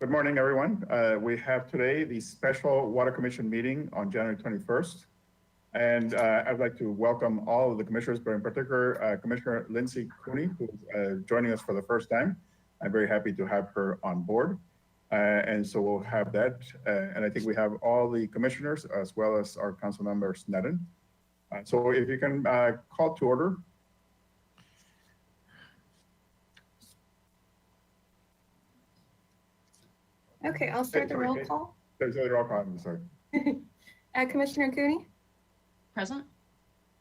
Good morning, everyone. We have today the special Water Commission meeting on January 21st. And I'd like to welcome all of the commissioners, but in particular, Commissioner Lindsay Cooney, who's joining us for the first time. I'm very happy to have her on board. And so we'll have that. And I think we have all the commissioners as well as our council member Sneddon. So if you can call to order. Okay, I'll start the roll call. There's a roll call, I'm sorry. Commissioner Cooney? Present.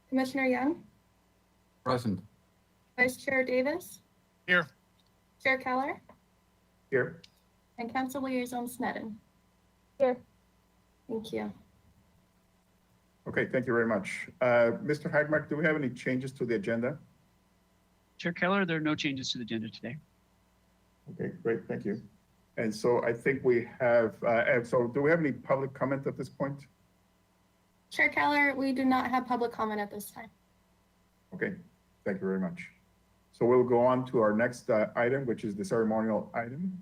Commissioner Young? Present. Vice Chair Davis? Here. Chair Keller? Here. And Council Liaison Sneddon? Here. Thank you. Okay, thank you very much. Mr. Hagmark, do we have any changes to the agenda? Chair Keller, there are no changes to the agenda today. Okay, great, thank you. And so I think we have, so do we have any public comment at this point? Chair Keller, we do not have public comment at this time. Okay, thank you very much. So we'll go on to our next item, which is the ceremonial item.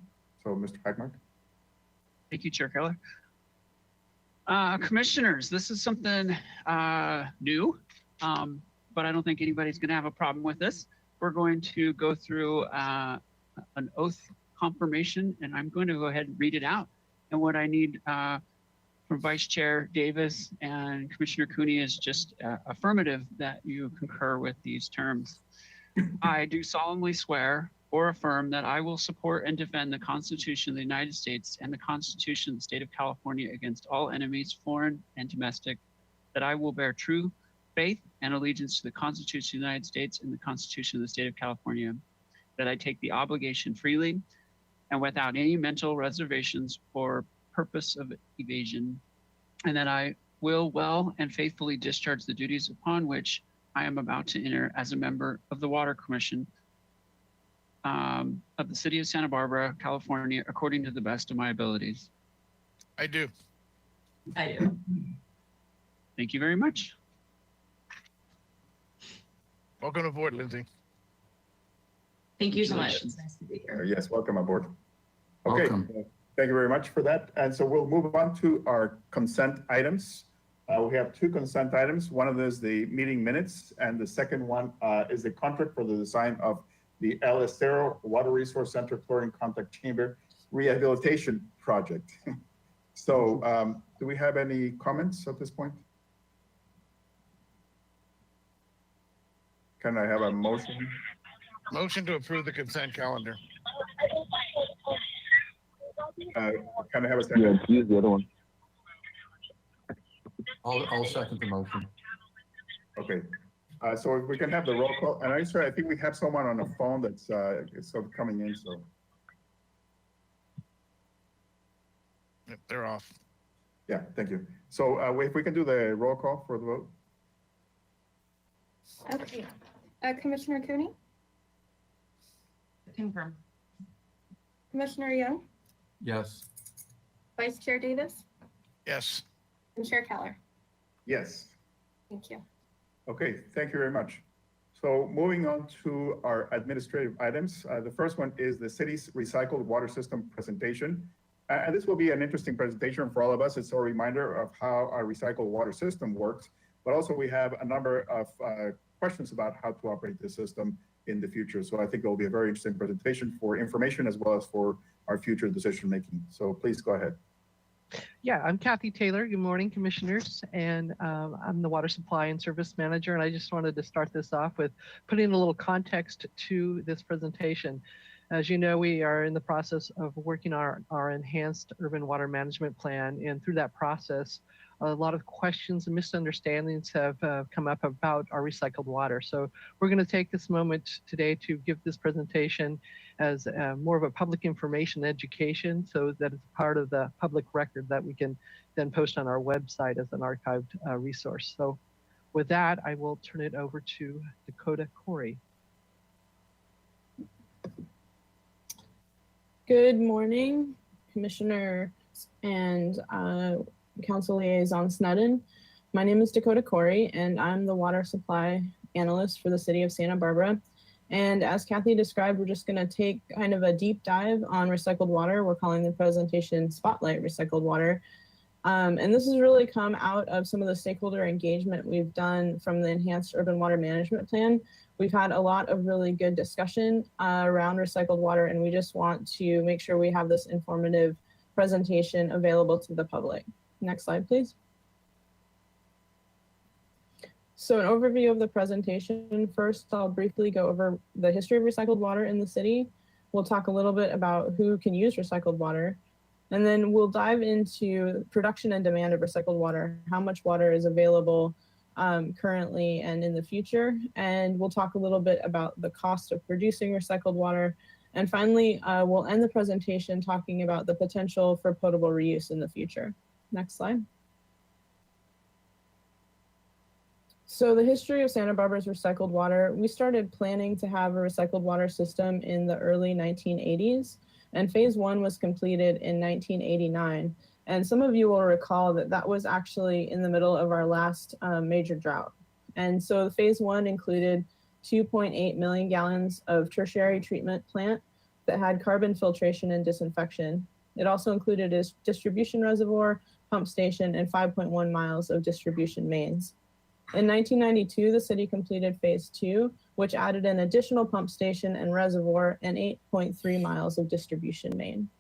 So Mr. Hagmark. Thank you, Chair Keller. Commissioners, this is something new, but I don't think anybody's going to have a problem with this. We're going to go through an oath confirmation, and I'm going to go ahead and read it out. And what I need from Vice Chair Davis and Commissioner Cooney is just affirmative that you concur with these terms. I do solemnly swear or affirm that I will support and defend the Constitution of the United States and the Constitution of the State of California against all enemies, foreign and domestic, that I will bear true faith and allegiance to the Constitution of the United States and the Constitution of the State of California, that I take the obligation freely and without any mental reservations or purpose of evasion, and that I will well and faithfully discharge the duties upon which I am about to enter as a member of the Water Commission of the City of Santa Barbara, California, according to the best of my abilities. I do. I do. Thank you very much. Welcome aboard, Lindsay. Thank you so much. It's nice to be here. Yes, welcome aboard. Okay, Welcome. Thank you very much for that. And so we'll move on to our consent items. We have two consent items. One of them is the meeting minutes, and the second one is the contract for the design of the El Estero Water Resource Center Chlorine Contact Chamber Rehabilitation Project. So do we have any comments at this point? Can I have a motion? Motion to approve the consent calendar. Can I have a second? Yeah, use the other one. I'll second the motion. Okay, so if we can have the roll call, and I'm sorry, I think we have someone on the phone that's is sort of coming in, so. Yep, they're off. Yeah, thank you. So if we can do the roll call for the vote. Okay. Commissioner Cooney? Confirm. Commissioner Young? Yes. Vice Chair Davis? Yes. And Chair Keller? Yes. Thank you. Okay, thank you very much. So moving on to our administrative items. The first one is the city's recycled water system presentation. And this will be an interesting presentation for all of us. It's a reminder of how our recycled water system works, but also we have a number of questions about how to operate the system in the future. So I think it will be a very interesting presentation for information as well as for our future decision making. So please go ahead. Yeah, I'm Kathy Taylor. Good morning, commissioners. And I'm the Water Supply and Service Manager. And I just wanted to start this off with putting a little context to this presentation. As you know, we are in the process of working on our enhanced urban water management plan. And through that process, a lot of questions and misunderstandings have come up about our recycled water. So we're going to take this moment today to give this presentation as more of a public information education, so that it's part of the public record that we can then post on our website as an archived resource. So with that, I will turn it over to Dakota Corey. Good morning, Commissioner and Council Liaison Sneddon. My name is Dakota Corey, and I'm the Water Supply Analyst for the City of Santa Barbara. And as Kathy described, we're just going to take kind of a deep dive on recycled water. We're calling the presentation Spotlight Recycled Water. And this has really come out of some of the stakeholder engagement we've done from the Enhanced Urban Water Management Plan. We've had a lot of really good discussion around recycled water, and we just want to make sure we have this informative presentation available to the public. Next slide, please. So an overview of the presentation. First, I'll briefly go over the history of recycled water in the city. We'll talk a little bit about who can use recycled water. And then we'll dive into production and demand of recycled water, how much water is available currently and in the future. And we'll talk a little bit about the cost of producing recycled water. And finally, we'll end the presentation talking about the potential for potable reuse in the future. Next slide. So the history of Santa Barbara's recycled water, we started planning to have a recycled water system in the early 1980s, and phase one was completed in 1989. And some of you will recall that that was actually in the middle of our last major drought. And so phase one included 2.8 million gallons of tertiary treatment plant that had carbon filtration and disinfection. It also included a distribution reservoir, pump station, and 5.1 miles of distribution mains. In 1992, the city completed phase two, which added an additional pump station and reservoir and 8.3 miles of distribution main.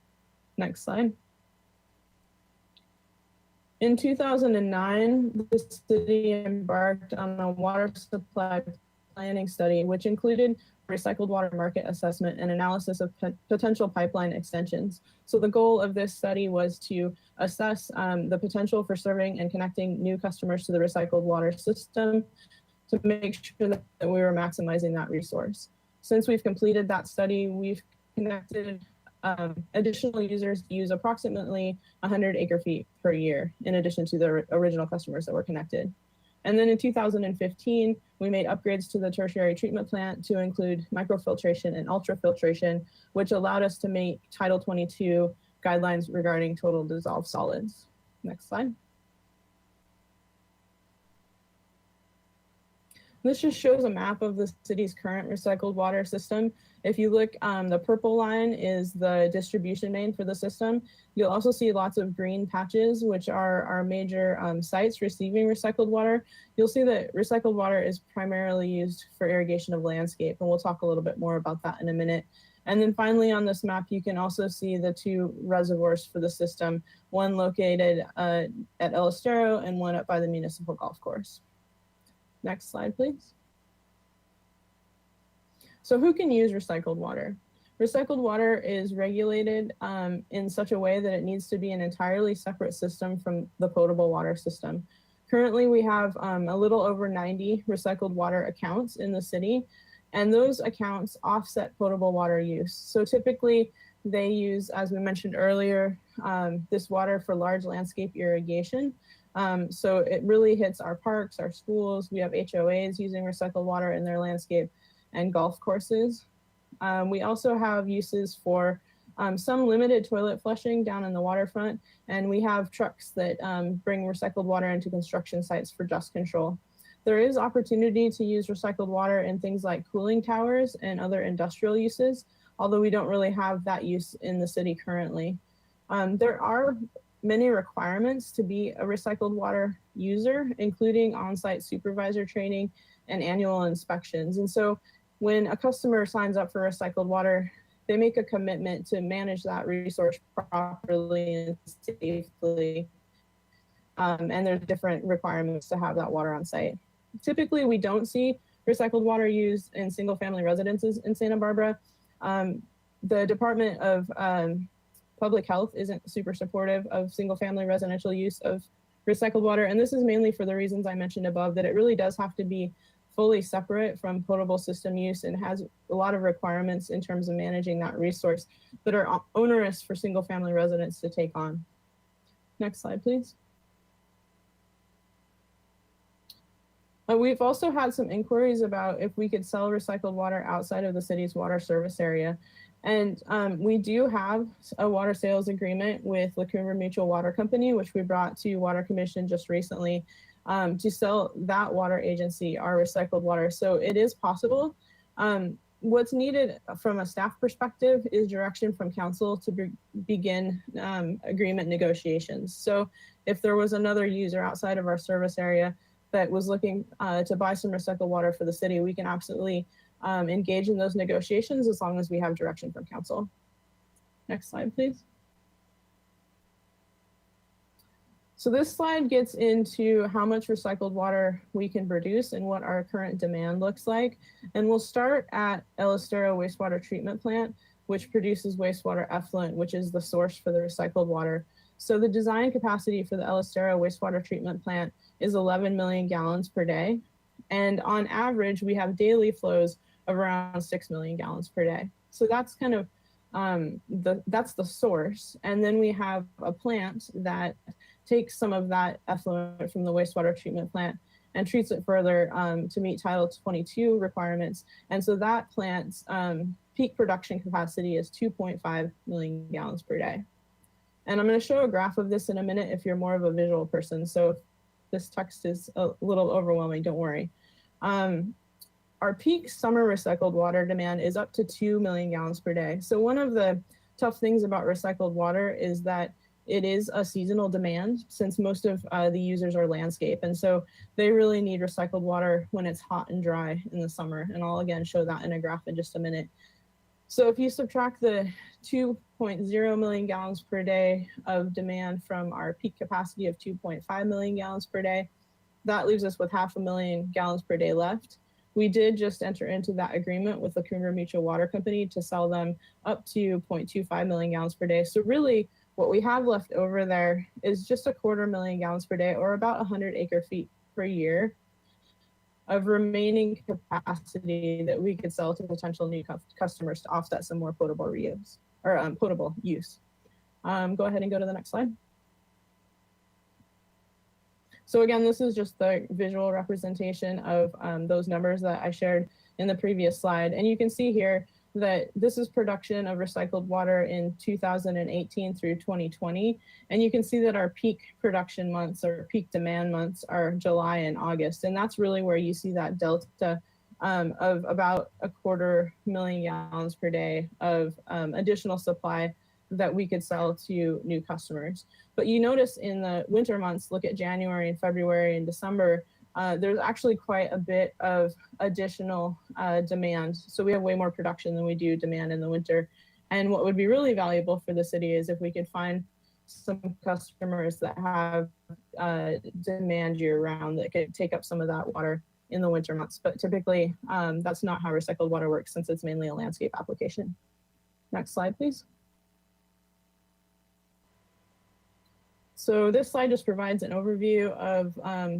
Next slide. In 2009, the city embarked on a water supply planning study, which included recycled water market assessment and analysis of potential pipeline extensions. So the goal of this study was to assess the potential for serving and connecting new customers to the recycled water system to make sure that we were maximizing that resource. Since we've completed that study, we've connected additional users to use approximately 100 acre feet per year, in addition to the original customers that were connected. And then in 2015, we made upgrades to the tertiary treatment plant to include microfiltration and ultrafiltration, which allowed us to make Title 22 guidelines regarding total dissolved solids. Next slide. This just shows a map of the city's current recycled water system. If you look, the purple line is the distribution main for the system. You'll also see lots of green patches, which are our major sites receiving recycled water. You'll see that recycled water is primarily used for irrigation of landscape, and we'll talk a little bit more about that in a minute. And then finally on this map, you can also see the two reservoirs for the system, one located at El Estero and one up by the municipal golf course. Next slide, please. So who can use recycled water? Recycled water is regulated in such a way that it needs to be an entirely separate system from the potable water system. Currently, we have a little over 90 recycled water accounts in the city, and those accounts offset potable water use. So typically, they use, as we mentioned earlier, this water for large landscape irrigation. So it really hits our parks, our schools. We have HOAs using recycled water in their landscape and golf courses. We also have uses for some limited toilet flushing down in the waterfront, and we have trucks that bring recycled water into construction sites for dust control. There is opportunity to use recycled water in things like cooling towers and other industrial uses, although we don't really have that use in the city currently. There are many requirements to be a recycled water user, including on-site supervisor training and annual inspections. And so when a customer signs up for recycled water, they make a commitment to manage that resource properly and safely. And there's different requirements to have that water on site. Typically, we don't see recycled water used in single-family residences in Santa Barbara. The Department of Public Health isn't super supportive of single-family residential use of recycled water. And this is mainly for the reasons I mentioned above, that it really does have to be fully separate from potable system use and has a lot of requirements in terms of managing that resource that are onerous for single-family residents to take on. Next slide, please. We've also had some inquiries about if we could sell recycled water outside of the city's water service area. And we do have a water sales agreement with La Cumbre Mutual Water Company, which we brought to Water Commission just recently, to sell that water agency our recycled water. So it is possible. what's needed from a staff perspective is direction from council to begin agreement negotiations. So if there was another user outside of our service area that was looking to buy some recycled water for the city, we can absolutely engage in those negotiations as long as we have direction from council. Next slide, please. So this slide gets into how much recycled water we can produce and what our current demand looks like. And we'll start at El Estero Wastewater Treatment Plant, which produces wastewater effluent, which is the source for the recycled water. So the design capacity for the El Estero Wastewater Treatment Plant is 11 million gallons per day. And on average, we have daily flows of around 6 million gallons per day. So that's kind of that's the source. And then we have a plant that takes some of that effluent from the wastewater treatment plant and treats it further to meet Title 22 requirements. And so that plant's peak production capacity is 2.5 million gallons per day. And I'm going to show a graph of this in a minute if you're more of a visual person. So if this text is a little overwhelming, don't worry. Our peak summer recycled water demand is up to 2 million gallons per day. So one of the tough things about recycled water is that it is a seasonal demand since most of the users are landscape. And so they really need recycled water when it's hot and dry in the summer. And I'll again show that in a graph in just a minute. So if you subtract the 2.0 million gallons per day of demand from our peak capacity of 2.5 million gallons per day, that leaves us with 500,000 gallons per day left. We did just enter into that agreement with the Coomber Mutual Water Company to sell them up to 0.25 million gallons per day. So really what we have left over there is just 250,000 gallons per day, or about 100 acre feet per year of remaining capacity that we could sell to potential new customers to offset some more potable reuse or potable use. Go ahead and go to the next slide. So again, this is just the visual representation of those numbers that I shared in the previous slide. And you can see here that this is production of recycled water in 2018 through 2020. And you can see that our peak production months or peak demand months are July and August. And that's really where you see that delta of about 250,000 gallons per day of additional supply that we could sell to new customers. But you notice in the winter months, look at January and February and December, there's actually quite a bit of additional demand. So we have way more production than we do demand in the winter. And what would be really valuable for the city is if we could find some customers that have demand year round that could take up some of that water in the winter months. But typically that's not how recycled water works since it's mainly a landscape application. Next slide, please. So this slide just provides an overview of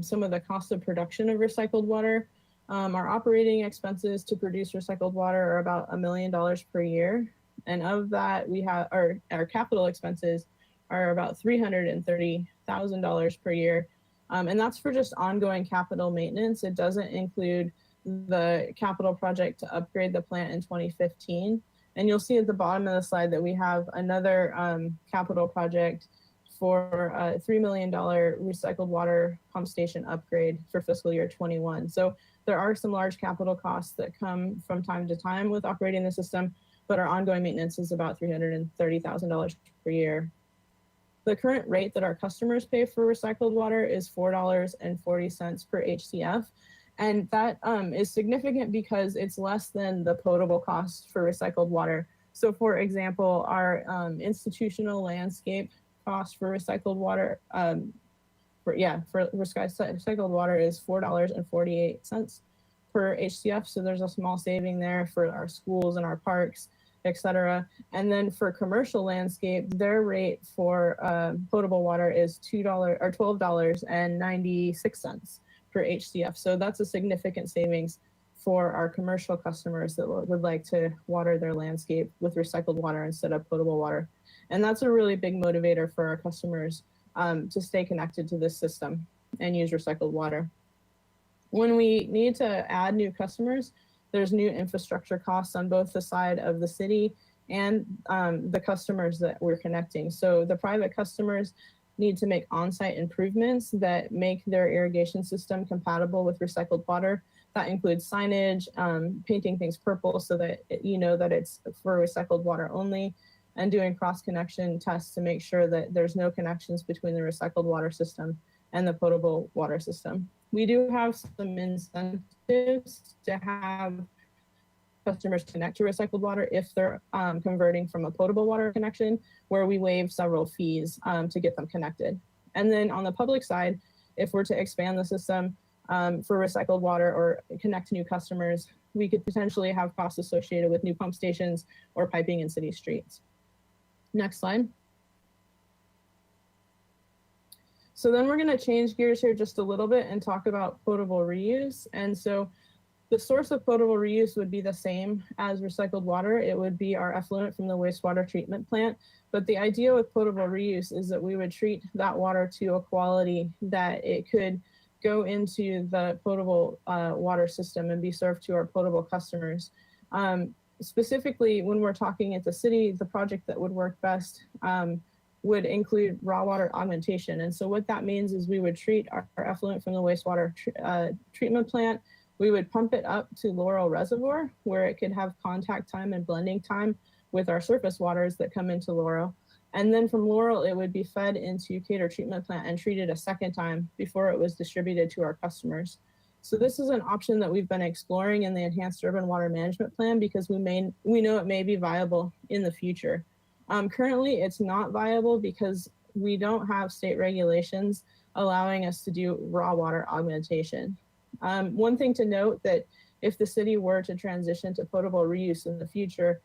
some of the cost of production of recycled water. Our operating expenses to produce recycled water are about $1 million per year. And of that, we have our capital expenses are about $330,000 per year. And that's for just ongoing capital maintenance. It doesn't include the capital project to upgrade the plant in 2015. And you'll see at the bottom of the slide that we have another capital project for a $3 million recycled water pump station upgrade for fiscal year 21. So there are some large capital costs that come from time to time with operating the system, but our ongoing maintenance is about $330,000 per year. The current rate that our customers pay for recycled water is $4.40 per HCF. And that is significant because it's less than the potable cost for recycled water. So for example, our institutional landscape cost for recycled water, for recycled water is $4.48 per HCF. So there's a small saving there for our schools and our parks, etc. And then for commercial landscape, their rate for potable water is $12.96 per HCF. So that's a significant savings for our commercial customers that would like to water their landscape with recycled water instead of potable water. And that's a really big motivator for our customers to stay connected to this system and use recycled water. When we need to add new customers, there's new infrastructure costs on both the side of the city and the customers that we're connecting. So the private customers, need to make on-site improvements that make their irrigation system compatible with recycled water. That includes signage, painting things purple so that you know that it's for recycled water only, and doing cross-connection tests to make sure that there's no connections between the recycled water system and the potable water system. We do have some incentives to have customers connect to recycled water if they're converting from a potable water connection, where we waive several fees to get them connected. And then on the public side, if we're to expand the system for recycled water or connect new customers, we could potentially have costs associated with new pump stations or piping in city streets. Next slide. So then we're going to change gears here just a little bit and talk about potable reuse. And so the source of potable reuse would be the same as recycled water. It would be our effluent from the wastewater treatment plant. But the idea with potable reuse is that we would treat that water to a quality that it could go into the potable water system and be served to our potable customers. Specifically, when we're talking at the city, the project that would work best would include raw water augmentation. And so what that means is we would treat our effluent from the wastewater treatment plant. We would pump it up to Laurel Reservoir, where it could have contact time and blending time with our surface waters that come into Laurel. And then from Laurel, it would be fed into Cater treatment plant and treated a second time before it was distributed to our customers. So this is an option that we've been exploring in the Enhanced Urban Water Management Plan because we know it may be viable in the future. Currently, it's not viable because we don't have state regulations allowing us to do raw water augmentation. One thing to note that if the city were to transition to potable reuse in the future,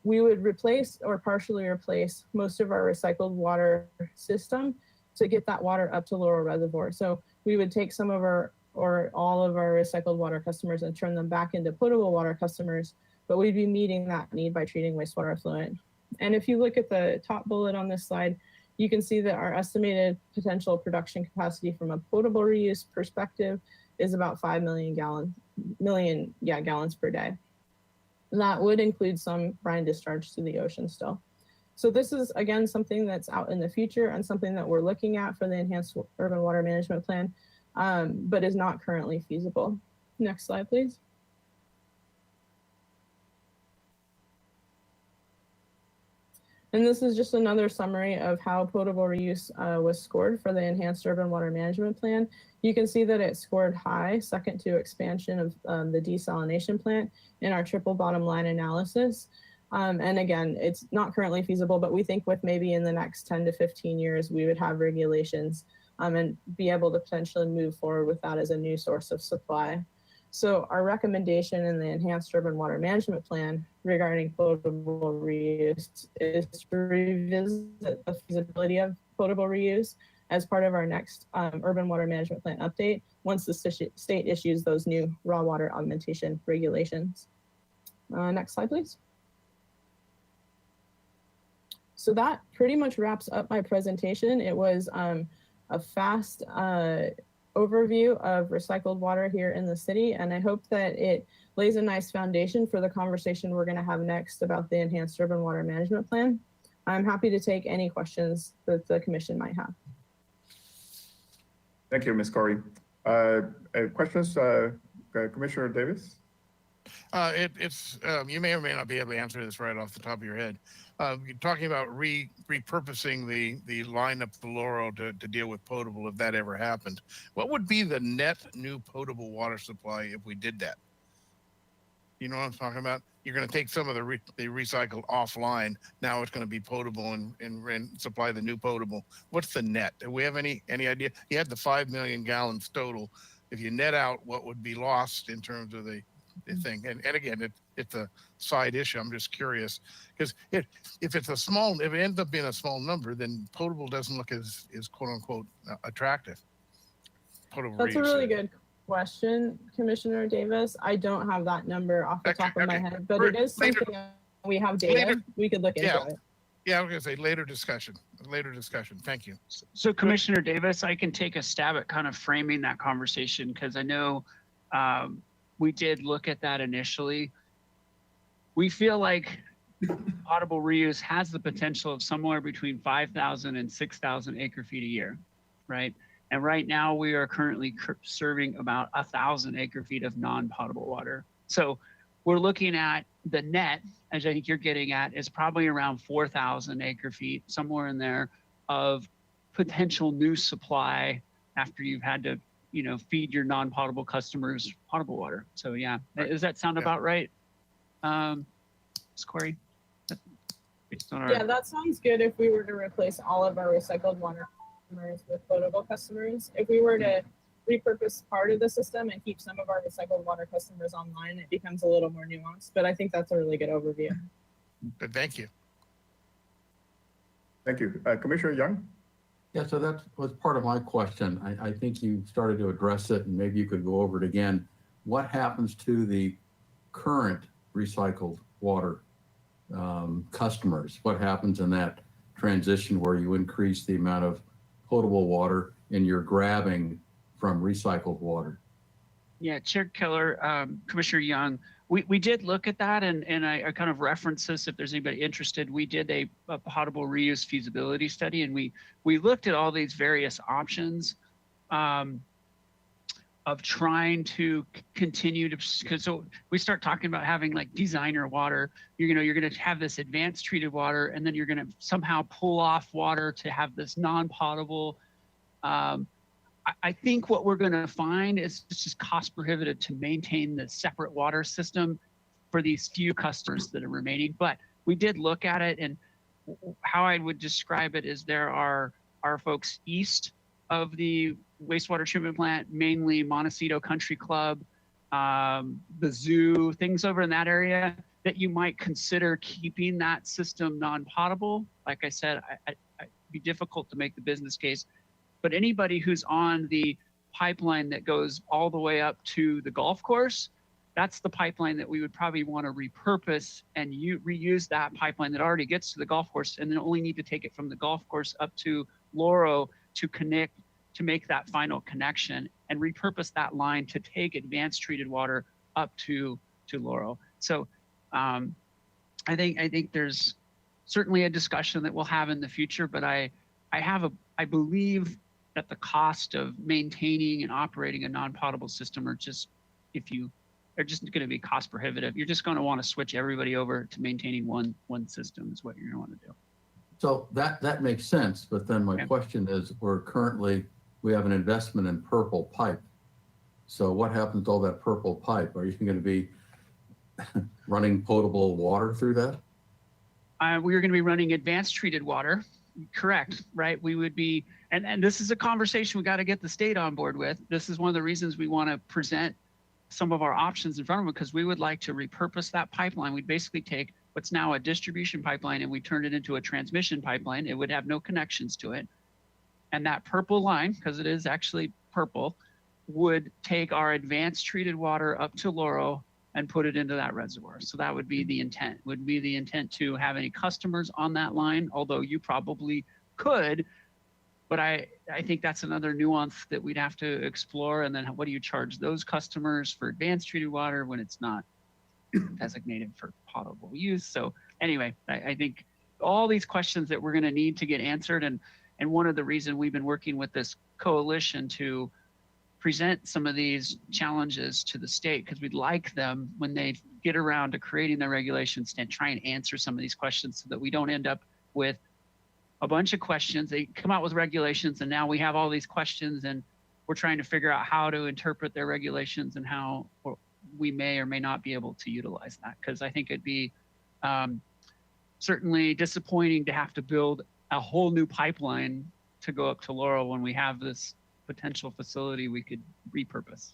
we would replace or partially replace most of our recycled water system to get that water up to Laurel Reservoir. So we would take some of our or all of our recycled water customers and turn them back into potable water customers, but we'd be meeting that need by treating wastewater effluent. And if you look at the top bullet on this slide, you can see that our estimated potential production capacity from a potable reuse perspective is about 5 million gallons per day. And that would include some brine discharge to the ocean still. So this is, again, something that's out in the future and something that we're looking at for the Enhanced Urban Water Management Plan, but is not currently feasible. Next slide, please. And this is just another summary of how potable reuse was scored for the Enhanced Urban Water Management Plan. You can see that it scored high, second to expansion of the desalination plant in our triple bottom line analysis. And again, it's not currently feasible, but we think with maybe in the next 10 to 15 years, we would have regulations and be able to potentially move forward with that as a new source of supply. So our recommendation in the Enhanced Urban Water Management Plan regarding potable reuse is to revisit the feasibility of potable reuse as part of our next Urban Water Management Plan update once the state issues those new raw water augmentation regulations. Next slide, please. So that pretty much wraps up my presentation. It was a fast overview of recycled water here in the city, and I hope that it lays a nice foundation for the conversation we're going to have next about the Enhanced Urban Water Management Plan. I'm happy to take any questions that the commission might have. Thank you, Ms. Corey. Questions, Commissioner Davis? You may or may not be able to answer this right off the top of your head. You're talking about repurposing the line up the Laurel to deal with potable if that ever happened. What would be the net new potable water supply if we did that? You know what I'm talking about? You're going to take some of the recycled offline. Now it's going to be potable and supply the new potable. What's the net? Do we have any idea? You had the 5 million gallons total. If you net out what would be lost in terms of the thing, and again, it's a side issue. I'm just curious because if it ends up being a small number, then potable doesn't look as quote unquote attractive. That's a really good question, Commissioner Davis. I don't have that number off the top of my head, but it is something we have data. We could look into it. Yeah, I was going to say later discussion. Thank you. So Commissioner Davis, I can take a stab at kind of framing that conversation because I know we did look at that initially. We feel like potable reuse has the potential of somewhere between 5,000 and 6,000 acre feet a year, right? And right now we are currently serving about 1,000 acre feet of non-potable water. So we're looking at the net, as I think you're getting at, is probably around 4,000 acre feet, somewhere in there, of potential new supply after you've had to, feed your non-potable customers potable water. So yeah, does that sound about right, Corey? Based on our... Yeah, that sounds good if we were to replace all of our recycled water customers with potable customers. If we were to repurpose part of the system and keep some of our recycled water customers online, it becomes a little more nuanced, but I think that's a really good overview. But thank you. Thank you. Commissioner Young? Yeah, so that was part of my question. I think you started to address it, and maybe you could go over it again. What happens to the current recycled water customers? What happens in that transition where you increase the amount of potable water and you're grabbing from recycled water? Yeah, Chair Keller, Commissioner Young, we did look at that, and I kind of referenced this if there's anybody interested. We did a potable reuse feasibility study, and we looked at all these various options of trying to continue to, because so we start talking about having like designer water. You're going to have this advanced treated water, and then you're going to somehow pull off water to have this non-potable. I think what we're going to find is it's just cost prohibitive to maintain the separate water system for these few customers that are remaining. But we did look at it, and how I would describe it is there are folks east of the wastewater treatment plant, mainly Montecito Country Club, the zoo, things over in that area that you might consider keeping that system non-potable. Like I said, it'd be difficult to make the business case. But anybody who's on the pipeline that goes all the way up to the golf course, that's the pipeline that we would probably want to repurpose and reuse that pipeline that already gets to the golf course, and then only need to take it from the golf course up to Laurel to connect, to make that final connection, and repurpose that line to take advanced treated water up to Laurel. So I think there's certainly a discussion that we'll have in the future, but I believe that the cost of maintaining and operating a non-potable system are just going to be cost prohibitive. You're just going to want to switch everybody over to maintaining one system is what you're going to want to do. So that makes sense. But then my question is, we have an investment in purple pipe. So what happens to all that purple pipe? Are you going to be running potable water through that? We are going to be running advanced treated water. Correct, right? We would be, and this is a conversation we got to get the state on board with. This is one of the reasons we want to present some of our options in front of them, because we would like to repurpose that pipeline. We'd basically take what's now a distribution pipeline and we turn it into a transmission pipeline. It would have no connections to it. And that purple line, because it is actually purple, would take our advanced treated water up to Laurel and put it into that reservoir. So that would be the intent. Would be the intent to have any customers on that line, although you probably could, but I think that's another nuance that we'd have to explore. And then what do you charge those customers for advanced treated water when it's not designated for potable use? So anyway, I think all these questions that we're going to need to get answered. And one of the reasons we've been working with this coalition to present some of these challenges to the state, because we'd like them, when they get around to creating their regulations, to try and answer some of these questions so that we don't end up with a bunch of questions. They come out with regulations and now we have all these questions and we're trying to figure out how to interpret their regulations and how we may or may not be able to utilize that. Because I think it'd be certainly disappointing to have to build a whole new pipeline to go up to Laurel when we have this potential facility we could repurpose.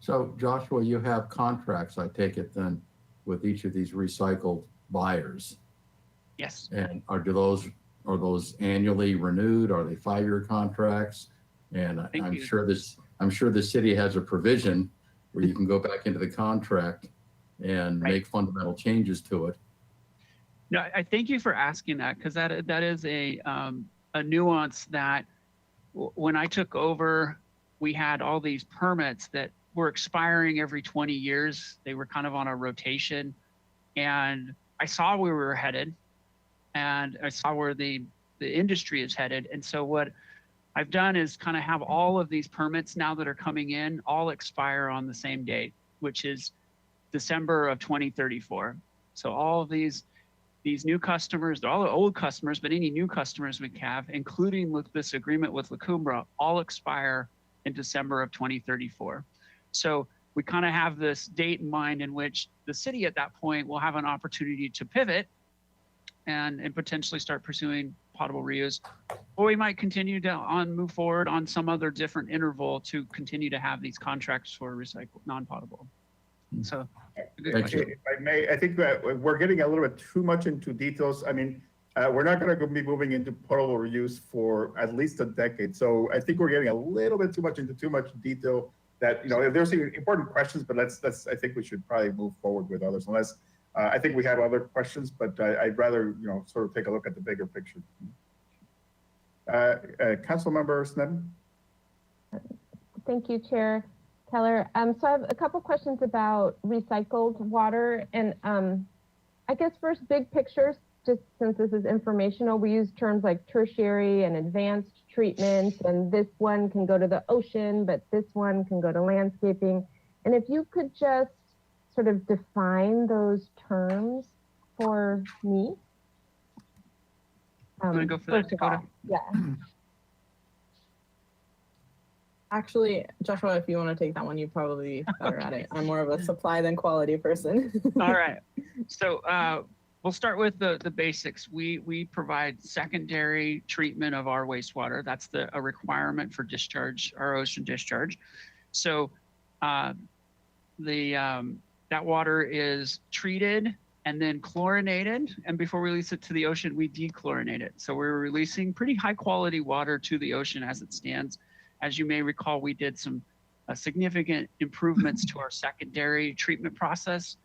So Joshua, you have contracts, I take it then, with each of these recycled buyers. Yes. And are those annually renewed? Are they 5-year contracts? And I'm sure the city has a provision where you can go back into the contract and make fundamental changes to it. No, I thank you for asking that, because that is a nuance that when I took over, we had all these permits that were expiring every 20 years. They were kind of on a rotation. And I saw where we were headed, and I saw where the industry is headed. And so what I've done is kind of have all of these permits now that are coming in all expire on the same date, which is December of 2034. So all of these new customers, they're all the old customers, but any new customers we have, including with this agreement with La Cumbra, all expire in December of 2034. So we kind of have this date in mind in which the city at that point will have an opportunity to pivot and potentially start pursuing potable reuse, or we might continue to move forward on some other different interval to continue to have these contracts for recycled non-potable. So, good Thank question. you. If I may, I think that we're getting a little bit too much into details. I mean, we're not going to be moving into potable reuse for at least a decade. So I think we're getting a little bit too much into too much detail that, you know, there's important questions, but I think we should probably move forward with others unless, I think we have other questions, but I'd rather, you know, sort of take a look at the bigger picture. Councilmember Sneddon? Thank you, Chair Keller. So I have a couple questions about recycled water. And I guess first, big pictures, just since this is informational, we use terms like tertiary and advanced treatment, and this one can go to the ocean, but this one can go to landscaping. And if you could just sort of define those terms for me. I'm gonna go for that, first of all, Dakota. Yeah. Actually, Joshua, if you want to take that one, you're probably better at it. I'm more of a supply than quality person. All right. So we'll start with the basics. We provide secondary treatment of our wastewater. That's a requirement for discharge, our ocean discharge. So that water is treated and then chlorinated. And before we release it to the ocean, we dechlorinate it. So we're releasing pretty high quality water to the ocean as it stands. As you may recall, we did some significant improvements to our secondary treatment process.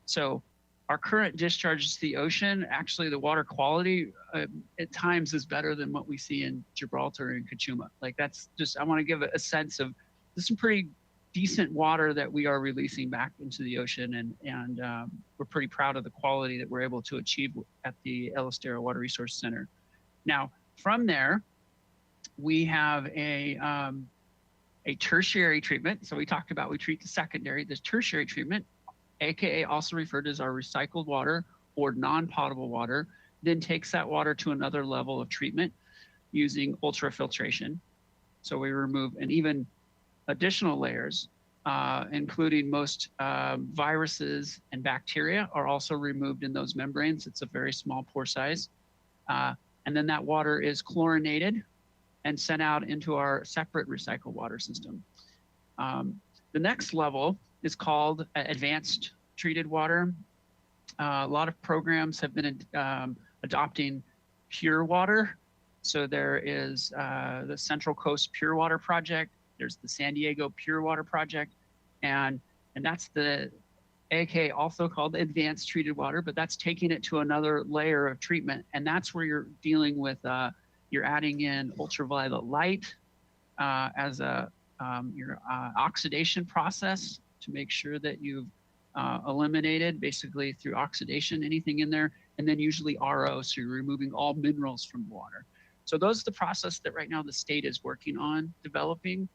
So our current discharges to the ocean, actually the water quality at times is better than what we see in Gibraltar and Kachuma. Like that's just, I want to give a sense of there's some pretty decent water that we are releasing back into the ocean, and we're pretty proud of the quality that we're able to achieve at the El Estero Water Resource Center. Now, from there, we have a tertiary treatment. So we talked about, we treat the secondary. This tertiary treatment, AKA also referred to as our recycled water or non-potable water, then takes that water to another level of treatment using ultrafiltration. So we remove an even additional layers, including most viruses and bacteria are also removed in those membranes. It's a very small pore size. And then that water is chlorinated and sent out into our separate recycled water system. The next level is called advanced treated water. A lot of programs have been adopting pure water. So there is the Central Coast Pure Water Project. There's the San Diego Pure Water Project. And that's the AK also called advanced treated water, but that's taking it to another layer of treatment. And that's where you're dealing with, you're adding in ultraviolet light as your oxidation process to make sure that you've eliminated basically through oxidation anything in there, and then usually RO, so you're removing all minerals from water. So those are the process that right now the state is working on developing,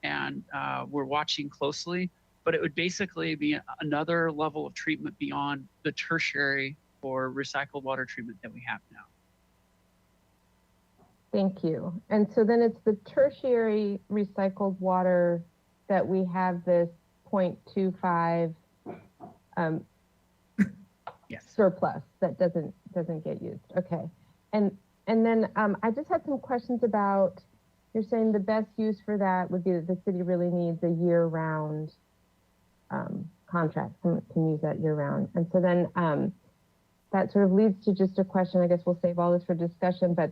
and we're watching closely, but it would basically be another level of treatment beyond the tertiary or recycled water treatment that we have now. Thank you. And so then it's the tertiary recycled water that we have this 0.25 Yes. surplus that doesn't get used. Okay. And then I just had some questions about, you're saying the best use for that would be that the city really needs a year-round contract, can use that year-round. And so then that sort of leads to just a question, I guess we'll save all this for discussion, but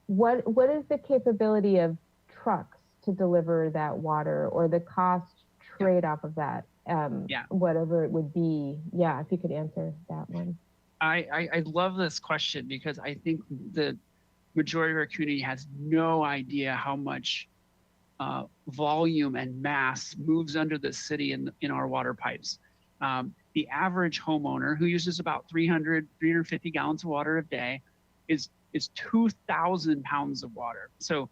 what is the capability of trucks to deliver that water, or the cost trade-off of that, whatever it would be? Yeah, if you could answer that one. I love this question because I think the majority of our community has no idea how much volume and mass moves under the city in our water pipes. the average homeowner who uses about 350 gallons of water a day is 2,000 pounds of water. So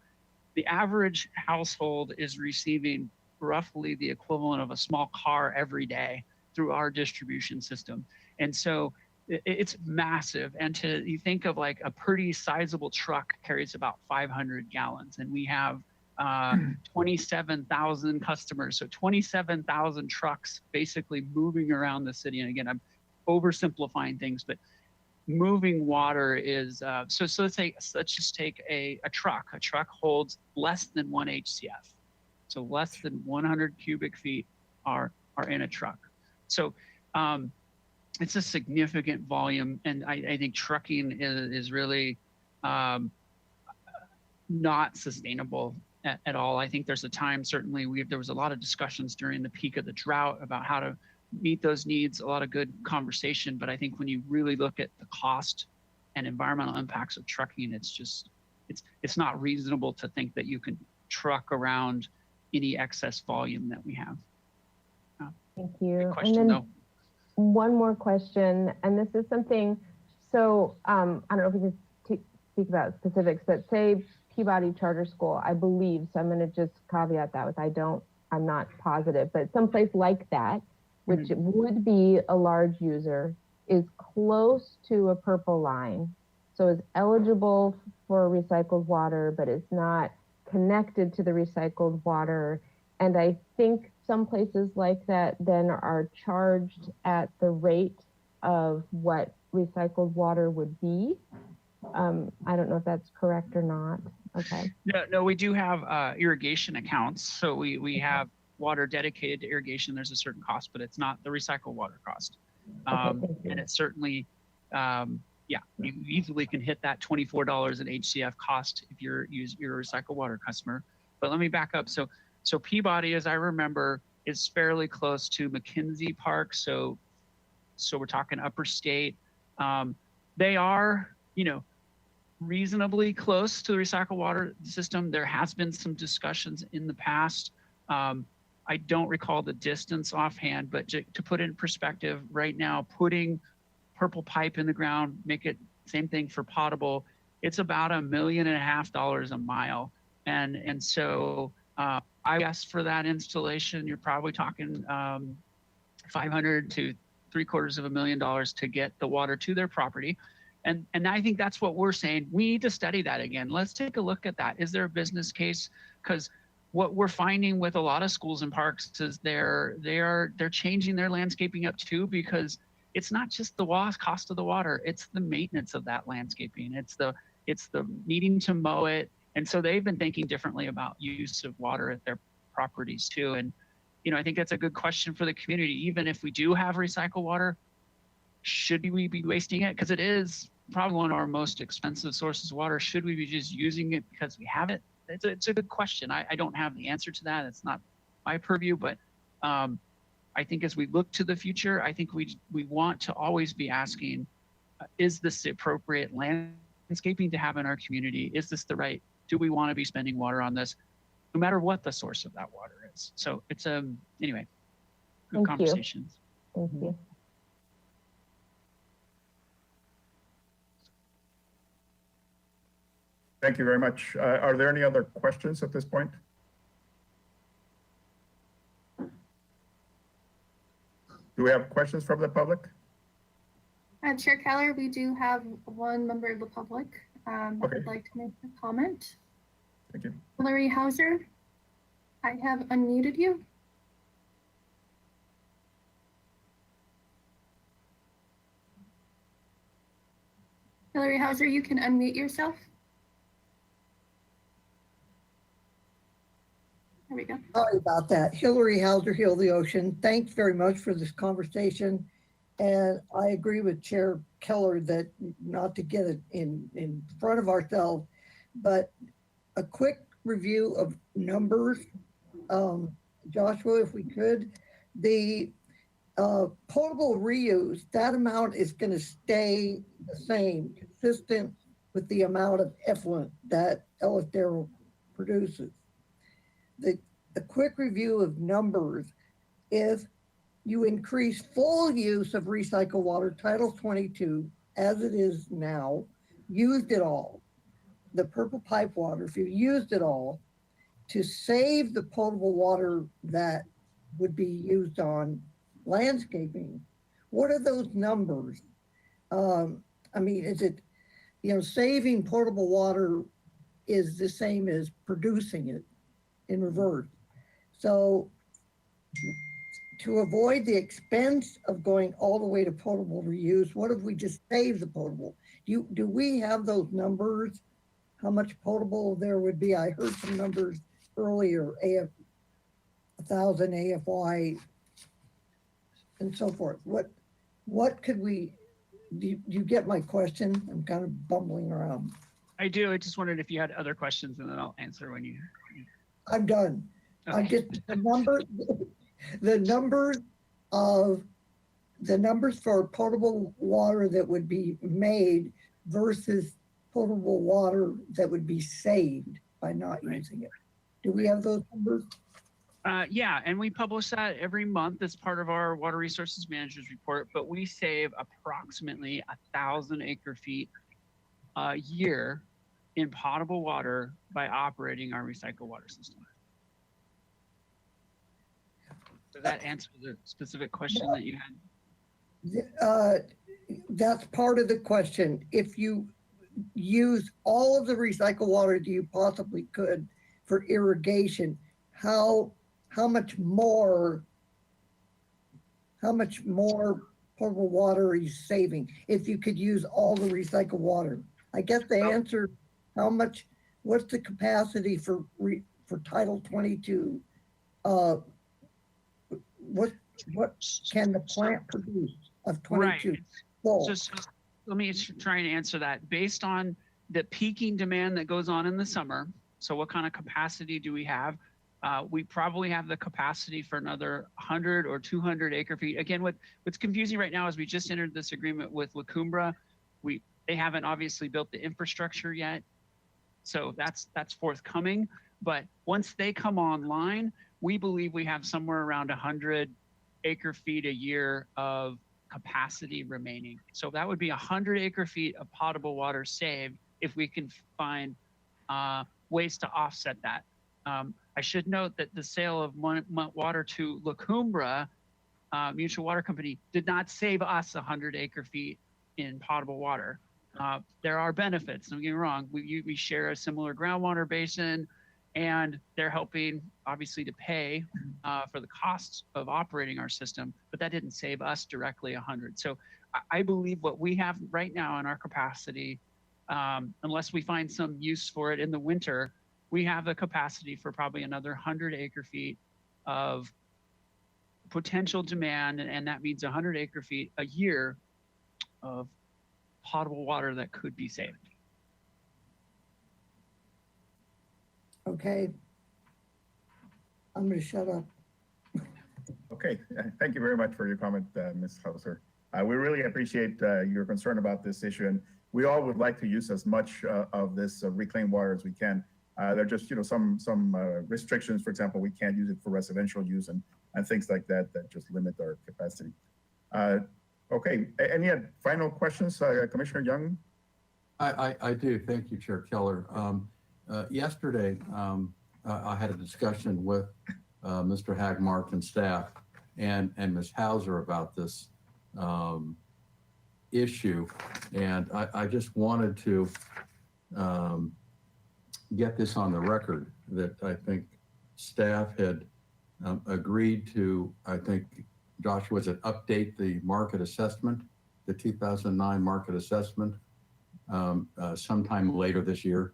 the average household is receiving roughly the equivalent of a small car every day through our distribution system. And so it's massive. And you think of like a pretty sizable truck carries about 500 gallons, and we have 27,000 customers. So 27,000 trucks basically moving around the city. And again, I'm oversimplifying things, but moving water is, so let's just take a truck. A truck holds less than 1 HCF. So less than 100 cubic feet are in a truck. So it's a significant volume. And I think trucking is really not sustainable at all. I think there's a time, certainly there was a lot of discussions during the peak of the drought about how to meet those needs, a lot of good conversation. But I think when you really look at the cost and environmental impacts of trucking, it's not reasonable to think that you can truck around any excess volume that we have. Thank you. Good question, and then though. one more question, and this is something, so I don't know if we can speak about specifics, but say Peabody Charter School, I believe, so I'm going to just caveat that with I'm not positive, but someplace like that, which would be a large user, is close to a purple line, so is eligible for recycled water, but is not connected to the recycled water. And I think some places like that then are charged at the rate of what recycled water would be. I don't know if that's correct or not. Okay. No, we do have irrigation accounts. So we have water dedicated to irrigation. There's a certain cost, but it's not the recycled water cost. And it's certainly, you easily can hit that $24 an HCF cost if you're a recycled water customer. But let me back up. So Peabody, as I remember, is fairly close to McKinsey Park. So we're talking upper state. They are, reasonably close to the recycled water system. There has been some discussions in the past. I don't recall the distance offhand, but to put it in perspective, right now, putting purple pipe in the ground, make it same thing for potable, it's about $1.5 million a mile. And so I guess for that installation, you're probably talking $500,000 to $750,000 to get the water to their property. And I think that's what we're saying. We need to study that again. Let's take a look at that. Is there a business case? Because what we're finding with a lot of schools and parks is they're changing their landscaping up too, because it's not just the cost of the water, it's the maintenance of that landscaping. It's the needing to mow it. And so they've been thinking differently about use of water at their properties too. And, I think that's a good question for the community. Even if we do have recycled water, should we be wasting it? Because it is probably one of our most expensive sources of water. Should we be just using it because we have it? It's a good question. I don't have the answer to that. It's not my purview, but I think as we look to the future, I think we want to always be asking, is this the appropriate landscaping to have in our community? Is this the right, do we want to be spending water on this, no matter what the source of that water is? So it's, anyway, good conversations. Thank you. Thank you very much. Are there any other questions at this point? Do we have questions from the public? Chair Keller, we do have one member of the public that Okay. would like to make a comment. Thank you. Hillary Hauser, I have unmuted you. Hillary Hauser, you can unmute yourself. There we go. Sorry about that. Hillary Hauser, Heal the Ocean. Thanks very much for this conversation. And I agree with Chair Keller that not to get it in front of ourselves, but a quick review of numbers. Joshua, if we could, the potable reuse, that amount is going to stay the same, consistent with the amount of effluent that Ellisdale produces. A quick review of numbers, if you increase full use of recycled water, Title 22, as it is now, used it all. The purple pipe water, if you used it all, to save the potable water that would be used on landscaping, what are those numbers? I mean, is it, saving potable water is the same as producing it in reverse. So to avoid the expense of going all the way to potable reuse, what if we just save the potable? Do we have those numbers? How much potable there would be? I heard some numbers earlier, 1,000 AFY and so forth. What could we, do you get my question? I'm kind of bumbling around. I do. I just wondered if you had other questions, and then I'll answer when you. I'm done. Okay. I'm just, the numbers for potable water that would be made versus potable water that would be saved by not using it. Do we have those numbers? Yeah, and we publish that every month as part of our Water Resources Managers Report, but we save approximately 1,000 acre-feet a year in potable water by operating our recycled water system. Does that answer the specific question that you had? That's part of the question. If you use all of the recycled water that you possibly could for irrigation, how much more potable water are you saving if you could use all the recycled water? I guess the answer, what's the capacity for Title 22? What can the plant produce of 22? Right. So let me try and answer that. Based on the peaking demand that goes on in the summer, so what kind of capacity do we have? We probably have the capacity for another 100 or 200 acre feet. Again, what's confusing right now is we just entered this agreement with La Cumbra. They haven't obviously built the infrastructure yet, so that's forthcoming. But once they come online, we believe we have somewhere around 100 acre feet a year of capacity remaining. So that would be 100 acre feet of potable water saved if we can find ways to offset that. I should note that the sale of water to La Cumbra Mutual Water Company did not save us 100 acre feet in potable water. There are benefits, don't get me wrong. We share a similar groundwater basin, and they're helping obviously to pay for the costs of operating our system, but that didn't save us directly 100. So I believe what we have right now in our capacity, unless we find some use for it in the winter, we have the capacity for probably another 100 acre feet of potential demand, and that means 100 acre feet a year of potable water that could be saved. Okay. I'm going to shut up. Okay, thank you very much for your comment, Ms. Hauser. We really appreciate your concern about this issue, and we all would like to use as much of this reclaimed water as we can. There are just some restrictions. For example, we can't use it for residential use and things like that just limit our capacity. Okay, any final questions, Commissioner Young? I do. Thank you, Chair Keller. Yesterday, I had a discussion with Mr. Hagmark and staff and Ms. Hauser about this issue, and I just wanted to get this on the record that I think staff had agreed to, I think, Joshua, was it update the market assessment, the 2009 market assessment, sometime later this year?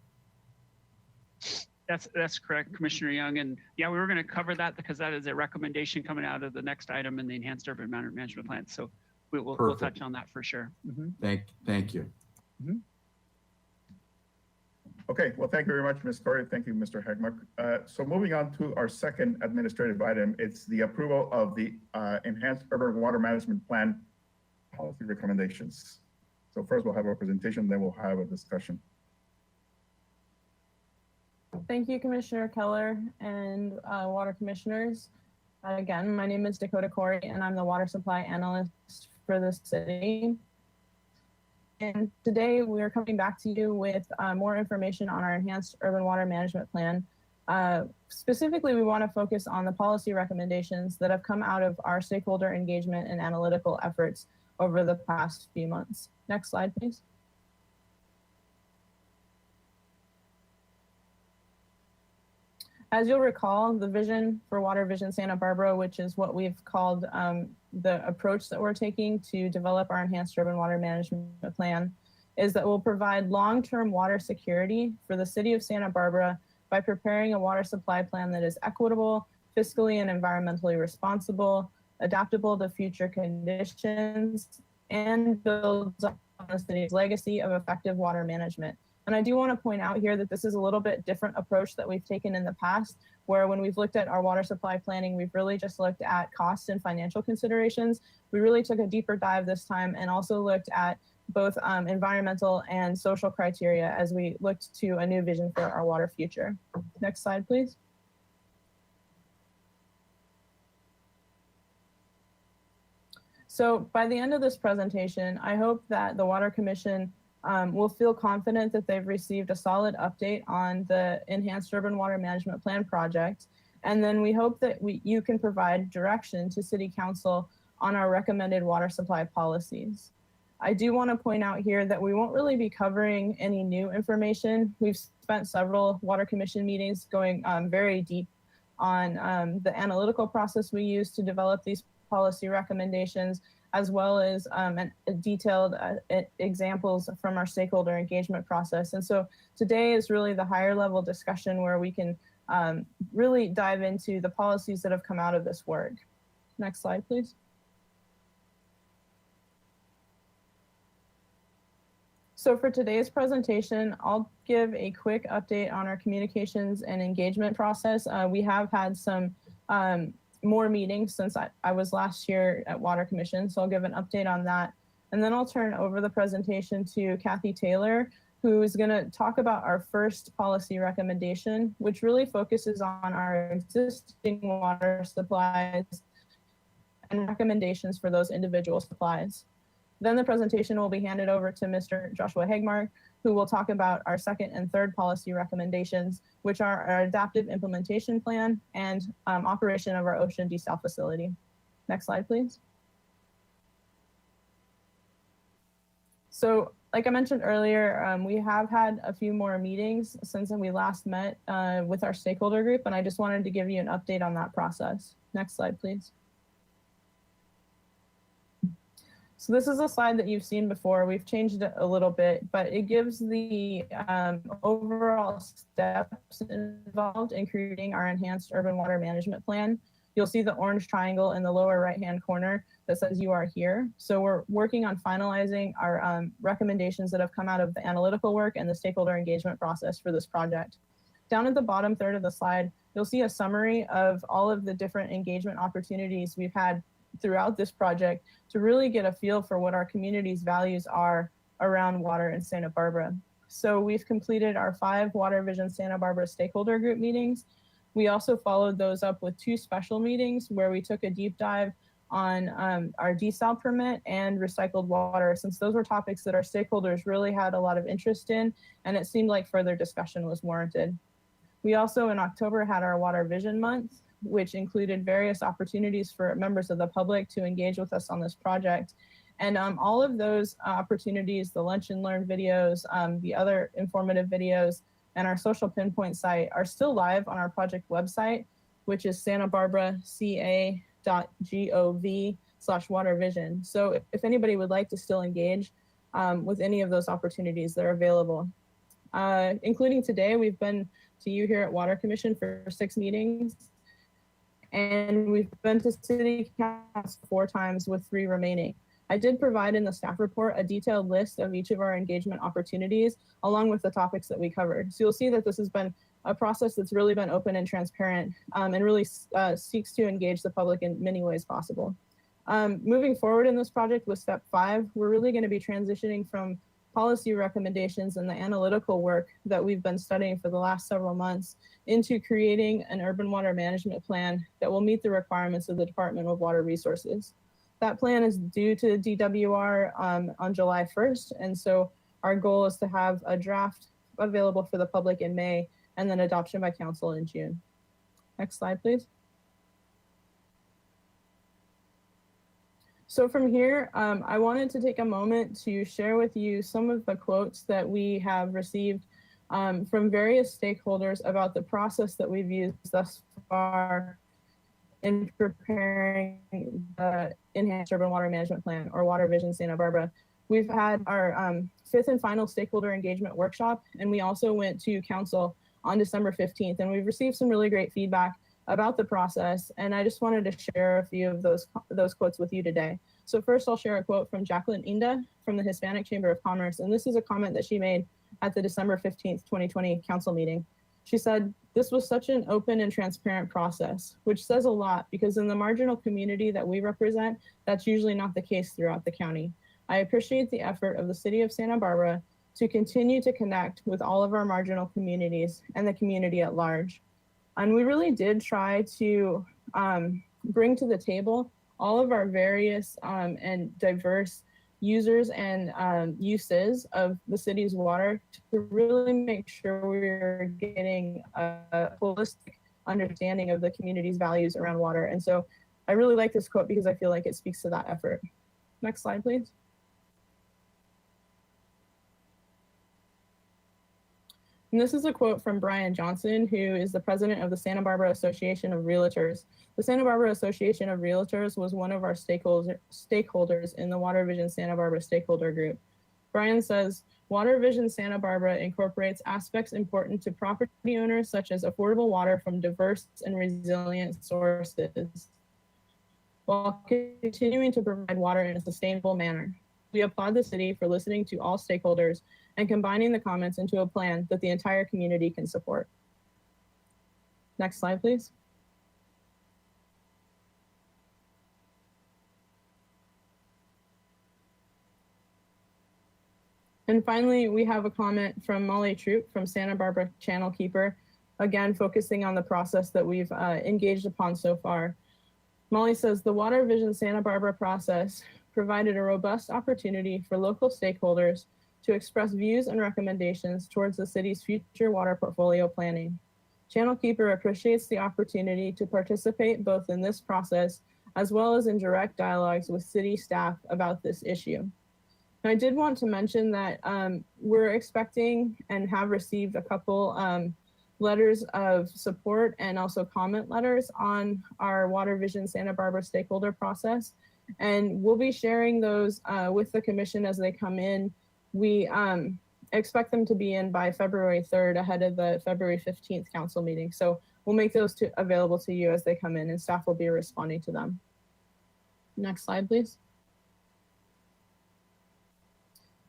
That's correct, Commissioner Young. And yeah, we were going to cover that because that is a recommendation coming out of the next item in the Enhanced Urban Management Plan. So we'll touch on that for sure. Mm-hmm. Thank you. Mm-hmm. Okay, well, thank you very much, Ms. Corey. Thank you, Mr. Hagmark. So moving on to our second administrative item, it's the approval of the Enhanced Urban Water Management Plan policy recommendations. So first we'll have a presentation, then we'll have a discussion. Thank you, Commissioner Keller and Water Commissioners. Again, my name is Dakota Corey, and I'm the water supply analyst for the city. And today we are coming back to you with more information on our enhanced urban water management plan. Specifically, we want to focus on the policy recommendations that have come out of our stakeholder engagement and analytical efforts over the past few months. Next slide, please. As you'll recall, the vision for Water Vision Santa Barbara, which is what we've called the approach that we're taking to develop our enhanced urban water management plan, is that we'll provide long-term water security for the city of Santa Barbara by preparing a water supply plan that is equitable, fiscally and environmentally responsible, adaptable to future conditions, and builds on the city's legacy of effective water management. And I do want to point out here that this is a little bit different approach that we've taken in the past, where when we've looked at our water supply planning, we've really just looked at cost and financial considerations. We really took a deeper dive this time and also looked at both environmental and social criteria as we looked to a new vision for our water future. Next slide, please. So by the end of this presentation, I hope that the Water Commission will feel confident that they've received a solid update on the Enhanced Urban Water Management Plan project. And then we hope that you can provide direction to City Council on our recommended water supply policies. I do want to point out here that we won't really be covering any new information. We've spent several Water Commission meetings going very deep on the analytical process we use to develop these policy recommendations, as well as detailed examples from our stakeholder engagement process. And so today is really the higher level discussion where we can really dive into the policies that have come out of this work. Next slide, please. So for today's presentation, I'll give a quick update on our communications and engagement process. We have had some more meetings since I was last year at Water Commission, so I'll give an update on that. And then I'll turn over the presentation to Kathy Taylor, who is going to talk about our first policy recommendation, which really focuses on our existing water supplies and recommendations for those individual supplies. Then the presentation will be handed over to Mr. Joshua Hegmark, who will talk about our second and third policy recommendations, which are our adaptive implementation plan and operation of our ocean desal facility. Next slide, please. So like I mentioned earlier, we have had a few more meetings since we last met with our stakeholder group, and I just wanted to give you an update on that process. Next slide, please. So this is a slide that you've seen before. We've changed it a little bit, but it gives the overall steps involved in creating our enhanced urban water management plan. You'll see the orange triangle in the lower right-hand corner that says you are here. So we're working on finalizing our recommendations that have come out of the analytical work and the stakeholder engagement process for this project. Down at the bottom third of the slide, you'll see a summary of all of the different engagement opportunities we've had throughout this project to really get a feel for what our community's values are around water in Santa Barbara. So we've completed our 5 Water Vision Santa Barbara stakeholder group meetings. We also followed those up with 2 special meetings where we took a deep dive on our desal permit and recycled water, since those were topics that our stakeholders really had a lot of interest in, and it seemed like further discussion was warranted. We also in October had our Water Vision Month, which included various opportunities for members of the public to engage with us on this project. And all of those opportunities, the lunch and learn videos, the other informative videos, and our social pinpoint site are still live on our project website, which is santabarbaraca.gov/watervision. So if anybody would like to still engage with any of those opportunities, they're available. Including today, we've been to you here at Water Commission for 6 meetings. And we've been to City Council 4 times with 3 remaining. I did provide in the staff report a detailed list of each of our engagement opportunities, along with the topics that we covered. So you'll see that this has been a process that's really been open and transparent, and really seeks to engage the public in many ways possible. Moving forward in this project with step 5, we're really going to be transitioning from policy recommendations and the analytical work that we've been studying for the last several months into creating an urban water management plan that will meet the requirements of the Department of Water Resources. That plan is due to DWR on July 1st, and so our goal is to have a draft available for the public in May and then adoption by council in June. Next slide, please. So from here, I wanted to take a moment to share with you some of the quotes that we have received from various stakeholders about the process that we've used thus far in preparing the Enhanced Urban Water Management Plan, or Water Vision Santa Barbara. We've had our fifth and final stakeholder engagement workshop, and we also went to council on December 15th, and we've received some really great feedback about the process, and I just wanted to share a few of those quotes with you today. So first, I'll share a quote from Jacqueline Inda from the Hispanic Chamber of Commerce, and this is a comment that she made at the December 15th, 2020 council meeting. She said, "This was such an open and transparent process," which says a lot because in the marginal community that we represent, that's usually not the case throughout the county. I appreciate the effort of the city of Santa Barbara to continue to connect with all of our marginal communities and the community at large. And we really did try to bring to the table all of our various and diverse users and uses of the city's water to really make sure we're getting a holistic understanding of the community's values around water. And so I really like this quote because I feel like it speaks to that effort. Next slide, please. And this is a quote from Brian Johnson, who is the president of the Santa Barbara Association of Realtors. The Santa Barbara Association of Realtors was one of our stakeholders in the Water Vision Santa Barbara stakeholder group. Brian says, Water Vision Santa Barbara incorporates aspects important to property owners, such as affordable water from diverse and resilient sources, while continuing to provide water in a sustainable manner. We applaud the city for listening to all stakeholders and combining the comments into a plan that the entire community can support. Next slide, please. And finally, we have a comment from Molly Troop from Santa Barbara Channel Keeper, again, focusing on the process that we've engaged upon so far. Molly says, the Water Vision Santa Barbara process provided a robust opportunity for local stakeholders to express views and recommendations towards the city's future water portfolio planning. Channel Keeper appreciates the opportunity to participate both in this process as well as in direct dialogues with city staff about this issue. And I did want to mention that we're expecting and have received a couple letters of support and also comment letters on our Water Vision Santa Barbara stakeholder process. And we'll be sharing those with the commission as they come in. We expect them to be in by February 3rd ahead of the February 15th council meeting. So we'll make those available to you as they come in and staff will be responding to them. Next slide, please.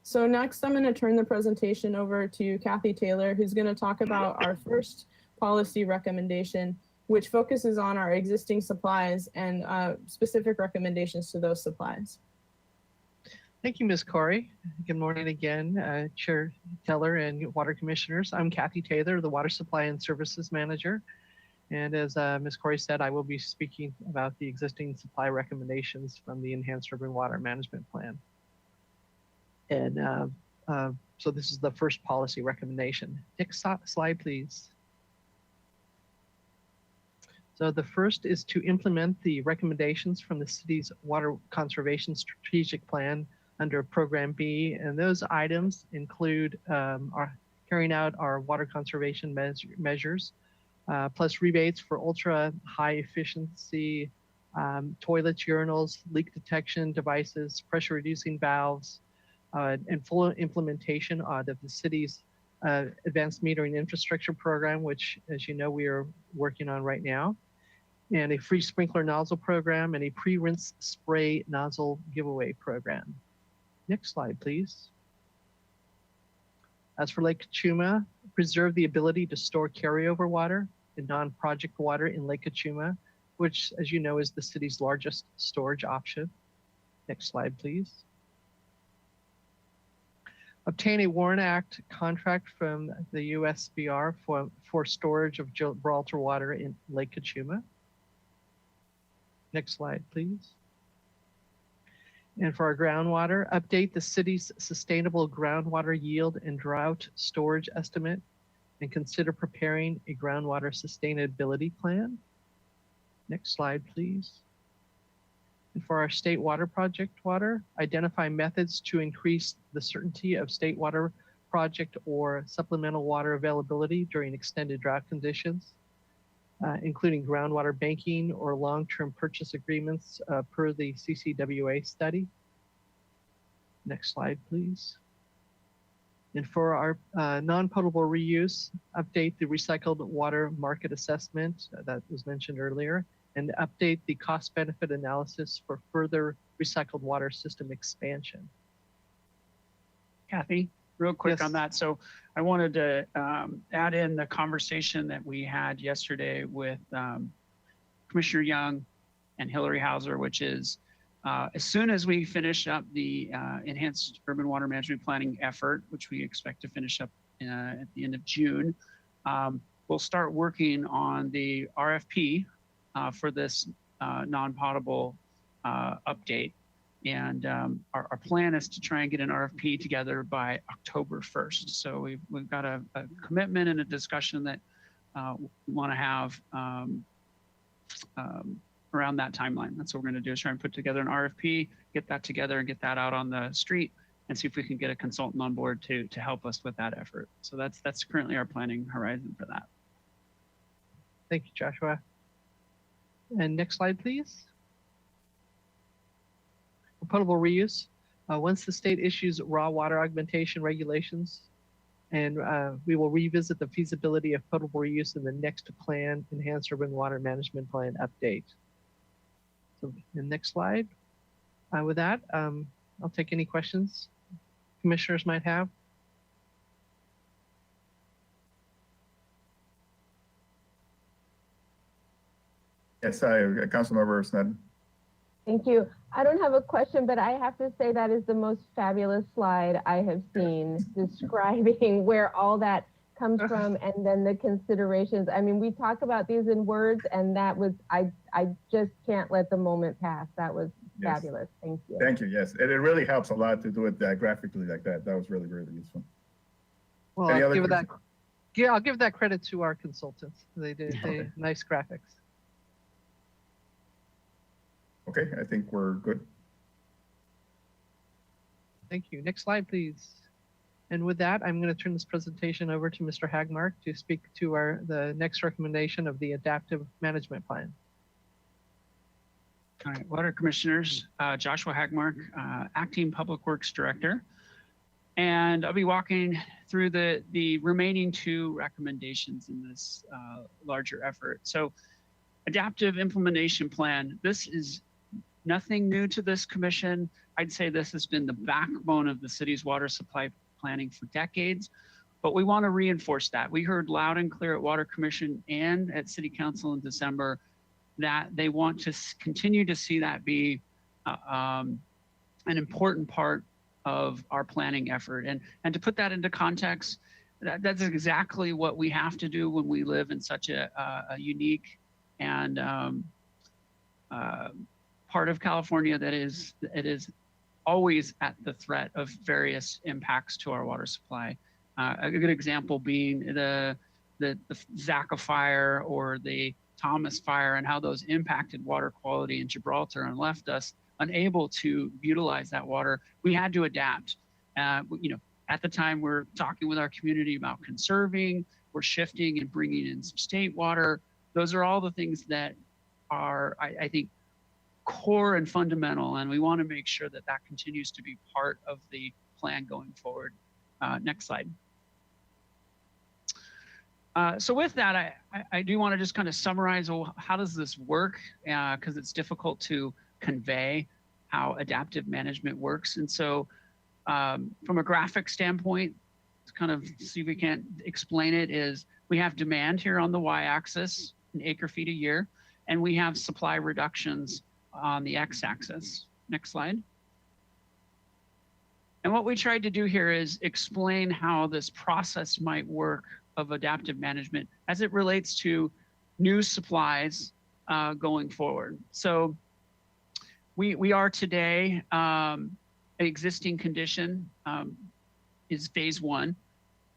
So next, I'm going to turn the presentation over to Kathy Taylor, who's going to talk about our first policy recommendation, which focuses on our existing supplies and specific recommendations to those supplies. Thank you, Ms. Corey. Good morning again, Chair Keller and Water Commissioners. I'm Kathy Taylor, the Water Supply and Services Manager. And as Ms. Corey said, I will be speaking about the existing supply recommendations from the Enhanced Urban Water Management Plan. And so this is the first policy recommendation. Next slide, please. So the first is to implement the recommendations from the city's water conservation strategic plan under Program B. And those items include carrying out our water conservation measures, plus rebates for ultra high efficiency toilets, urinals, leak detection devices, pressure reducing valves, and full implementation of the city's advanced metering infrastructure program, which, as you know, we are working on right now, and a free sprinkler nozzle program and a pre-rinse spray nozzle giveaway program. Next slide, please. As for Lake Cachuma, preserve the ability to store carryover water and non-project water in Lake Cachuma, which, as you know, is the city's largest storage option. Next slide, please. Obtain a Warren Act contract from the USBR for storage of Gibraltar water in Lake Kachuma. Next slide, please. And for our groundwater, update the city's sustainable groundwater yield and drought storage estimate and consider preparing a groundwater sustainability plan. Next slide, please. And for our state water project water, identify methods to increase the certainty of state water project or supplemental water availability during extended drought conditions, including groundwater banking or long-term purchase agreements per the CCWA study. Next slide, please. And for our non-potable reuse, update the recycled water market assessment that was mentioned earlier, and update the cost-benefit analysis for further recycled water system expansion. Kathy, real quick Yes. on that. So I wanted to add in the conversation that we had yesterday with Commissioner Young and Hillary Hauser, which is as soon as we finish up the enhanced urban water management planning effort, which we expect to finish up at the end of June, we'll start working on the RFP for this non-potable update. And our plan is to try and get an RFP together by October 1st. So we've got a commitment and a discussion that we want to have around that timeline. That's what we're going to do, is try and put together an RFP, get that together and get that out on the street and see if we can get a consultant on board to help us with that effort. So that's currently our planning horizon for that. Thank you, Joshua. And next slide, please. Potable reuse. Once the state issues raw water augmentation regulations, and we will revisit the feasibility of potable reuse in the next plan, enhanced urban water management plan update. So the next slide. With that, I'll take any questions commissioners might have. Yes, Councilmember Sneddon. Thank you. I don't have a question, but I have to say that is the most fabulous slide I have seen describing where all that comes from and then the considerations. I mean, we talk about these in words, and that was, I just can't let the moment pass. That was fabulous. Thank you. Thank you. Yes, it really helps a lot to do it graphically like that. That was really, really useful. Well, I'll give that credit to our consultants. They did nice graphics. Okay, I think we're good. Thank you. Next slide, please. And with that, I'm going to turn this presentation over to Mr. Hagmark to speak to the next recommendation of the adaptive management plan. All right, Water Commissioners, Joshua Hagmark, Acting Public Works Director. And I'll be walking through the remaining two recommendations in this larger effort. So adaptive implementation plan, this is nothing new to this commission. I'd say this has been the backbone of the city's water supply planning for decades, but we want to reinforce that. We heard loud and clear at Water Commission and at City Council in December that they want to continue to see that be an important part of our planning effort. And to put that into context, that's exactly what we have to do when we live in such a unique and part of California that is always at the threat of various impacts to our water supply. A good example being the Zaka fire or the Thomas fire, and how those impacted water quality in Gibraltar and left us unable to utilize that water. We had to adapt. You know, at the time we're talking with our community about conserving, we're shifting and bringing in some state water. Those are all the things that are, I think, core and fundamental, and we want to make sure that that continues to be part of the plan going forward. Next slide. So with that, I do want to just kind of summarize, well, how does this work? Because it's difficult to convey how adaptive management works. And so from a graphic standpoint, to kind of see if we can't explain it, is we have demand here on the y-axis in acre feet a year, and we have supply reductions on the x-axis. Next slide. And what we tried to do here is explain how this process might work of adaptive management as it relates to new supplies going forward. So we are today, existing condition is phase 1.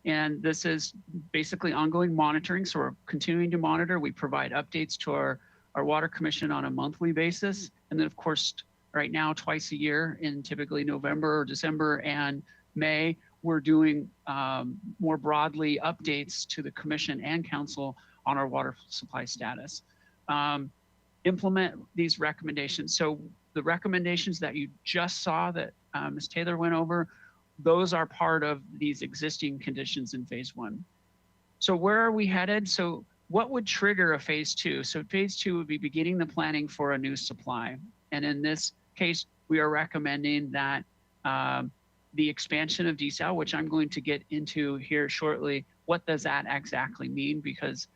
And this is basically ongoing monitoring. So we're continuing to monitor. We provide updates to our water commission on a monthly basis. And then of course, right now, twice a year in typically November or December and May, we're doing more broadly updates to the commission and council on our water supply status. Implement these recommendations. So the recommendations that you just saw that Ms. Taylor went over, those are part of these existing conditions in phase 1. So where are we headed? So what would trigger a phase 2? So phase 2 would be beginning the planning for a new supply. And in this case, we are recommending that the expansion of desal, which I'm going to get into here shortly, what does that exactly mean? Because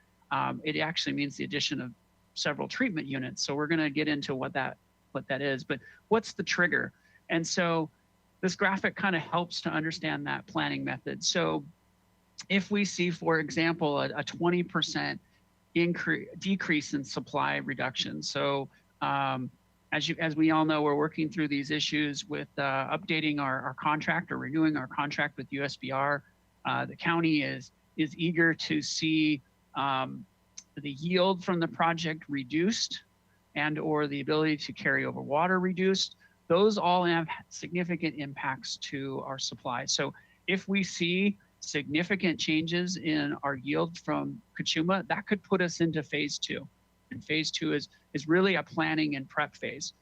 it actually means the addition of several treatment units. So we're going to get into what that is, but what's the trigger? And so this graphic kind of helps to understand that planning method. So if we see, for example, a 20% decrease in supply reduction. So as we all know, we're working through these issues with updating our contract or renewing our contract with USBR. The county is eager to see the yield from the project reduced and or the ability to carry over water reduced. Those all have significant impacts to our supply. So if we see significant changes in our yield from Kachuma, that could put us into phase 2. And phase 2 is really a planning and prep phase.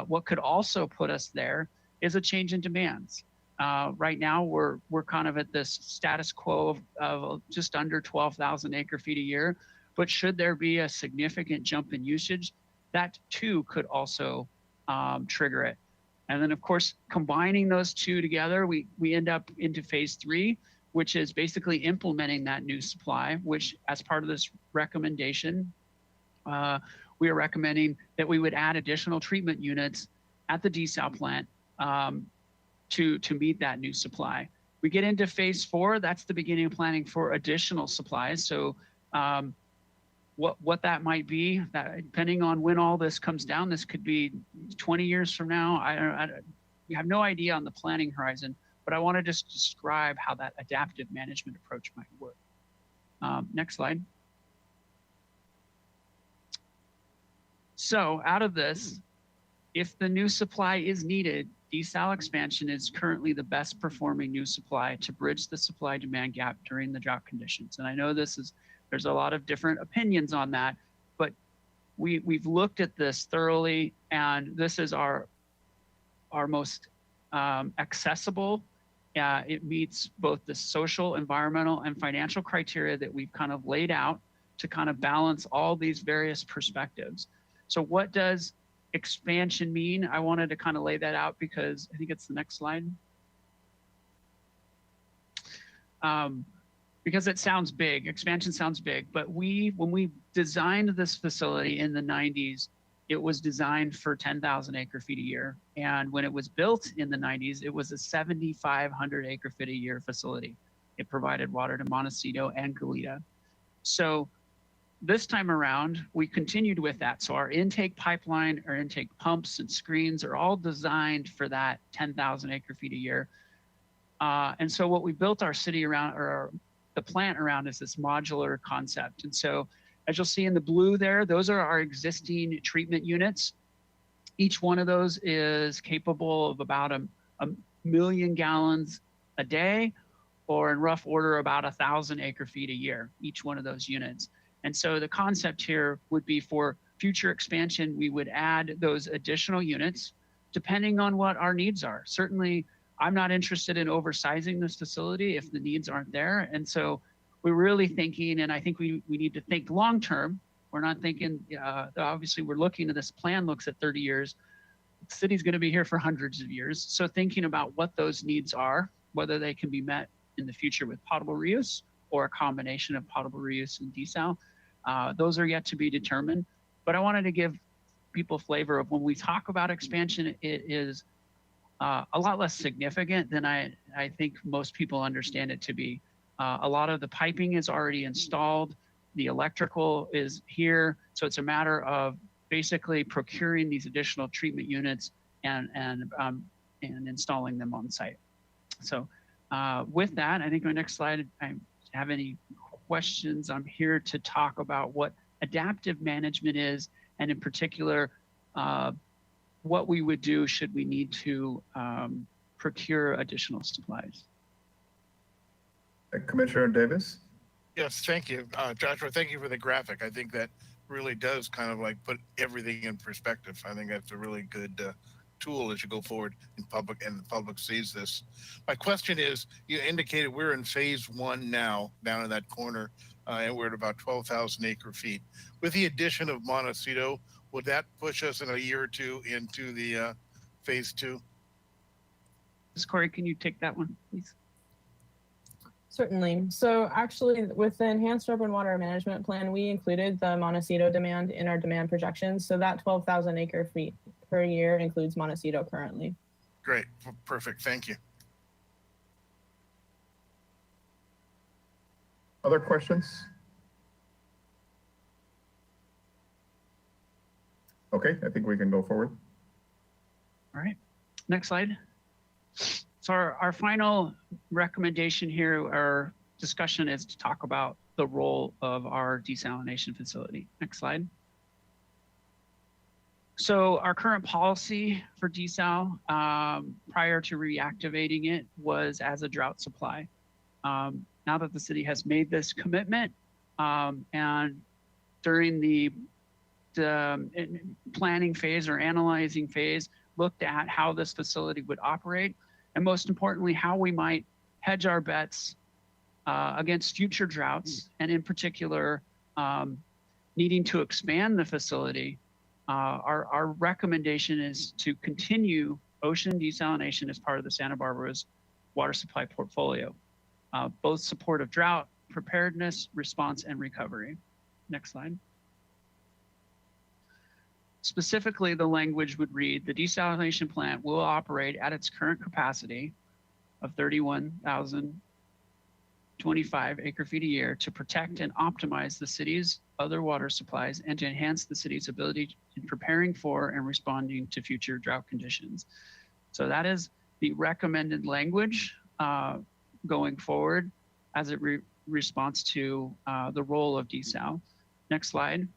What could also put us there is a change in demands. Right now, we're kind of at this status quo of just under 12,000 acre feet a year. But should there be a significant jump in usage, that too could also trigger it. And then of course, combining those two together, we end up into phase 3, which is basically implementing that new supply, which as part of this recommendation, we are recommending that we would add additional treatment units at the desal plant to meet that new supply. We get into phase 4, that's the beginning of planning for additional supplies. So what that might be, that depending on when all this comes down, this could be 20 years from now. We have no idea on the planning horizon, but I want to just describe how that adaptive management approach might work. Next slide. So out of this, if the new supply is needed, desal expansion is currently the best performing new supply to bridge the supply demand gap during the drought conditions. And I know there's a lot of different opinions on that, but we've looked at this thoroughly, and this is our most accessible. It meets both the social, environmental, and financial criteria that we've kind of laid out to kind of balance all these various perspectives. So what does expansion mean? I wanted to kind of lay that out because I think it's the next slide. Because it sounds big, expansion sounds big, but when we designed this facility in the 90s, it was designed for 10,000 acre feet a year. And when it was built in the 90s, it was a 7,500 acre feet a year facility. It provided water to Montecito and Goleta. So this time around, we continued with that. So our intake pipeline, our intake pumps and screens are all designed for that 10,000 acre feet a year. And so what we built our city around, or the plant around, is this modular concept. And so as you'll see in the blue there, those are our existing treatment units. Each one of those is capable of about a million gallons a day, or in rough order, about 1,000 acre feet a year, each one of those units. And so the concept here would be for future expansion, we would add those additional units depending on what our needs are. Certainly, I'm not interested in oversizing this facility if the needs aren't there. And so we're really thinking, and I think we need to think long-term. We're not thinking, obviously we're looking at this plan looks at 30 years. The city's gonna be here for hundreds of years. So thinking about what those needs are, whether they can be met in the future with potable reuse or a combination of potable reuse and desal, those are yet to be determined. But I wanted to give people a flavor of when we talk about expansion, it is a lot less significant than I think most people understand it to be. A lot of the piping is already installed. The electrical is here. So it's a matter of basically procuring these additional treatment units and installing them on site. So with that, I think my next slide, I have any questions. I'm here to talk about what adaptive management is, and in particular, what we would do should we need to procure additional supplies. Commissioner Davis? Yes, thank you. Joshua, thank you for the graphic. I think that really does kind of like put everything in perspective. I think that's a really good tool as you go forward in public and the public sees this. My question is, you indicated we're in phase 1 now, down in that corner, and we're at about 12,000 acre feet. With the addition of Montecito, would that push us in a year or two into the phase 2? Ms. Corey, can you take that one, please? Certainly. So actually, with the Enhanced Urban Water Management Plan, we included the Montecito demand in our demand projections. So that 12,000 acre feet per year includes Montecito currently. Great, perfect, thank you. Other questions? Okay, I think we can go forward. All right, next slide. So our final recommendation here, our discussion, is to talk about the role of our desalination facility. Next slide. So our current policy for desal prior to reactivating it was as a drought supply. Now that the city has made this commitment and during the planning phase or analyzing phase, looked at how this facility would operate, and most importantly, how we might hedge our bets against future droughts, and in particular, needing to expand the facility. Our recommendation is to continue ocean desalination as part of the Santa Barbara's water supply portfolio, both support of drought, preparedness, response, and recovery. Next slide. Specifically, the language would read, the desalination plant will operate at its current capacity of 31,025 acre feet a year to protect and optimize the city's other water supplies and to enhance the city's ability in preparing for and responding to future drought conditions. So that is the recommended language going forward as it responds to the role of desal. Next slide.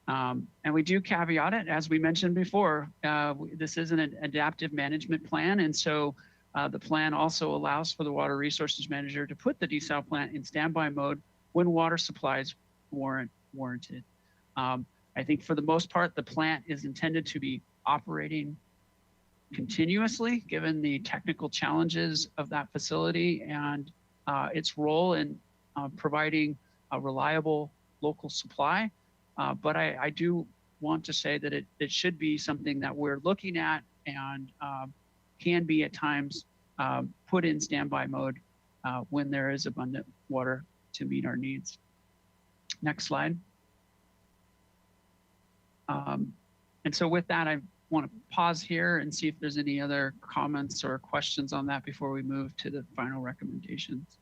And we do caveat it, as we mentioned before, this is an adaptive management plan. And so the plan also allows for the water resources manager to put the desal plant in standby mode when water supplies warranted. I think for the most part, the plant is intended to be operating continuously, given the technical challenges of that facility and its role in providing a reliable local supply. But I do want to say that it should be something that we're looking at and can be at times put in standby mode when there is abundant water to meet our needs. Next slide. And so with that, I want to pause here and see if there's any other comments or questions on that before we move to the final recommendations.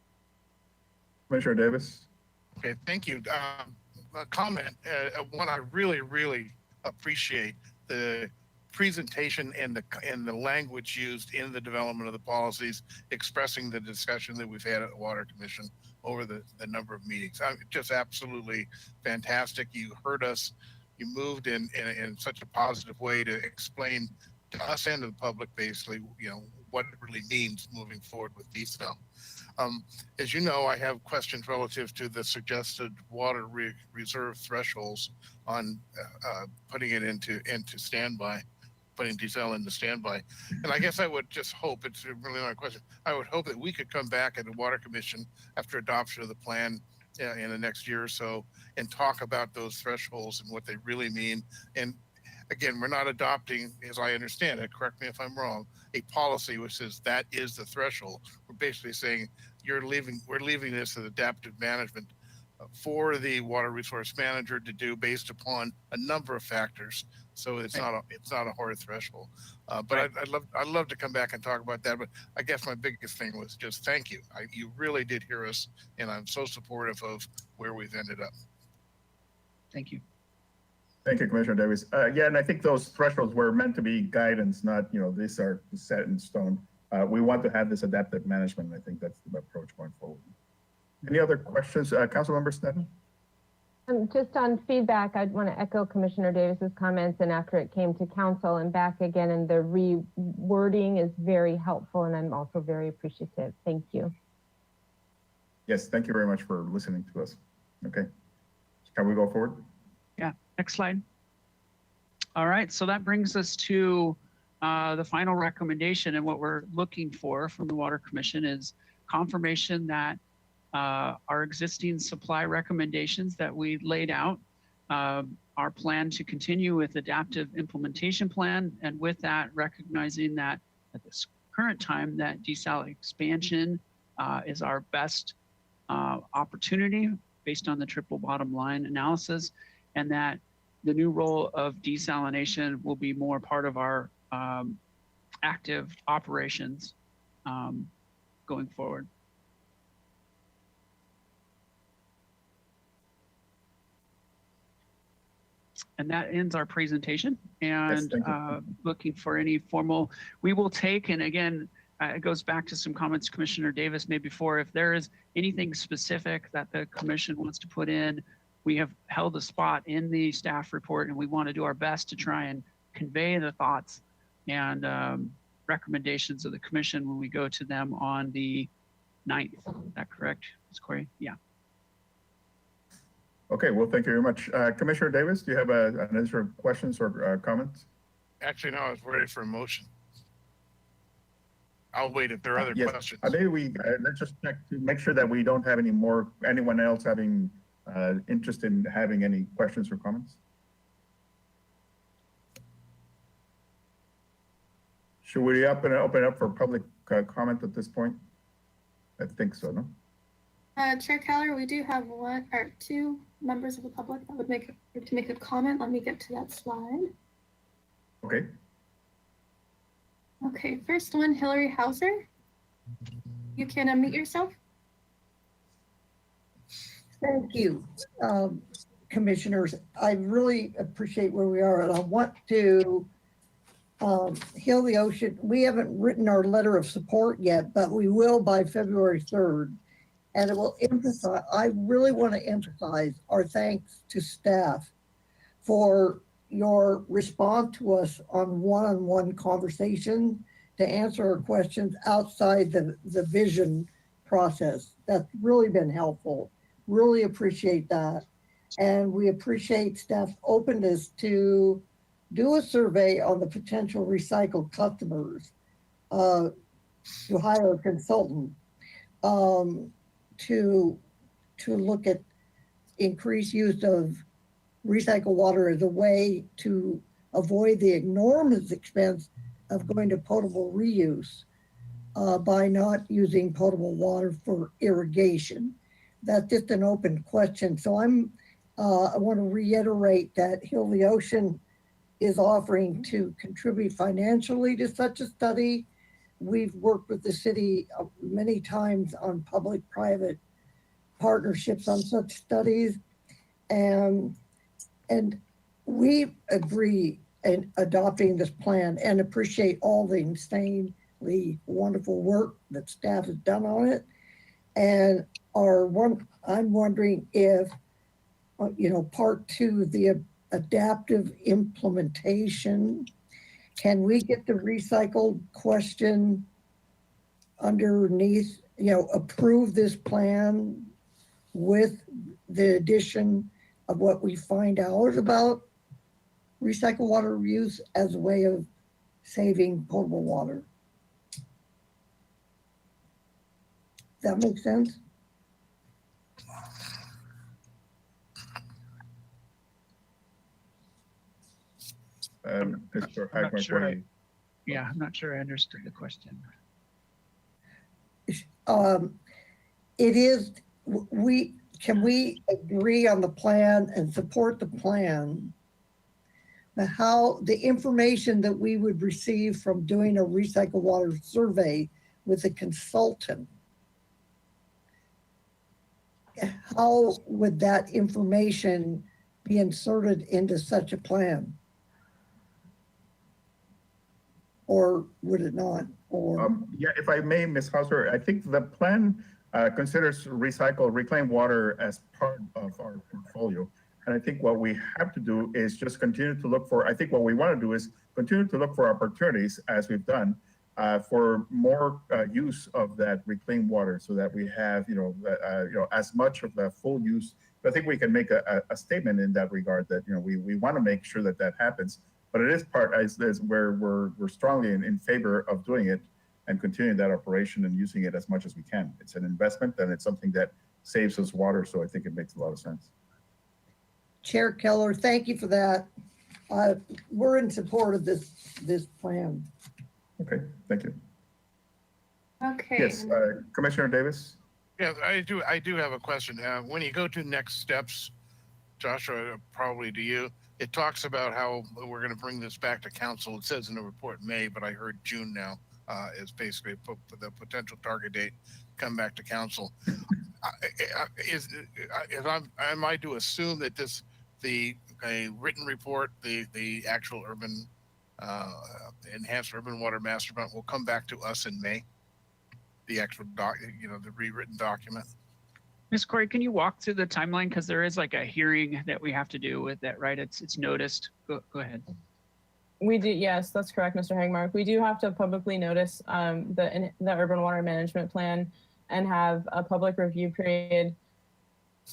Commissioner Davis? Okay, thank you. A comment, one I really appreciate the presentation and the language used in the development of the policies, expressing the discussion that we've had at the Water Commission over the number of meetings. Just absolutely fantastic. You heard us. You moved in such a positive way to explain to us and to the public, basically, what it really means moving forward with desal. As you know, I have questions relative to the suggested water reserve thresholds on putting it into standby, putting desal into standby. And I guess I would just hope, it's really not a question, I would hope that we could come back at the Water Commission after adoption of the plan in the next year or so and talk about those thresholds and what they really mean. And again, we're not adopting, as I understand it, correct me if I'm wrong, a policy which says that is the threshold. We're basically saying we're leaving this as adaptive management for the water resource manager to do based upon a number of factors, So it's not a hard threshold. But I'd love to come back and talk about that. But I guess my biggest thing was just thank you. You really did hear us, and I'm so supportive of where we've ended up. Thank you. Thank you, Commissioner Davis. Yeah, and I think those thresholds were meant to be guidance, not, these are set in stone. We want to have this adaptive management, and I think that's the approach going forward. Any other questions, Councilmember Sneddon? Just on feedback, I'd want to echo Commissioner Davis's comments, and after it came to council and back again, and the rewording is very helpful, and I'm also very appreciative. Thank you. Yes, thank you very much for listening to us. Okay, can we go forward? Yeah, next slide. All right, so that brings us to the final recommendation, and what we're looking for from the Water Commission is confirmation that our existing supply recommendations that we laid out, our plan to continue with adaptive implementation plan, and with that, recognizing that at this current time that desal expansion is our best opportunity based on the triple bottom line analysis, and that the new role of desalination will be more part of our active operations going forward. And that ends our presentation. And looking for any formal, we will take, and again, it goes back to some comments Commissioner Davis made before. If there is anything specific that the commission wants to put in, we have held a spot in the staff report, and we want to do our best to try and convey the thoughts and recommendations of the commission when we go to them on the 9th. Is that correct, Ms. Corey? Yeah. Okay, well, thank you very much. Commissioner Davis, do you have an answer of questions or comments? Actually, no, I was ready for a motion. I'll wait if there are other questions. Maybe let's just check to make sure that we don't have anyone else having interest in having any questions or comments. Should we open it up for public comment at this point? I think so, no? Chair Keller, we do have one or two members of the public that would make a comment. Let me get to that slide. Okay. Okay, first one, Hillary Hauser. You can unmute yourself. Thank you, commissioners. I really appreciate where we are, and I want to Heal the Ocean. We haven't written our letter of support yet, but we will by February 3rd. And it will emphasize, I really want to emphasize our thanks to staff for your response to us on one-on-one conversation to answer our questions outside the vision process. That's really been helpful. Really appreciate that. And we appreciate staff's openness to do a survey on the potential recycled customers, to hire a consultant, to look at increased use of recycled water as a way to avoid the enormous expense of going to potable reuse by not using potable water for irrigation. That's just an open question. So I want to reiterate that Heal the Ocean is offering to contribute financially to such a study. We've worked with the city many times on public-private partnerships on such studies. And we agree in adopting this plan and appreciate all the insanely wonderful work that staff has done on it. And I'm wondering if, part 2, the adaptive implementation, can we get the recycled question underneath, approve this plan with the addition of what we find out about recycled water reuse as a way of saving potable water? Does that make sense? Mr. I'm not sure Hyde, I'm not sure I understood the question. It is, can we agree on the plan and support the plan how the information that we would receive from doing a recycled water survey with a consultant, how would that information be inserted into such a plan? Or would it not? Or Yeah, if I may, Ms. Hauser, I think the plan considers reclaimed water as part of our portfolio. And I think what we have to do is just continue to look for, I think what we want to do is continue to look for opportunities, as we've done, for more use of that reclaimed water, so that we have, as much of the full use. But I think we can make a statement in that regard that, we want to make sure that that happens. But it is part, as where we're strongly in favor of doing it and continuing that operation and using it as much as we can. It's an investment and it's something that saves us water. So I think it makes a lot of sense. Chair Keller, thank you for that. We're in support of this plan. Okay, thank you. Okay. Yes, Commissioner Davis. Yeah, I do have a question. When you go to next steps, Joshua, probably to you, it talks about how we're going to bring this back to council. It says in the report May, but I heard June now is basically the potential target date. Come back to council. Am I to assume that a written report, the actual urban enhanced urban water master plan will come back to us in May? The actual the rewritten document. Ms. Corey, can you walk through the timeline? Because there is like a hearing that we have to do with that, right? It's noticed. Go ahead. We do, yes, that's correct, Mr. Hagmark. We do have to publicly notice the urban water management plan and have a public review period.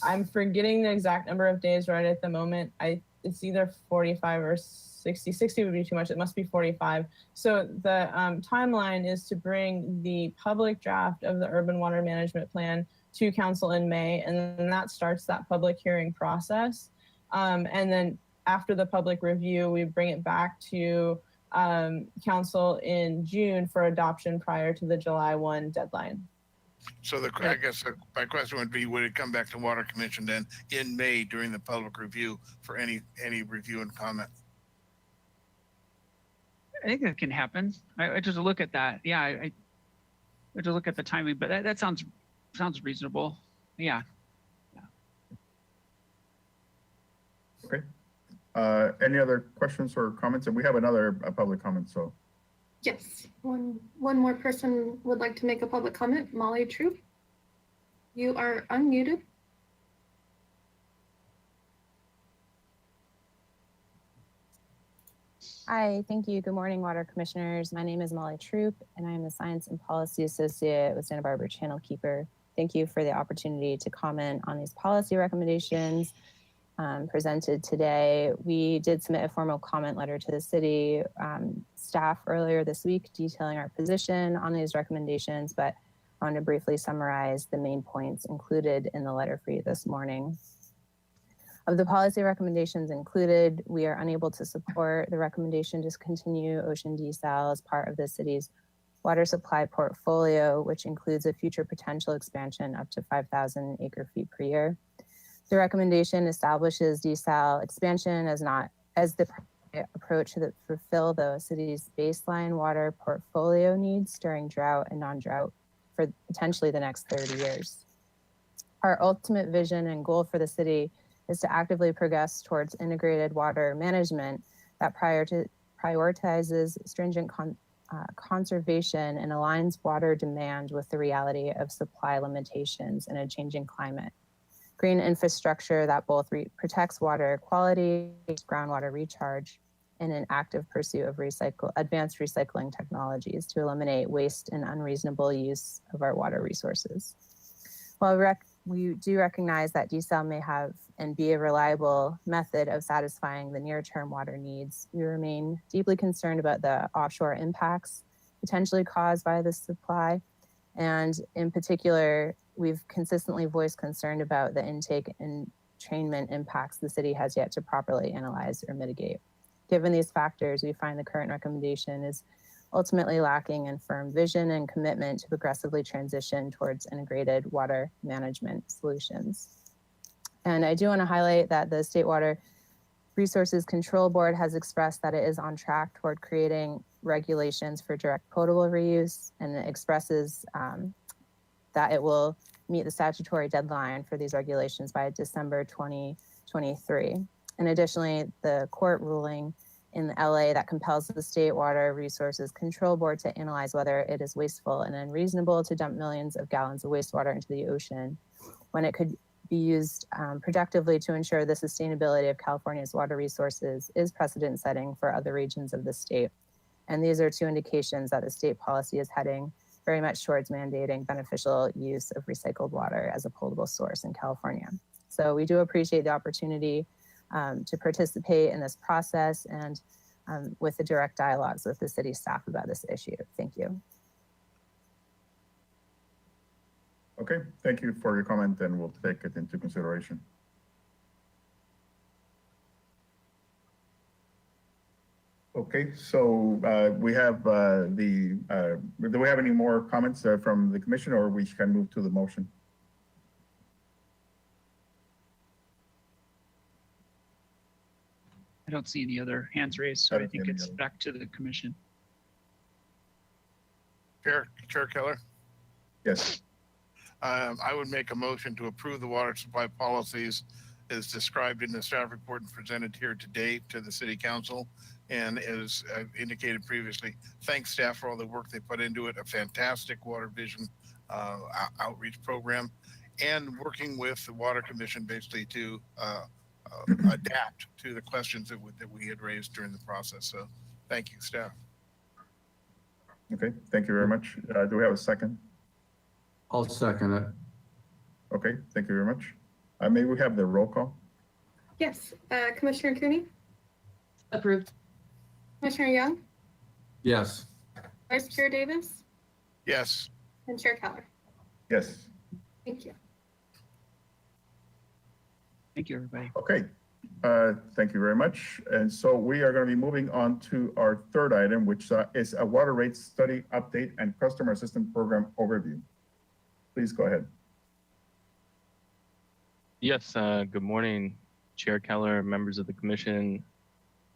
I'm forgetting the exact number of days right at the moment. It's either 45 or 60. 60 would be too much. It must be 45. So the timeline is to bring the public draft of the urban water management plan to council in May, and then that starts that public hearing process. And then after the public review, we bring it back to council in June for adoption prior to the July 1 deadline. So I guess my question would be, would it come back to Water Commission then in May during the public review for any review and comment? I think that can happen. I just look at that. Yeah, I have to look at the timing, but that sounds reasonable. Yeah. Okay. Any other questions or comments? And we have another public comment, so. Yes, one more person would like to make a public comment. Molly Troop, you are unmuted. Hi, thank you. Good morning, Water Commissioners. My name is Molly Troop, and I am the Science and Policy Associate with Santa Barbara Channel Keeper. Thank you for the opportunity to comment on these policy recommendations presented today. We did submit a formal comment letter to the city staff earlier this week detailing our position on these recommendations, but I want to briefly summarize the main points included in the letter for you this morning. Of the policy recommendations included, we are unable to support the recommendation to discontinue ocean desal as part of the city's water supply portfolio, which includes a future potential expansion up to 5,000 acre feet per year. The recommendation establishes desal expansion as the approach to fulfill the city's baseline water portfolio needs during drought and non-drought for potentially the next 30 years. Our ultimate vision and goal for the city is to actively progress towards integrated water management that prioritizes stringent conservation and aligns water demand with the reality of supply limitations in a changing climate. Green infrastructure that both protects water quality, groundwater recharge, and an active pursuit of advanced recycling technologies to eliminate waste and unreasonable use of our water resources. While we do recognize that desal may have and be a reliable method of satisfying the near-term water needs, we remain deeply concerned about the offshore impacts potentially caused by this supply. And in particular, we've consistently voiced concern about the intake and entrainment impacts the city has yet to properly analyze or mitigate. Given these factors, we find the current recommendation is ultimately lacking in firm vision and commitment to progressively transition towards integrated water management solutions. And I do want to highlight that the State Water Resources Control Board has expressed that it is on track toward creating regulations for direct potable reuse, and it expresses that it will meet the statutory deadline for these regulations by December 2023. And additionally, the court ruling in LA that compels the State Water Resources Control Board to analyze whether it is wasteful and unreasonable to dump millions of gallons of wastewater into the ocean when it could be used productively to ensure the sustainability of California's water resources is precedent setting for other regions of the state. And these are two indications that the state policy is heading very much towards mandating beneficial use of recycled water as a potable source in California. So we do appreciate the opportunity to participate in this process and with the direct dialogues with the city staff about this issue. Thank you. Okay, thank you for your comment, and we'll take it into consideration. Okay, so we have do we have any more comments from the commission, or we can move to the motion? I don't see any other hands raised, so I think it's back to the commission. Chair Keller, Yes. I would make a motion to approve the water supply policies as described in the staff report and presented here today to the city council. And as indicated previously, thanks staff for all the work they put into it, a fantastic water vision outreach program, and working with the water commission basically to adapt to the questions that we had raised during the process. So thank you, staff. Okay, thank you very much. Do we have a second? I'll second it. Okay, thank you very much. May we have the roll call? Yes, Commissioner Cooney, Approved. Commissioner Young, Yes. Vice Chair Davis, Yes. and Chair Keller. Yes. Thank you. Thank you, everybody. Okay, thank you very much. And so we are going to be moving on to our third item, which is a water rate study update and customer assistance program overview. Please go ahead. Yes, good morning, Chair Keller, members of the commission,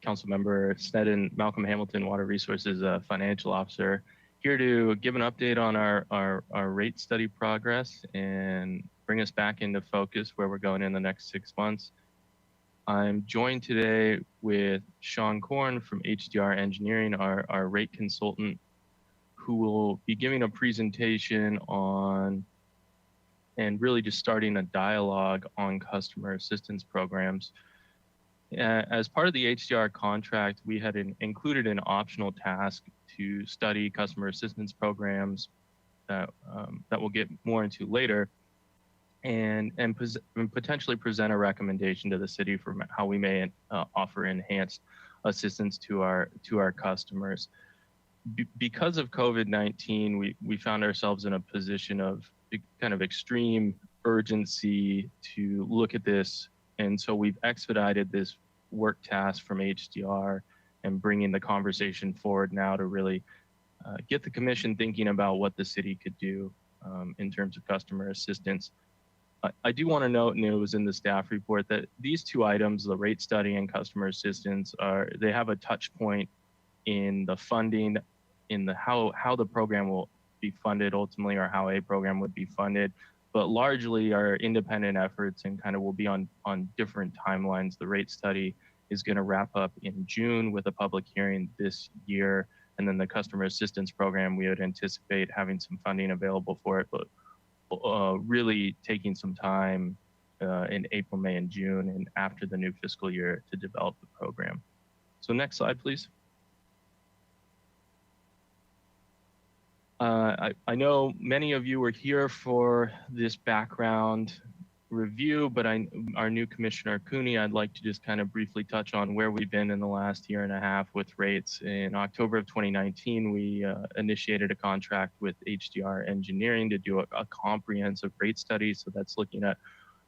Council Member Sneddon, Malcolm Hamilton, Water Resources Financial Officer, here to give an update on our rate study progress and bring us back into focus where we're going in the next 6 months. I'm joined today with Sean Korn from HDR Engineering, our rate consultant, who will be giving a presentation on and really just starting a dialogue on customer assistance programs. As part of the HDR contract, we had included an optional task to study customer assistance programs that we'll get more into later, and potentially present a recommendation to the city for how we may offer enhanced assistance to our customers. Because of COVID-19, we found ourselves in a position of kind of extreme urgency to look at this. And so we've expedited this work task from HDR and bringing the conversation forward now to really get the commission thinking about what the city could do in terms of customer assistance. I do want to note, and it was in the staff report, that these two items, the rate study and customer assistance, they have a touch point in the funding, in the how the program will be funded ultimately, or how a program would be funded, but largely are independent efforts and kind of will be on different timelines. The rate study is going to wrap up in June with a public hearing this year, and then the customer assistance program, we would anticipate having some funding available for it, but really taking some time in April, May, and June, and after the new fiscal year to develop the program. So next slide, please. I know many of you were here for this background review, but our new Commissioner Cooney, I'd like to just kind of briefly touch on where we've been in the last year and a half with rates. In October of 2019, we initiated a contract with HDR Engineering to do a comprehensive rate study. So that's looking at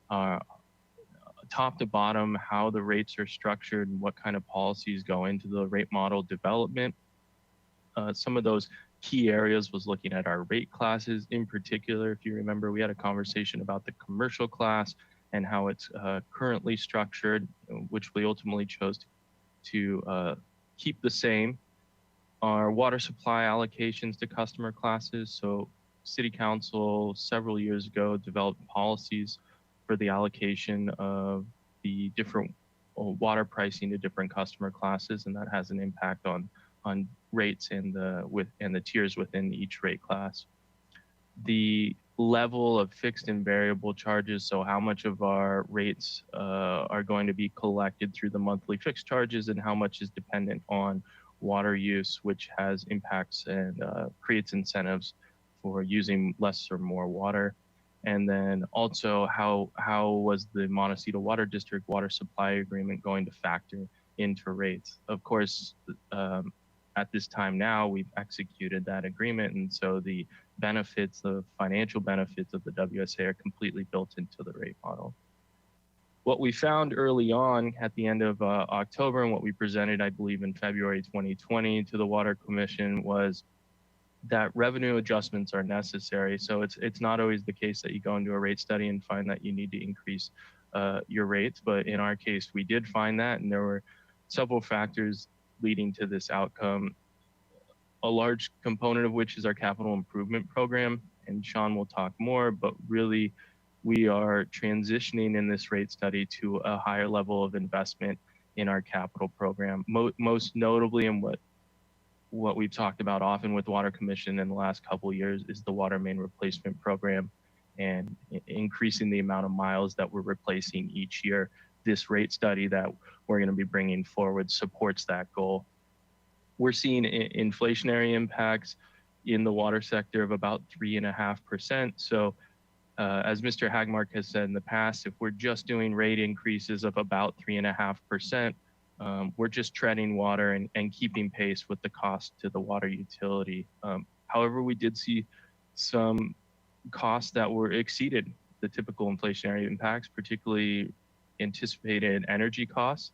top to bottom, how the rates are structured and what kind of policies go into the rate model development. Some of those key areas was looking at our rate classes. In particular, if you remember, we had a conversation about the commercial class and how it's currently structured, which we ultimately chose to keep the same. Our water supply allocations to customer classes. So City Council several years ago developed policies for the allocation of the different water pricing to different customer classes, and that has an impact on rates and the tiers within each rate class. The level of fixed and variable charges, so how much of our rates are going to be collected through the monthly fixed charges and how much is dependent on water use, which has impacts and creates incentives for using less or more water. And then also how was the Montecito Water District water supply agreement going to factor into rates? Of course, at this time now, we've executed that agreement, and so the benefits, the financial benefits of the WSA are completely built into the rate model. What we found early on at the end of October, and what we presented, I believe, in February 2020 to the Water Commission, was that revenue adjustments are necessary. So it's not always the case that you go into a rate study and find that you need to increase your rates, but in our case, we did find that, and there were several factors leading to this outcome, a large component of which is our capital improvement program, and Sean will talk more, but really we are transitioning in this rate study to a higher level of investment in our capital program. Most notably, and what we've talked about often with Water Commission in the last couple of years, is the water main replacement program and increasing the amount of miles that we're replacing each year. This rate study that we're going to be bringing forward supports that goal. We're seeing inflationary impacts in the water sector of about 3.5%. So as Mr. Hagmark has said in the past, if we're just doing rate increases of about 3.5%, we're just treading water and keeping pace with the cost to the water utility. However, we did see some costs that were exceeded the typical inflationary impacts, particularly anticipated energy costs.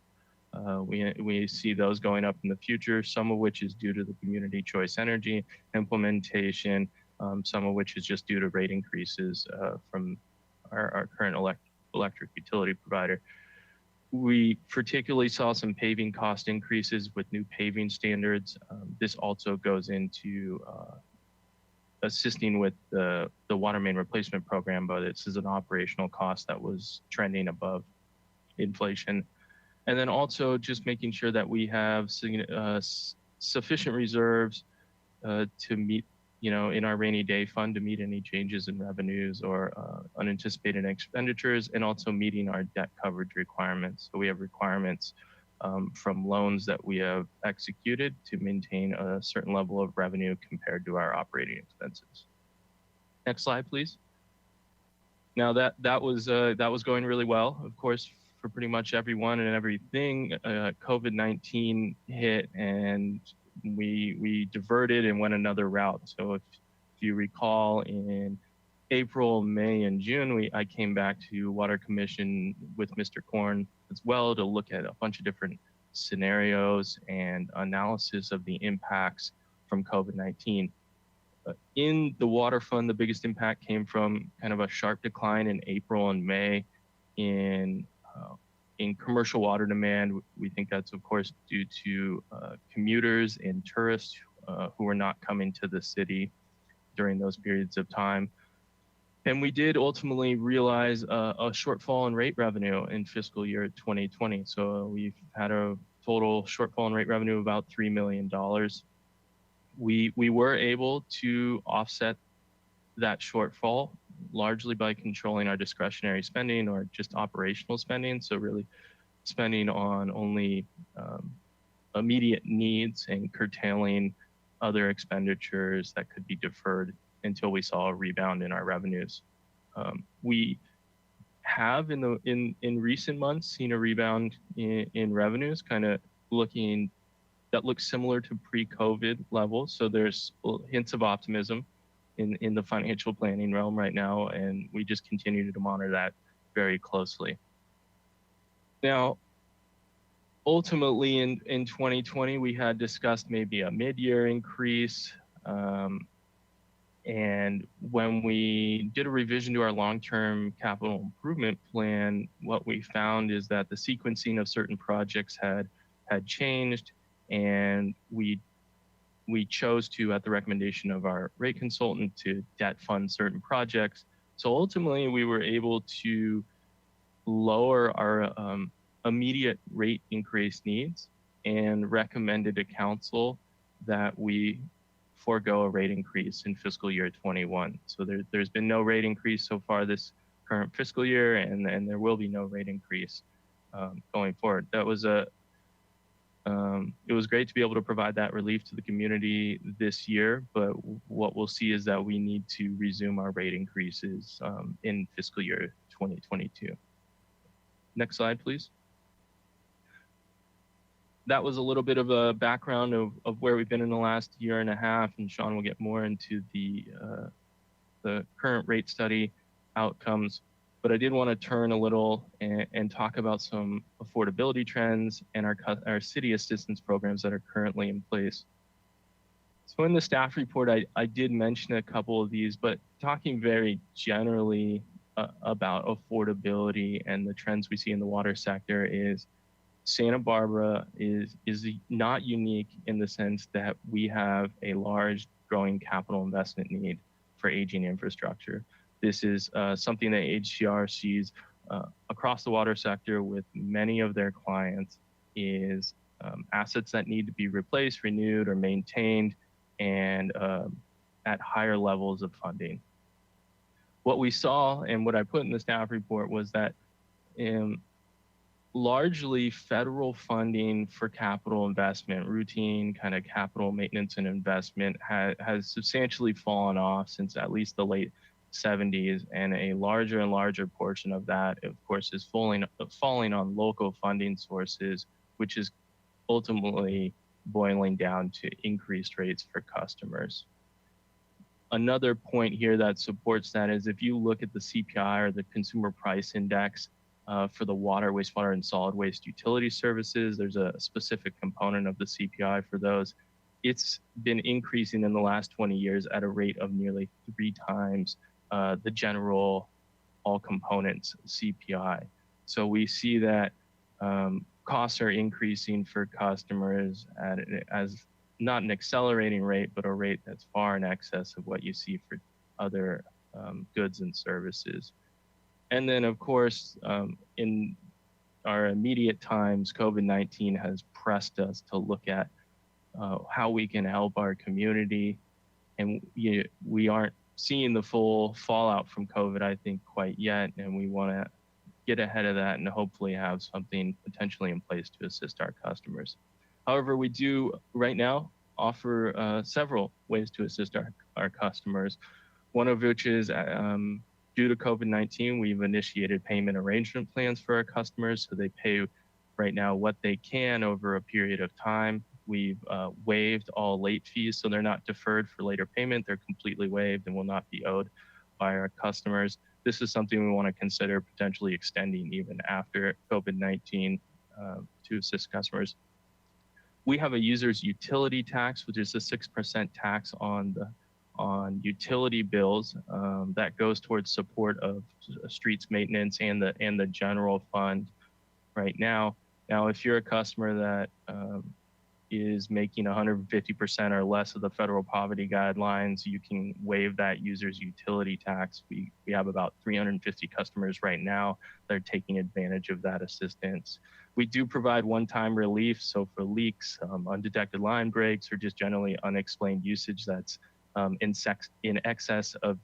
We see those going up in the future, some of which is due to the community choice energy implementation, some of which is just due to rate increases from our current electric utility provider. We particularly saw some paving cost increases with new paving standards. This also goes into assisting with the water main replacement program, but this is an operational cost that was trending above inflation. And then also just making sure that we have sufficient reserves to meet, in our rainy day fund to meet any changes in revenues or unanticipated expenditures, and also meeting our debt coverage requirements. So we have requirements from loans that we have executed to maintain a certain level of revenue compared to our operating expenses. Next slide, please. Now that was going really well, of course, for pretty much everyone and everything. COVID-19 hit, and we diverted and went another route. So if you recall, in April, May, and June, I came back to Water Commission with Mr. Korn as well to look at a bunch of different scenarios and analysis of the impacts from COVID-19. In the water fund, the biggest impact came from kind of a sharp decline in April and May in commercial water demand. We think that's, of course, due to commuters and tourists who are not coming to the city during those periods of time. And we did ultimately realize a shortfall in rate revenue in fiscal year 2020. So we've had a total shortfall in rate revenue of about $3 million. We were able to offset that shortfall largely by controlling our discretionary spending or just operational spending. So really spending on only immediate needs and curtailing other expenditures that could be deferred until we saw a rebound in our revenues. We have in recent months seen a rebound in revenues, kind of that looks similar to pre-COVID levels. So there's hints of optimism in the financial planning realm right now, and we just continue to monitor that very closely. Now, ultimately in 2020, we had discussed maybe a mid-year increase, And when we did a revision to our long-term capital improvement plan, what we found is that the sequencing of certain projects had changed, and we chose to, at the recommendation of our rate consultant, to debt fund certain projects. So ultimately, we were able to lower our immediate rate increase needs and recommended to council that we forego a rate increase in fiscal year 21. So there's been no rate increase so far this current fiscal year, and there will be no rate increase going forward. That was it was great to be able to provide that relief to the community this year, but what we'll see is that we need to resume our rate increases in fiscal year 2022. Next slide, please. That was a little bit of a background of where we've been in the last year and a half, and Sean will get more into the current rate study outcomes. But I did want to turn a little and talk about some affordability trends and our city assistance programs that are currently in place. So in the staff report, I did mention a couple of these, but talking very generally about affordability and the trends we see in the water sector is Santa Barbara is not unique in the sense that we have a large growing capital investment need for aging infrastructure. This is something that HCR sees across the water sector with many of their clients is assets that need to be replaced, renewed, or maintained, and at higher levels of funding. What we saw and what I put in the staff report was that largely federal funding for capital investment, routine kind of capital maintenance and investment has substantially fallen off since at least the late 70s, and a larger and larger portion of that, of course, is falling on local funding sources, which is ultimately boiling down to increased rates for customers. Another point here that supports that is if you look at the CPI, or the Consumer Price Index, for the water, wastewater, and solid waste utility services, there's a specific component of the CPI for those. It's been increasing in the last 20 years at a rate of nearly 3 times the general all components CPI. So we see that costs are increasing for customers as not an accelerating rate, but a rate that's far in excess of what you see for other goods and services. And then, of course, in our immediate times, COVID-19 has pressed us to look at how we can help our community. And we aren't seeing the full fallout from COVID, I think, quite yet. And we want to get ahead of that and hopefully have something potentially in place to assist our customers. However, we do right now offer several ways to assist our customers, one of which is due to COVID-19, we've initiated payment arrangement plans for our customers, so they pay right now what they can over a period of time. We've waived all late fees, so they're not deferred for later payment. They're completely waived and will not be owed by our customers. This is something we want to consider potentially extending even after COVID-19 to assist customers. We have a user's utility tax, which is a 6% tax on utility bills that goes towards support of streets maintenance and the general fund right now. Now, if you're a customer that is making 150% or less of the federal poverty guidelines, you can waive that user's utility tax. We have about 350 customers right now that are taking advantage of that assistance. We do provide one-time relief, so for leaks, undetected line breaks, or just generally unexplained usage that's in excess of,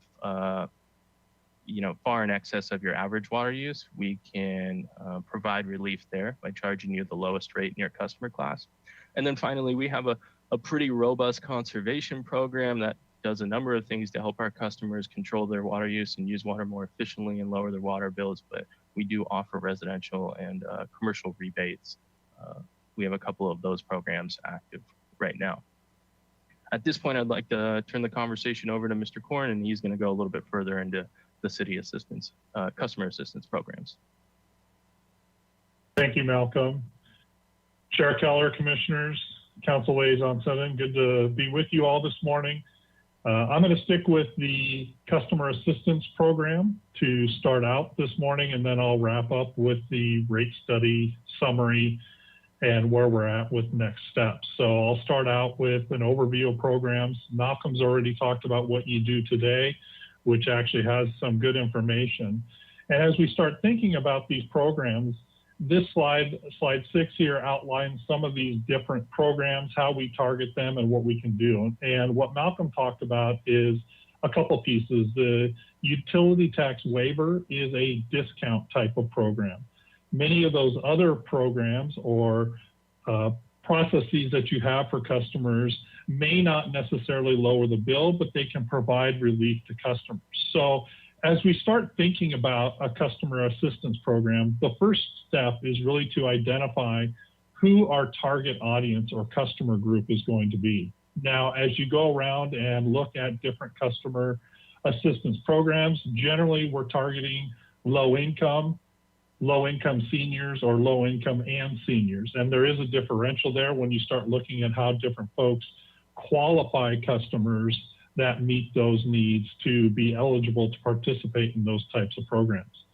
far in excess of your average water use, we can provide relief there by charging you the lowest rate in your customer class. And then finally, we have a pretty robust conservation program that does a number of things to help our customers control their water use and use water more efficiently and lower their water bills. But we do offer residential and commercial rebates. We have a couple of those programs active right now. At this point, I'd like to turn the conversation over to Mr. Korn, and he's going to go a little bit further into the city assistance, customer assistance programs. Thank you, Malcolm. Chair Keller, Commissioners, Council Liaison 7, good to be with you all this morning. I'm going to stick with the customer assistance program to start out this morning, and then I'll wrap up with the rate study summary and where we're at with next steps. So I'll start out with an overview of programs. Malcolm's already talked about what you do today, which actually has some good information. And as we start thinking about these programs, this slide 6 here outlines some of these different programs, how we target them and what we can do. And what Malcolm talked about is a couple pieces. The utility tax waiver is a discount type of program. Many of those other programs or processes that you have for customers may not necessarily lower the bill, but they can provide relief to customers. So as we start thinking about a customer assistance program, the first step is really to identify who our target audience or customer group is going to be. Now, as you go around and look at different customer assistance programs, generally we're targeting low income seniors, or low income and seniors. And there is a differential there when you start looking at how different folks qualify customers that meet those needs to be eligible to participate in those types of programs.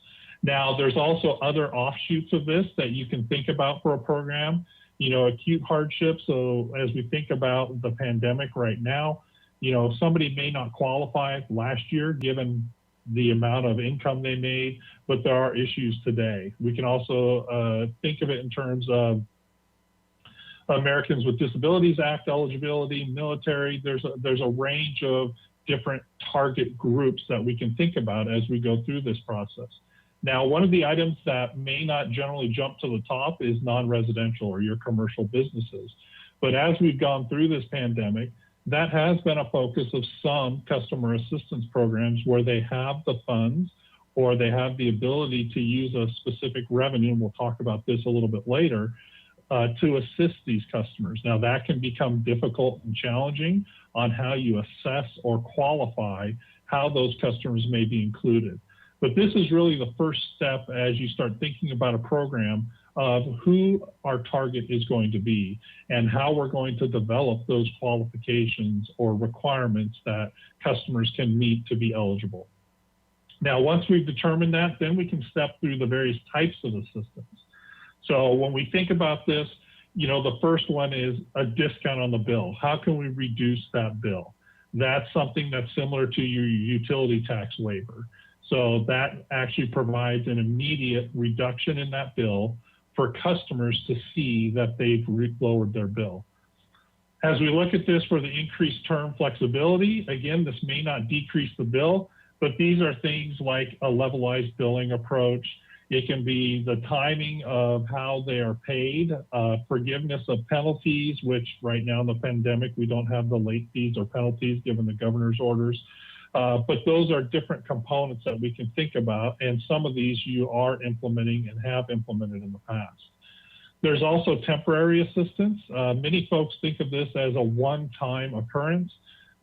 Now, there's also other offshoots of this that you can think about for a program, you know, acute hardship. So as we think about the pandemic right now, you know, somebody may not qualify last year given the amount of income they made, but there are issues today. We can also think of it in terms of Americans with Disabilities Act eligibility, military. There's a range of different target groups that we can think about as we go through this process. Now, one of the items that may not generally jump to the top is non-residential or your commercial businesses. But as we've gone through this pandemic, that has been a focus of some customer assistance programs where they have the funds or they have the ability to use a specific revenue, and we'll talk about this a little bit later, to assist these customers. Now that can become difficult and challenging on how you assess or qualify how those customers may be included. But this is really the first step as you start thinking about a program of who our target is going to be and how we're going to develop those qualifications or requirements that customers can meet to be eligible. Now, once we've determined that, then we can step through the various types of assistance. So when we think about this, you know, the first one is a discount on the bill. How can we reduce that bill? That's something that's similar to your utility tax waiver. So that actually provides an immediate reduction in that bill for customers to see that they've lowered their bill. As we look at this for the increased term flexibility, again, this may not decrease the bill, but these are things like a levelized billing approach. It can be the timing of how they are paid, forgiveness of penalties, which right now in the pandemic, we don't have the late fees or penalties given the governor's orders. But those are different components that we can think about. And some of these you are implementing and have implemented in the past. There's also temporary assistance. Many folks think of this as a one-time occurrence.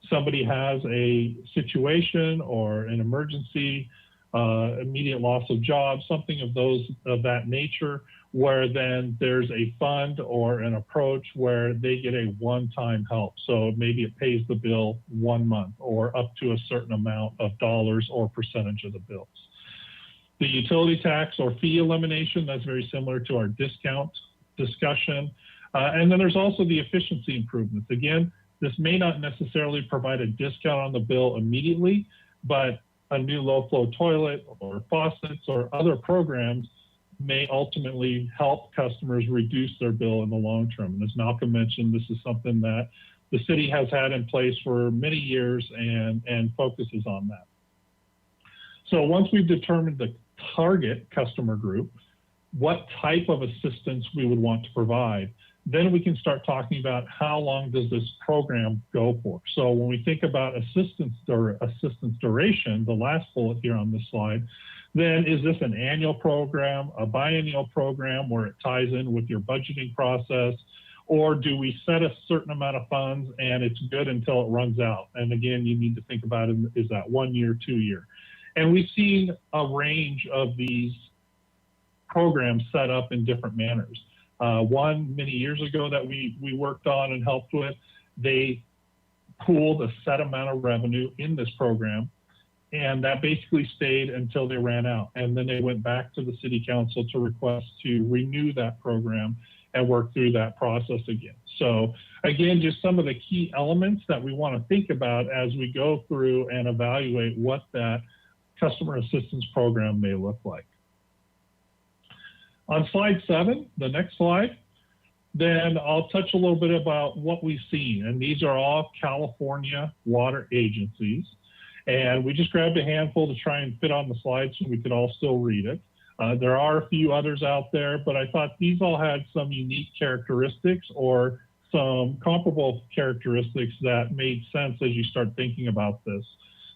Somebody has a situation or an emergency, immediate loss of job, something of that nature, where then there's a fund or an approach where they get a one-time help. So maybe it pays the bill 1 month or up to a certain amount of dollars or percentage of the bills. The utility tax or fee elimination, that's very similar to our discount discussion. And then there's also the efficiency improvements. Again, this may not necessarily provide a discount on the bill immediately, but a new low flow toilet or faucets or other programs may ultimately help customers reduce their bill in the long term. And as Malcolm mentioned, this is something that the city has had in place for many years and focuses on that. So once we've determined the target customer group, what type of assistance we would want to provide, then we can start talking about how long does this program go for. So when we think about assistance duration, the last bullet here on this slide, then is this an annual program, a biennial program where it ties in with your budgeting process, or do we set a certain amount of funds and it's good until it runs out? And again, you need to think about it, is that 1 year, 2 year? And we've seen a range of these programs set up in different manners. One many years ago that we worked on and helped with, they pooled a set amount of revenue in this program, and that basically stayed until they ran out. And then they went back to the city council to request to renew that program and work through that process again. So again, just some of the key elements that we want to think about as we go through and evaluate what that customer assistance program may look like. On slide 7, the next slide, then I'll touch a little bit about what we've seen. And these are all California water agencies. And we just grabbed a handful to try and fit on the slide so we could all still read it. There are a few others out there, but I thought these all had some unique characteristics or some comparable characteristics that made sense as you start thinking about this.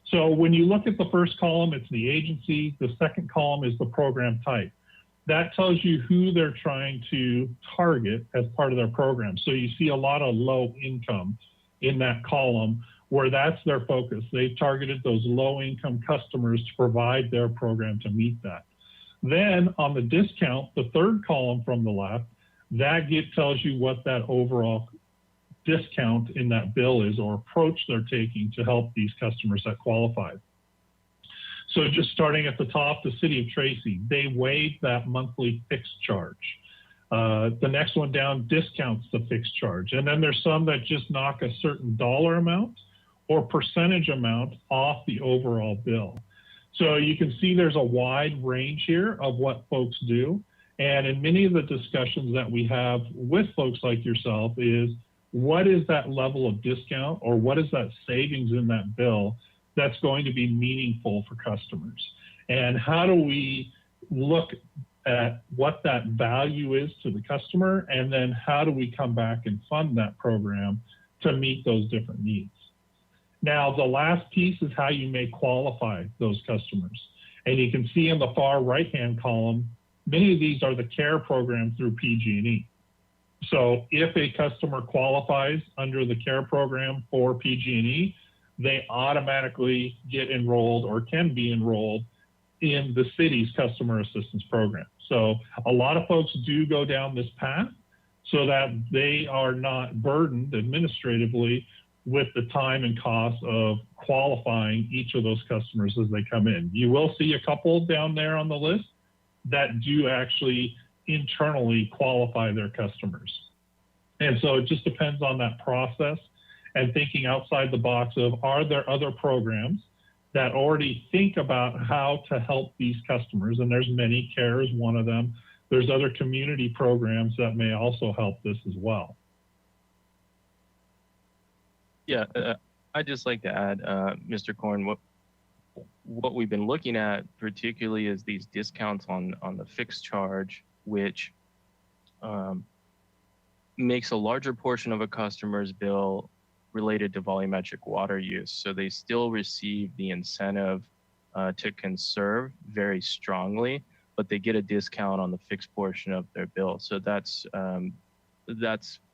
So when you look at the first column, it's the agency. The second column is the program type. That tells you who they're trying to target as part of their program. So you see a lot of low income in that column where that's their focus. They've targeted those low income customers to provide their program to meet that. Then on the discount, the third column from the left, that tells you what that overall discount in that bill is or approach they're taking to help these customers that qualify. So just starting at the top, the city of Tracy, they waived that monthly fixed charge. The next one down discounts the fixed charge. And then there's some that just knock a certain dollar amount or percentage amount off the overall bill. So you can see there's a wide range here of what folks do. And in many of the discussions that we have with folks like yourself is, what is that level of discount or what is that savings in that bill that's going to be meaningful for customers? And how do we look at what that value is to the customer? And then how do we come back and fund that program to meet those different needs? Now, the last piece is how you may qualify those customers. And you can see in the far right-hand column, many of these are the CARE program through PG&E. So if a customer qualifies under the CARE program for PG&E, they automatically get enrolled or can be enrolled in the city's customer assistance program. So a lot of folks do go down this path so that they are not burdened administratively with the time and cost of qualifying each of those customers as they come in. You will see a couple down there on the list that do actually internally qualify their customers. And so it just depends on that process and thinking outside the box of, are there other programs that already think about how to help these customers? And there's many. CARE is one of them. There's other community programs that may also help this as well. Yeah, I'd just like to add, Mr. Korn, what we've been looking at particularly is these discounts on the fixed charge, which makes a larger portion of a customer's bill related to volumetric water use. So they still receive the incentive to conserve very strongly, but they get a discount on the fixed portion of their bill. So that's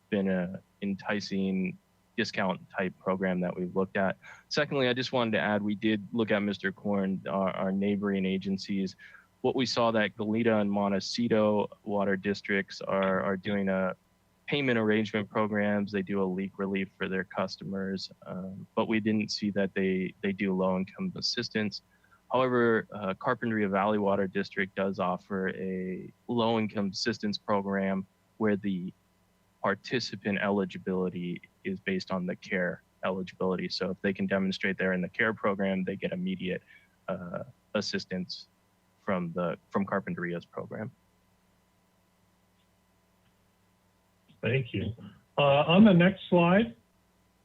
been an enticing discount type program that we've looked at. Secondly, I just wanted to add, we did look at Mr. Korn, our neighboring agencies. What we saw that Goleta and Montecito water districts are doing a payment arrangement programs. They do a leak relief for their customers, but we didn't see that they do low income assistance. However, Carpinteria Valley Water District does offer a low income assistance program where the participant eligibility is based on the CARE eligibility. So if they can demonstrate they're in the CARE program, they get immediate assistance from Carpinteria's program. Thank you. On the next slide,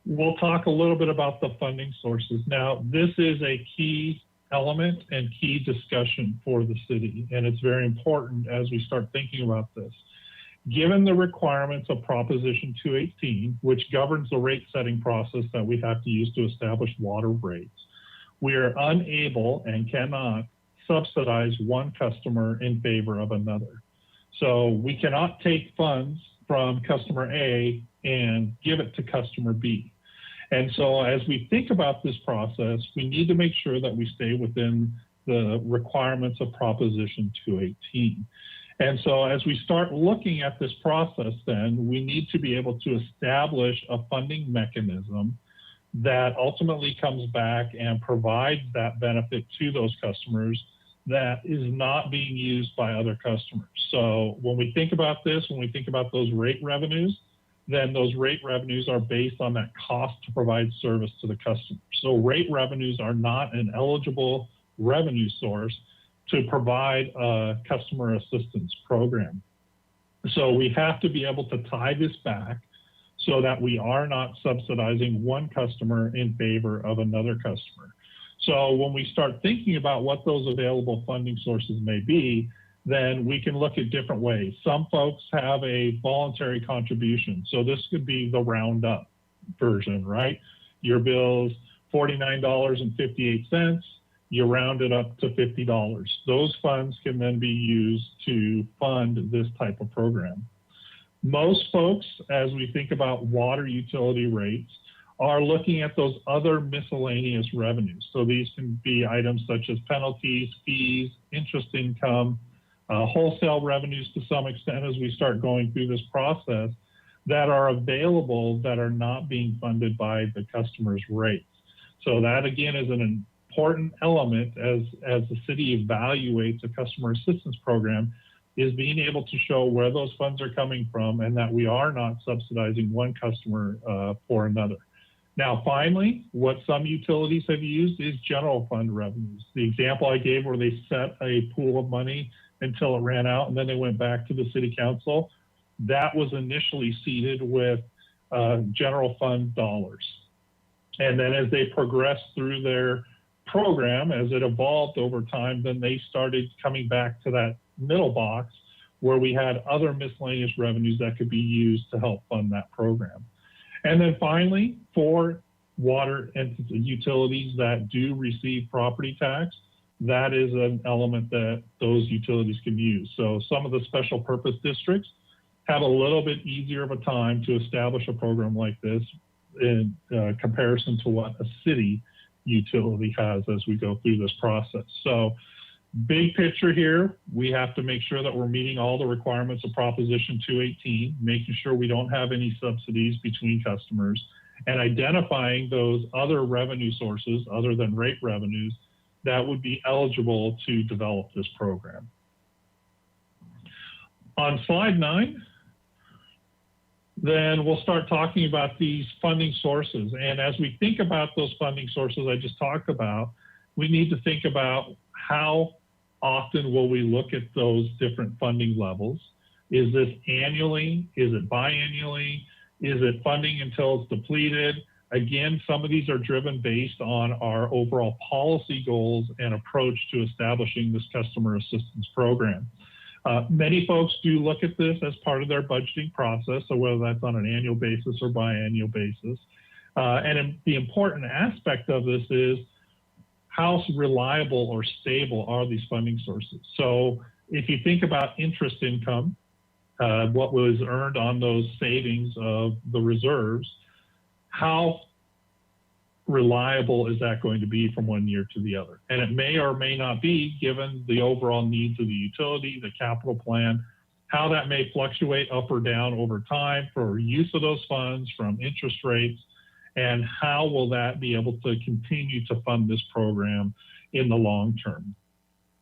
we'll talk a little bit about the funding sources. Now, this is a key element and key discussion for the city, and it's very important as we start thinking about this. Given the requirements of Proposition 218, which governs the rate setting process that we have to use to establish water rates, we are unable and cannot subsidize one customer in favor of another. So we cannot take funds from customer A and give it to customer B. And so as we think about this process, we need to make sure that we stay within the requirements of Proposition 218. And so as we start looking at this process, then we need to be able to establish a funding mechanism that ultimately comes back and provides that benefit to those customers that is not being used by other customers. So when we think about this, when we think about those rate revenues, then those rate revenues are based on that cost to provide service to the customer. So rate revenues are not an eligible revenue source to provide a customer assistance program. So we have to be able to tie this back so that we are not subsidizing one customer in favor of another customer. So when we start thinking about what those available funding sources may be, then we can look at different ways. Some folks have a voluntary contribution. So this could be the roundup version, right? Your bill's $49.58. You round it up to $50. Those funds can then be used to fund this type of program. Most folks, as we think about water utility rates, are looking at those other miscellaneous revenues. So these can be items such as penalties, fees, interest income, wholesale revenues to some extent as we start going through this process that are available that are not being funded by the customer's rates. So that again is an important element as the city evaluates a customer assistance program, is being able to show where those funds are coming from and that we are not subsidizing one customer for another. Now, finally, what some utilities have used is general fund revenues. The example I gave where they set a pool of money until it ran out and then they went back to the city council, that was initially seeded with general fund dollars. And then as they progressed through their program, as it evolved over time, then they started coming back to that middle box where we had other miscellaneous revenues that could be used to help fund that program. And then finally, for water and utilities that do receive property tax, that is an element that those utilities can use. So some of the special purpose districts have a little bit easier of a time to establish a program like this in comparison to what a city utility has as we go through this process. So big picture here, we have to make sure that we're meeting all the requirements of Proposition 218, making sure we don't have any subsidies between customers, and identifying those other revenue sources other than rate revenues that would be eligible to develop this program. On slide 9, then we'll start talking about these funding sources. And as we think about those funding sources I just talked about, we need to think about how often will we look at those different funding levels? Is this annually? Is it biannually? Is it funding until it's depleted? Again, some of these are driven based on our overall policy goals and approach to establishing this customer assistance program. Many folks do look at this as part of their budgeting process, so whether that's on an annual basis or biannual basis. And the important aspect of this is how reliable or stable are these funding sources? So if you think about interest income, what was earned on those savings of the reserves, how reliable is that going to be from one year to the other? And it may or may not be, given the overall needs of the utility, the capital plan, how that may fluctuate up or down over time for use of those funds from interest rates, and how will that be able to continue to fund this program in the long term.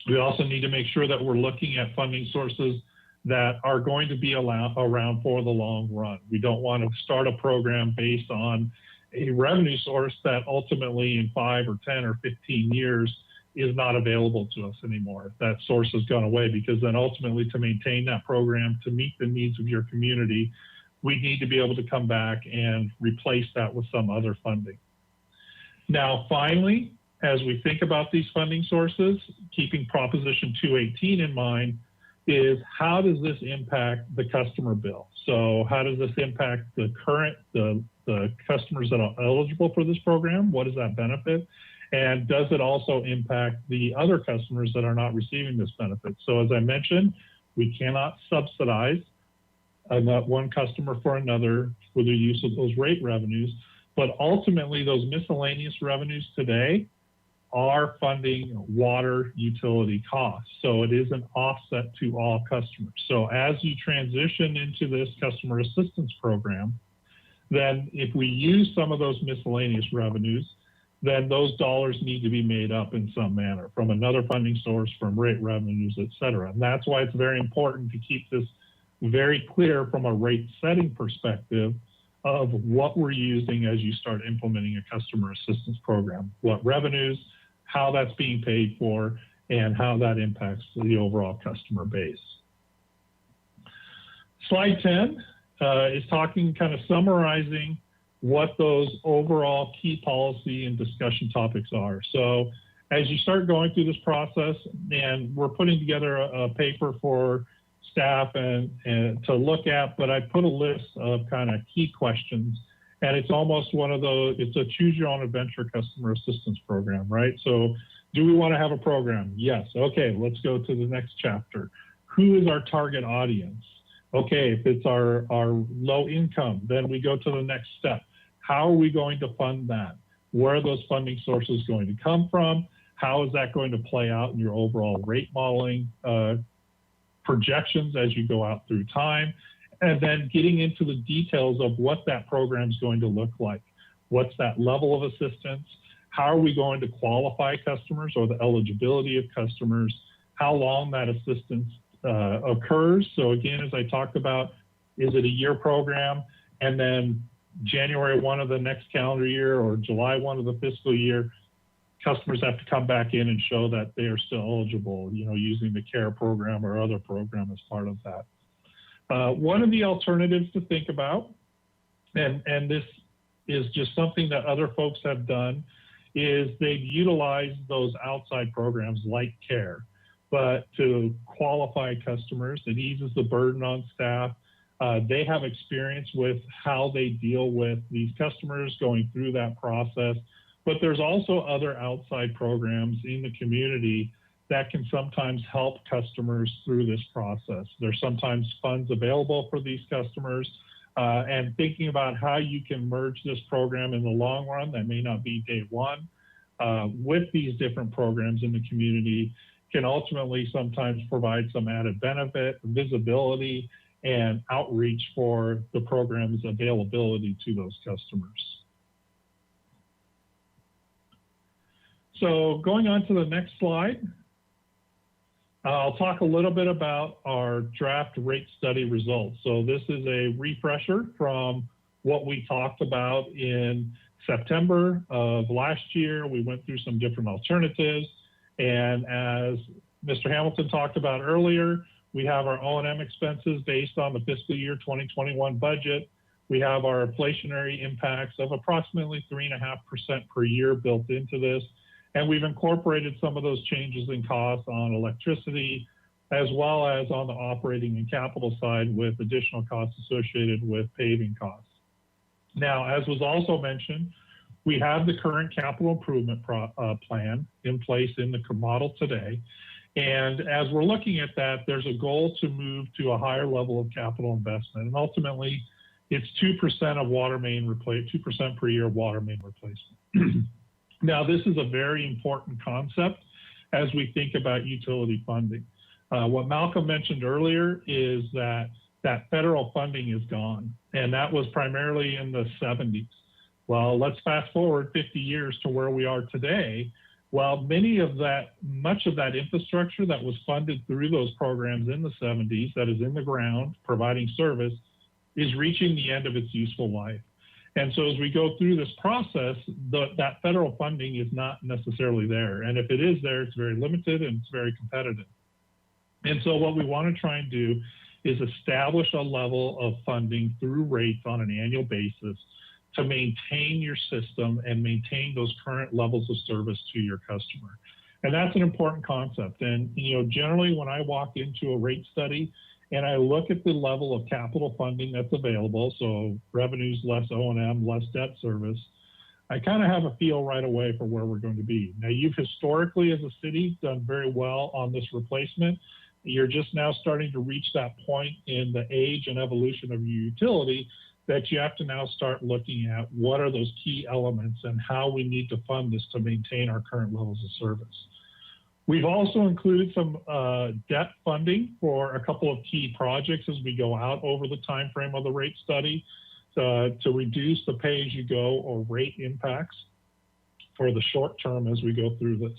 We also need to make sure that we're looking at funding sources that are going to be around for the long run. We don't want to start a program based on a revenue source that ultimately in 5 or 10 or 15 years is not available to us anymore. If that source has gone away, because then ultimately to maintain that program, to meet the needs of your community, we need to be able to come back and replace that with some other funding. Now, finally, as we think about these funding sources, keeping Proposition 218 in mind, is how does this impact the customer bill? So how does this impact the customers that are eligible for this program? What does that benefit? And does it also impact the other customers that are not receiving this benefit? So as I mentioned, we cannot subsidize one customer for another for the use of those rate revenues, but ultimately those miscellaneous revenues today are funding water utility costs. So it is an offset to all customers. So as you transition into this customer assistance program, then if we use some of those miscellaneous revenues, then those dollars need to be made up in some manner from another funding source, from rate revenues, et cetera. And that's why it's very important to keep this very clear from a rate setting perspective of what we're using as you start implementing a customer assistance program, what revenues, how that's being paid for, and how that impacts the overall customer base. Slide 10 is talking, kind of summarizing what those overall key policy and discussion topics are. So as you start going through this process, and we're putting together a paper for staff and to look at, but I put a list of kind of key questions, and it's almost one of those, it's a choose your own adventure customer assistance program, right? So do we want to have a program? Yes. Okay, let's go to the next chapter. Who is our target audience? Okay, if it's our low income, then we go to the next step. How are we going to fund that? Where are those funding sources going to come from? How is that going to play out in your overall rate modeling projections as you go out through time? And then getting into the details of what that program is going to look like. What's that level of assistance? How are we going to qualify customers or the eligibility of customers? How long that assistance occurs? So again, as I talked about, is it a year program? And then January 1 of the next calendar year or July 1 of the fiscal year, customers have to come back in and show that they are still eligible, you know, using the CARE program or other program as part of that. One of the alternatives to think about, and this is just something that other folks have done, is they've utilized those outside programs like CARE, but to qualify customers, it eases the burden on staff. They have experience with how they deal with these customers going through that process. But there's also other outside programs in the community that can sometimes help customers through this process. There's sometimes funds available for these customers, and thinking about how you can merge this program in the long run, that may not be day one, with these different programs in the community can ultimately sometimes provide some added benefit, visibility, and outreach for the program's availability to those customers. So going on to the next slide, I'll talk a little bit about our draft rate study results. So this is a refresher from what we talked about in September of last year. We went through some different alternatives. And as Mr. Hamilton talked about earlier, we have our O&M expenses based on the fiscal year 2021 budget. We have our inflationary impacts of approximately 3.5% per year built into this. And we've incorporated some of those changes in costs on electricity, as well as on the operating and capital side with additional costs associated with paving costs. Now, as was also mentioned, we have the current capital improvement plan in place in the model today. And as we're looking at that, there's a goal to move to a higher level of capital investment. And ultimately, it's 2% of water main replacement, 2% per year of water main replacement. Now, this is a very important concept as we think about utility funding. What Malcolm mentioned earlier is that federal funding is gone, and that was primarily in the 70s. Well, let's fast forward 50 years to where we are today. Well, much of that infrastructure that was funded through those programs in the 70s, that is in the ground, providing service, is reaching the end of its useful life. And so as we go through this process, that federal funding is not necessarily there. And if it is there, it's very limited and it's very competitive. And so what we want to try and do is establish a level of funding through rates on an annual basis to maintain your system and maintain those current levels of service to your customer. And that's an important concept. And, you know, generally when I walk into a rate study and I look at the level of capital funding that's available, so revenues less O&M, less debt service, I kind of have a feel right away for where we're going to be. Now, you've historically as a city done very well on this replacement. You're just now starting to reach that point in the age and evolution of your utility that you have to now start looking at what are those key elements and how we need to fund this to maintain our current levels of service. We've also included some debt funding for a couple of key projects as we go out over the time frame of the rate study. to reduce the pay-as-you-go or rate impacts for the short term as we go through this.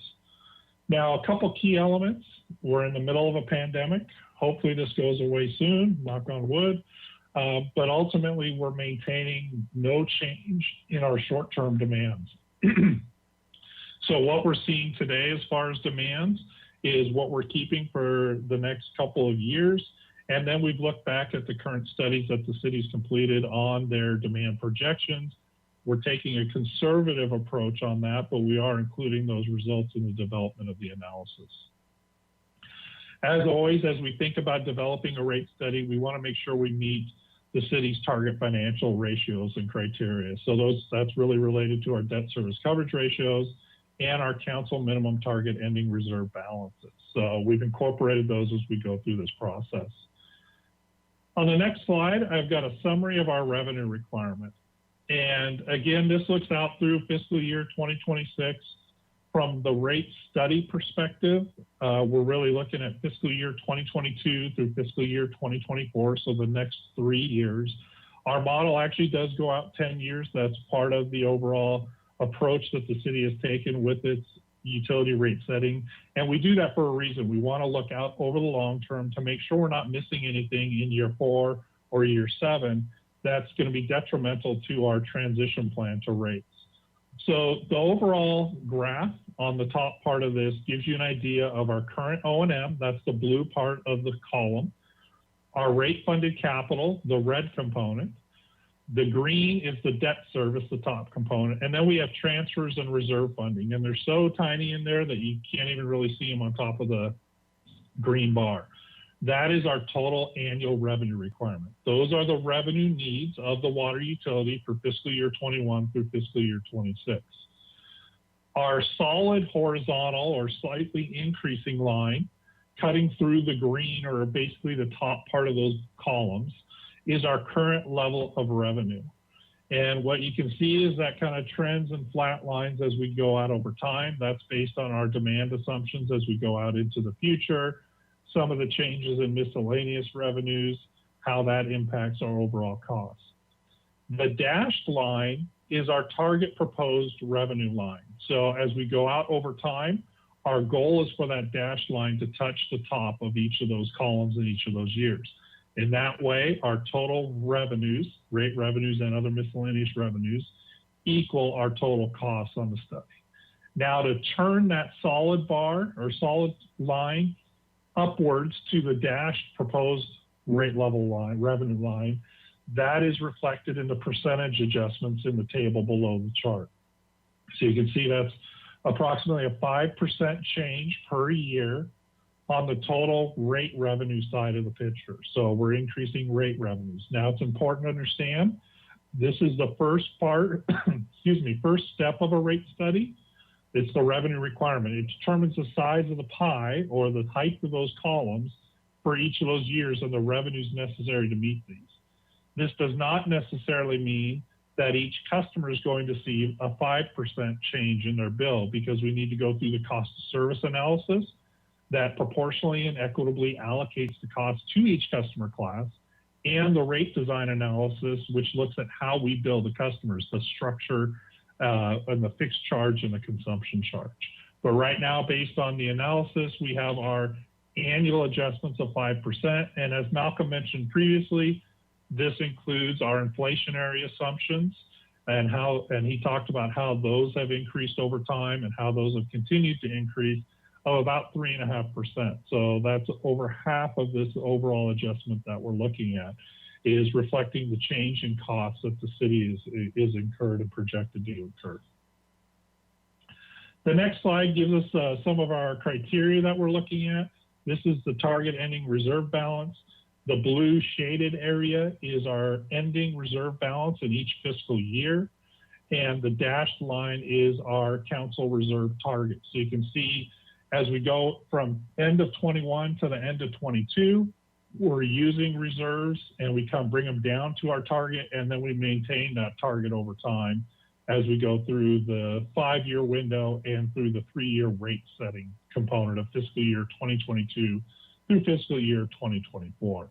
Now, a couple key elements. We're in the middle of a pandemic. Hopefully this goes away soon, knock on wood. But ultimately, we're maintaining no change in our short-term demands. So what we're seeing today as far as demands is what we're keeping for the next couple of years. And then we've looked back at the current studies that the city's completed on their demand projections. We're taking a conservative approach on that, but we are including those results in the development of the analysis. As always, as we think about developing a rate study, we want to make sure we meet the city's target financial ratios and criteria. So that's really related to our debt service coverage ratios and our council minimum target ending reserve balances. So we've incorporated those as we go through this process. On the next slide, I've got a summary of our revenue requirement. And again, this looks out through fiscal year 2026. From the rate study perspective, we're really looking at fiscal year 2022 through fiscal year 2024, so the next 3 years. Our model actually does go out 10 years. That's part of the overall approach that the city has taken with its utility rate setting. And we do that for a reason. We want to look out over the long term to make sure we're not missing anything in year 4 or year 7 that's going to be detrimental to our transition plan to rates. So the overall graph on the top part of this gives you an idea of our current O&M, that's the blue part of the column, our rate funded capital, the red component, the green is the debt service, the top component, and then we have transfers and reserve funding, and they're so tiny in there that you can't even really see them on top of the green bar. That is our total annual revenue requirement. Those are the revenue needs of the water utility for fiscal year 21 through fiscal year 26. Our solid horizontal or slightly increasing line cutting through the green or basically the top part of those columns is our current level of revenue. And what you can see is that kind of trends and flat lines as we go out over time. That's based on our demand assumptions as we go out into the future. Some of the changes in miscellaneous revenues, how that impacts our overall costs. The dashed line is our target proposed revenue line. So as we go out over time, our goal is for that dashed line to touch the top of each of those columns in each of those years. In that way, our total revenues, rate revenues and other miscellaneous revenues, equal our total costs on the study. Now to turn that solid bar or solid line upwards to the dashed proposed rate level line, revenue line, that is reflected in the percentage adjustments in the table below the chart. So you can see that's approximately a 5% change per year on the total rate revenue side of the picture. So we're increasing rate revenues. Now it's important to understand, this is the first part, first step of a rate study. It's the revenue requirement. It determines the size of the pie or the height of those columns for each of those years and the revenues necessary to meet these. This does not necessarily mean that each customer is going to see a 5% change in their bill, because we need to go through the cost of service analysis that proportionally and equitably allocates the cost to each customer class, and the rate design analysis, which looks at how we bill the customers, the structure and the fixed charge and the consumption charge. But right now, based on the analysis, we have our annual adjustments of 5%. And as Malcolm mentioned previously, this includes our inflationary assumptions and he talked about how those have increased over time and how those have continued to increase of about 3.5%. So that's over half of this overall adjustment that we're looking at is reflecting the change in costs that the city is incurred and projected to incur. The next slide gives us some of our criteria that we're looking at. This is the target ending reserve balance. The blue shaded area is our ending reserve balance in each fiscal year. And the dashed line is our council reserve target. So you can see as we go from end of 21 to the end of 22, we're using reserves and we bring them down to our target, and then we maintain that target over time as we go through the 5-year window and through the 3-year rate setting component of fiscal year 2022 through fiscal year 2024.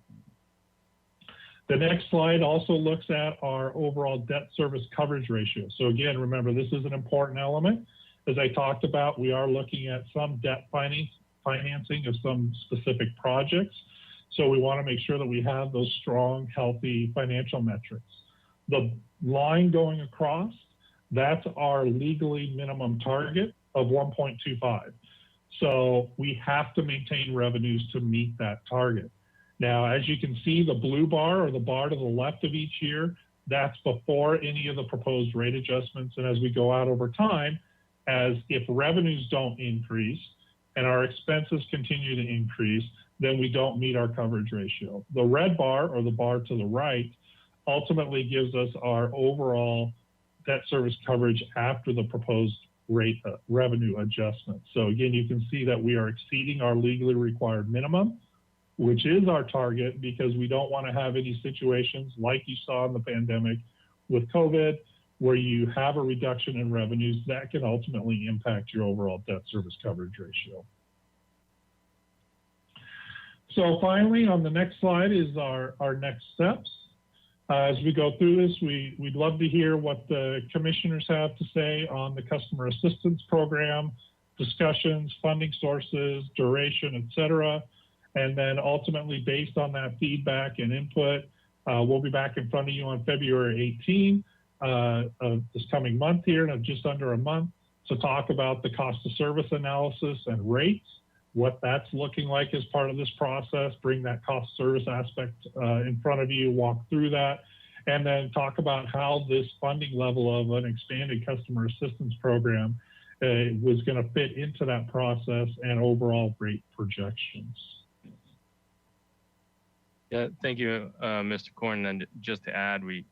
The next slide also looks at our overall debt service coverage ratio. So again, remember, this is an important element. As I talked about, we are looking at some debt financing of some specific projects. So we want to make sure that we have those strong, healthy financial metrics. The line going across, that's our legally minimum target of 1.25. So we have to maintain revenues to meet that target. Now, as you can see, the blue bar or the bar to the left of each year, that's before any of the proposed rate adjustments. And as we go out over time, as if revenues don't increase and our expenses continue to increase, then we don't meet our coverage ratio. The red bar or the bar to the right ultimately gives us our overall debt service coverage after the proposed rate revenue adjustment. So again, you can see that we are exceeding our legally required minimum, which is our target, because we don't want to have any situations like you saw in the pandemic with COVID, where you have a reduction in revenues that can ultimately impact your overall debt service coverage ratio. So finally, on the next slide is our next steps. As we go through this, we'd love to hear what the commissioners have to say on the customer assistance program, discussions, funding sources, duration, et cetera. And then ultimately, based on that feedback and input, we'll be back in front of you on February 18 of this coming month here, in just under a month, to talk about the cost of service analysis and rates, what that's looking like as part of this process, bring that cost service aspect in front of you, walk through that, and then talk about how this funding level of an expanded customer assistance program was going to fit into that process and overall rate projections. Yeah, thank you, Mr. Corn. And just to add, we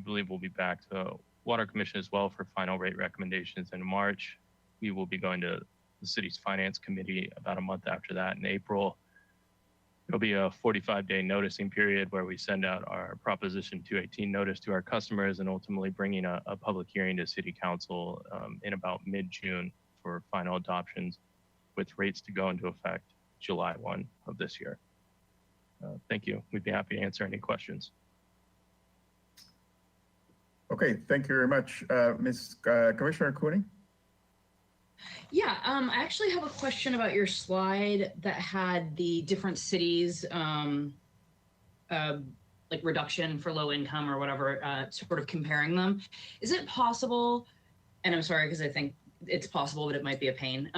believe we'll be back to Water Commission as well for final rate recommendations in March. We will be going to the city's finance committee about a month after that in April. There'll be a 45-day noticing period where we send out our Proposition 218 notice to our customers, and ultimately bringing a public hearing to City Council in about mid-June for final adoptions, with rates to go into effect July 1 of this year. Thank you. We'd be happy to answer any questions. Okay, thank you very much. Commissioner Cooney? Yeah, I actually have a question about your slide that had the different cities, like reduction for low income or whatever, sort of comparing them. Is it possible, and I'm sorry because I think it's possible, but it might be a pain.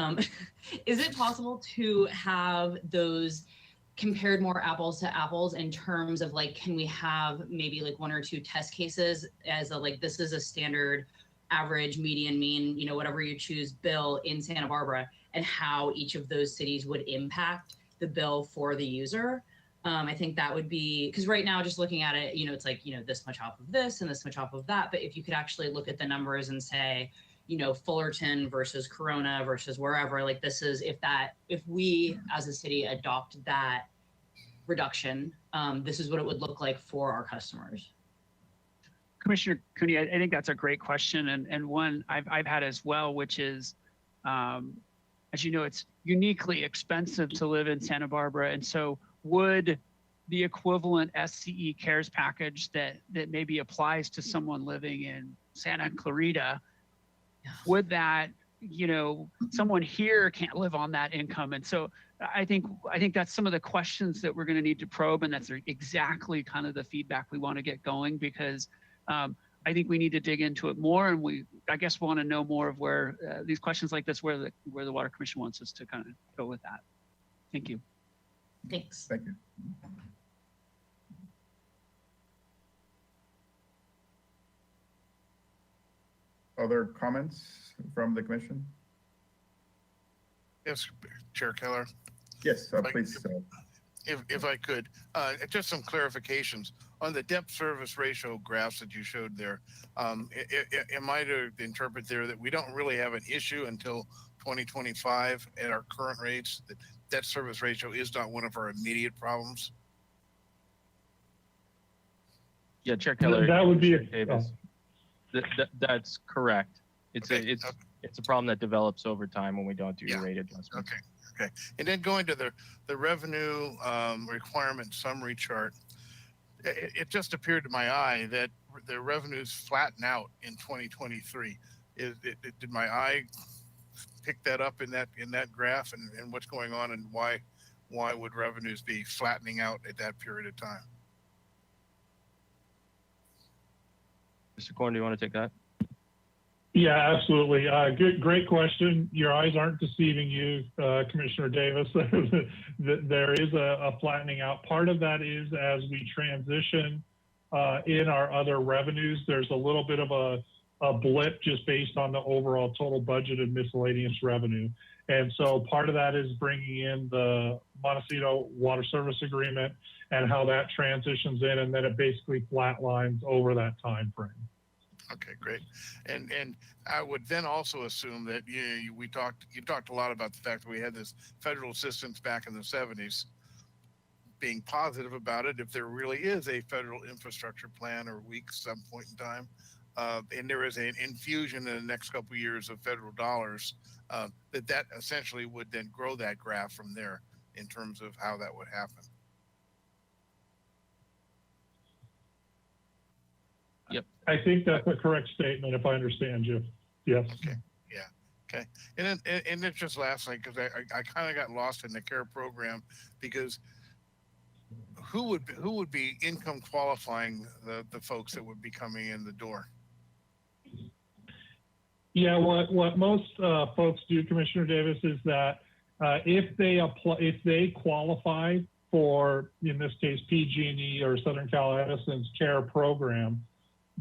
Is it possible to have those compared more apples to apples in terms of like, can we have maybe like one or two test cases as a, like, this is a standard average, median, mean, you know, whatever you choose, bill in Santa Barbara, and how each of those cities would impact the bill for the user? I think that would be, because right now, just looking at it, you know, it's like, you know, this much off of this and this much off of that. But if you could actually look at the numbers and say, you know, Fullerton versus Corona versus wherever, like this is, if we as a city adopt that reduction, this is what it would look like for our customers. Commissioner Cooney, I think that's a great question, and one I've had as well, which is, as you know, it's uniquely expensive to live in Santa Barbara, and so would the equivalent SCE CARES package that maybe applies to someone living in Santa Clarita, would that, you know, someone here can't live on that income? And so I think that's some of the questions that we're going to need to probe, and that's exactly kind of the feedback we want to get going, because I think we need to dig into it more, and I guess want to know more of where these questions like this, where the Water Commission wants us to kind of go with that. Thank you. Thanks. Thank you. Other comments from the commission? Yes, Chair Keller. Yes, please. If I could, just some clarifications on the debt service ratio graphs that you showed there. Am I to interpret there that we don't really have an issue until 2025 at our current rates? That debt service ratio is not one of our immediate problems? Yeah, Chair Keller. That would be Davis. That's correct. It's a problem that develops over time when we don't do rate adjustments. Okay. And then going to the revenue requirement summary chart, it just appeared to my eye that the revenues flatten out in 2023. Did my eye pick that up in that graph, and what's going on, and why would revenues be flattening out at that period of time? Mr. Korn, do you want to take that? Yeah, absolutely. Great question. Your eyes aren't deceiving you, Commissioner Davis. There is a flattening out. Part of that is as we transition in our other revenues, there's a little bit of a blip just based on the overall total budgeted miscellaneous revenue. And so part of that is bringing in the Montecito Water Service Agreement and how that transitions in, and then it basically flatlines over that time frame. Okay, great. And I would then also assume that you talked a lot about the fact that we had this federal assistance back in the 70s, being positive about it. If there really is a federal infrastructure plan or week some point in time, and there is an infusion in the next couple of years of federal dollars, that essentially would then grow that graph from there in terms of how that would happen. Yep. I think that's a correct statement, if I understand you. Yes. Okay. Yeah. Okay. And then just lastly, because I kind of got lost in the CARE program, because who would be income qualifying the folks that would be coming in the door? Yeah, what most folks do, Commissioner Davis, is that if they qualify for, in this case, PG&E or Southern Cal Edison's CARE program,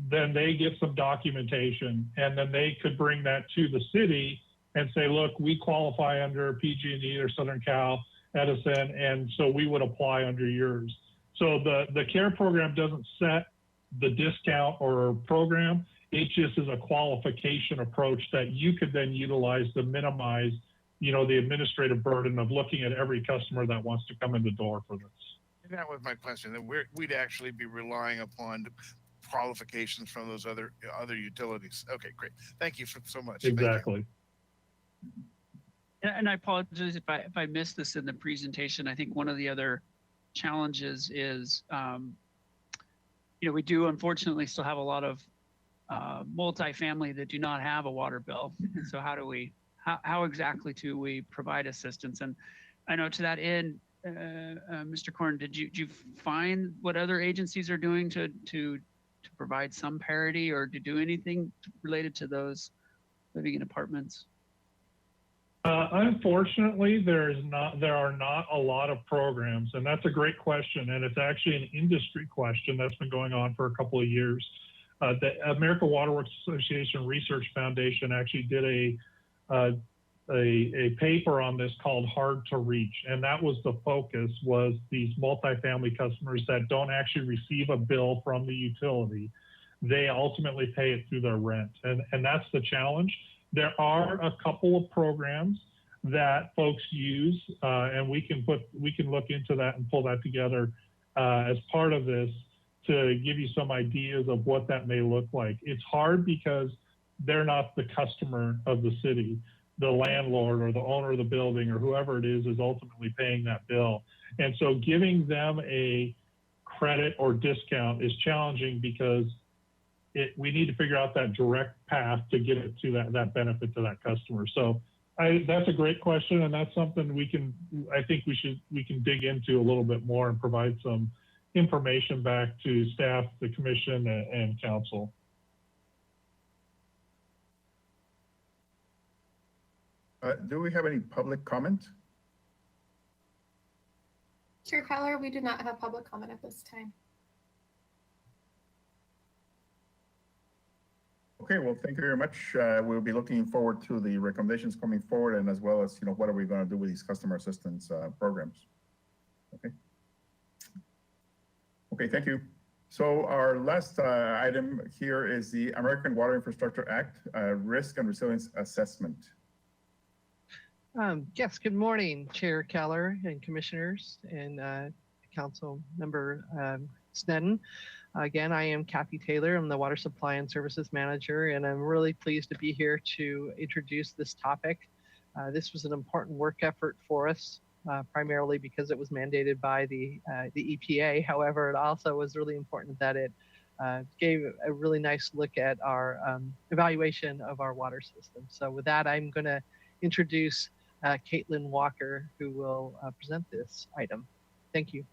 then they get some documentation, and then they could bring that to the city and say, look, we qualify under PG&E or Southern Cal Edison, and so we would apply under yours. So the CARE program doesn't set the discount or program. It just is a qualification approach that you could then utilize to minimize, the administrative burden of looking at every customer that wants to come in the door for this. And that was my question, that we'd actually be relying upon qualifications from those other utilities. Okay, great. Thank you so much. Exactly. And I apologize if I missed this in the presentation. I think one of the other challenges is, we do unfortunately still have a lot of multifamily that do not have a water bill. And so how exactly do we provide assistance? And I know to that end, Mr. Korn, did you find what other agencies are doing to provide some parity or to do anything related to those living in apartments? Unfortunately, there are not a lot of programs, and that's a great question. And it's actually an industry question that's been going on for a couple of years. The American Water Works Association Research Foundation actually did a paper on this called Hard to Reach. And that was the focus, was these multifamily customers that don't actually receive a bill from the utility. They ultimately pay it through their rent. And that's the challenge. There are a couple of programs that folks use, and we can look into that and pull that together as part of this to give you some ideas of what that may look like. It's hard because they're not the customer of the city. The landlord or the owner of the building or whoever it is ultimately paying that bill. And so giving them a credit or discount is challenging because we need to figure out that direct path to get it to that benefit to that customer. So that's a great question, and that's something we can dig into a little bit more and provide some information back to staff, the commission, and council. Do we have any public comment? Chair Keller, we do not have public comment at this time. Okay, well, thank you very much. We'll be looking forward to the recommendations coming forward, and as well as, what are we going to do with these customer assistance programs. Okay. Okay, thank you. So our last item here is the American Water Infrastructure Act, Risk and Resilience Assessment. Yes, good morning, Chair Keller and Commissioners and Council Member Sneddon. Again, I am Kathy Taylor. I'm the Water Supply and Services Manager, and I'm really pleased to be here to introduce this topic. This was an important work effort for us primarily because it was mandated by the EPA. However, it also was really important that it gave a really nice look at our evaluation of our water system. So with that, I'm going to introduce Caitlin Walker, who will present this item. Thank you.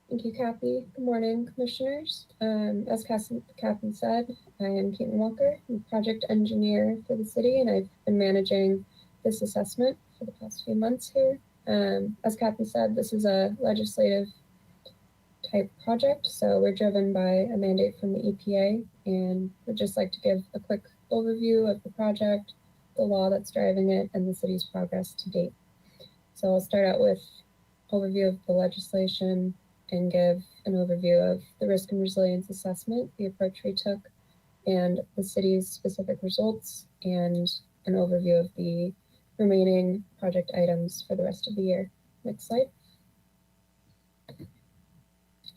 Thank you, Kathy. Good morning, commissioners. As Kathy said, I am Caitlin Walker. I'm a project engineer for the city, and I've been managing this assessment for the past few months here. As Kathy said, this is a legislative type project, so we're driven by a mandate from the EPA, and would just like to give a quick overview of the project, the law that's driving it, and the city's progress to date. So I'll start out with overview of the legislation and give an overview of the risk and resilience assessment, the approach we took, and the city's specific results, and an overview of the remaining project items for the rest of the year. Next slide.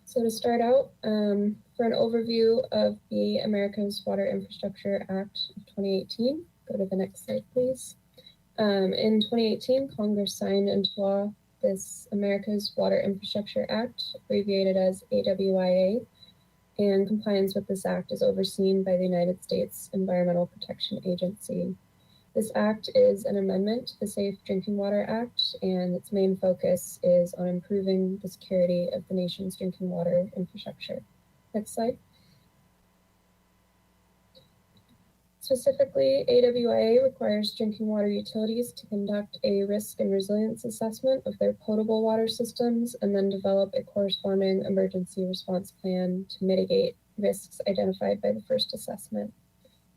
So to start out, for an overview of the America's Water Infrastructure Act of 2018, go to the next slide, please. In 2018, Congress signed into law this America's Water Infrastructure Act, abbreviated as AWIA, and compliance with this act is overseen by the United States Environmental Protection Agency. This act is an amendment to the Safe Drinking Water Act, and its main focus is on improving the security of the nation's drinking water infrastructure. Next slide. Specifically, AWIA requires drinking water utilities to conduct a risk and resilience assessment of their potable water systems and then develop a corresponding emergency response plan to mitigate risks identified by the first assessment.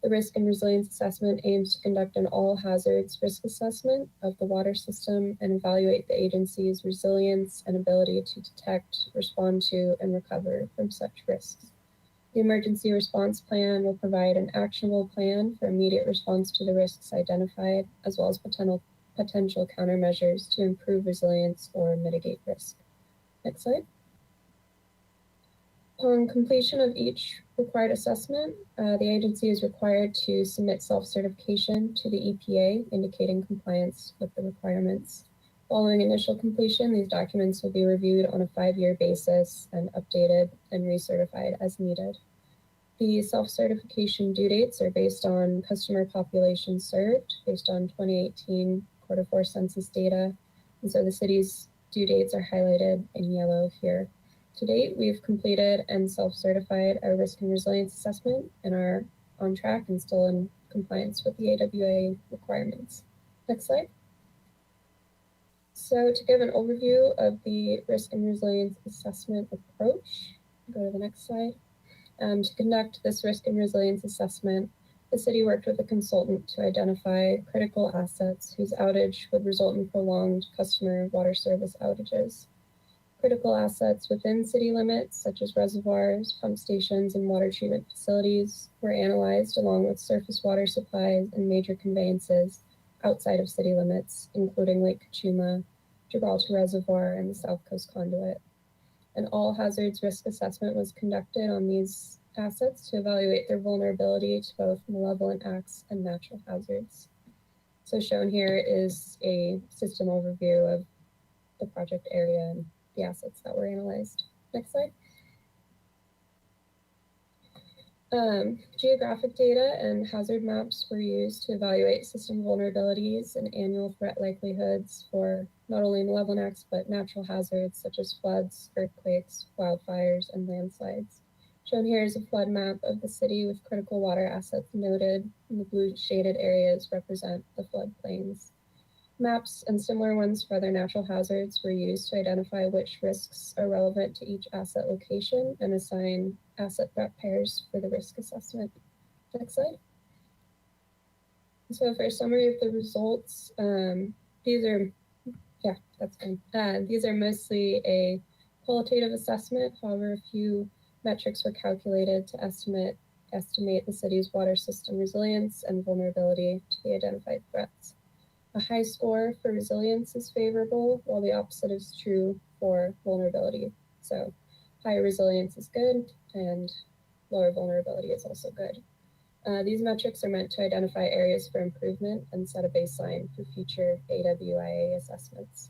The risk and resilience assessment aims to conduct an all hazards risk assessment of the water system and evaluate the agency's resilience and ability to detect, respond to, and recover from such risks. The emergency response plan will provide an actionable plan for immediate response to the risks identified, as well as potential countermeasures to improve resilience or mitigate risk. Next slide. Upon completion of each required assessment, the agency is required to submit self-certification to the EPA, indicating compliance with the requirements. Following initial completion, these documents will be reviewed on a 5-year basis and updated and recertified as needed. The self-certification due dates are based on customer population served, based on 2018 Q4 census data, and so the city's due dates are highlighted in yellow here. To date, we've completed and self-certified our risk and resilience assessment and are on track and still in compliance with the AWA requirements. Next slide. So to give an overview of the risk and resilience assessment approach, go to the next slide. To conduct this risk and resilience assessment, the city worked with a consultant to identify critical assets whose outage would result in prolonged customer water service outages. Critical assets within city limits, such as reservoirs, pump stations, and water treatment facilities, were analyzed along with surface water supplies and major conveyances outside of city limits, including Lake Kachuma, Gibraltar Reservoir, and the South Coast Conduit. An all hazards risk assessment was conducted on these assets to evaluate their vulnerability to both malevolent acts and natural hazards. So shown here is a system overview of the project area and the assets that were analyzed. Next slide. Geographic data and hazard maps were used to evaluate system vulnerabilities and annual threat likelihoods for not only malevolent acts, but natural hazards such as floods, earthquakes, wildfires, and landslides. Shown here is a flood map of the city with critical water assets noted, and the blue shaded areas represent the floodplains. Maps and similar ones for other natural hazards were used to identify which risks are relevant to each asset location and assign asset threat pairs for the risk assessment. Next slide. So for a summary of the results, these are mostly a qualitative assessment. However, a few metrics were calculated to estimate the city's water system resilience and vulnerability to the identified threats. A high score for resilience is favorable, while the opposite is true for vulnerability. So higher resilience is good, and lower vulnerability is also good. These metrics are meant to identify areas for improvement and set a baseline for future AWIA assessments.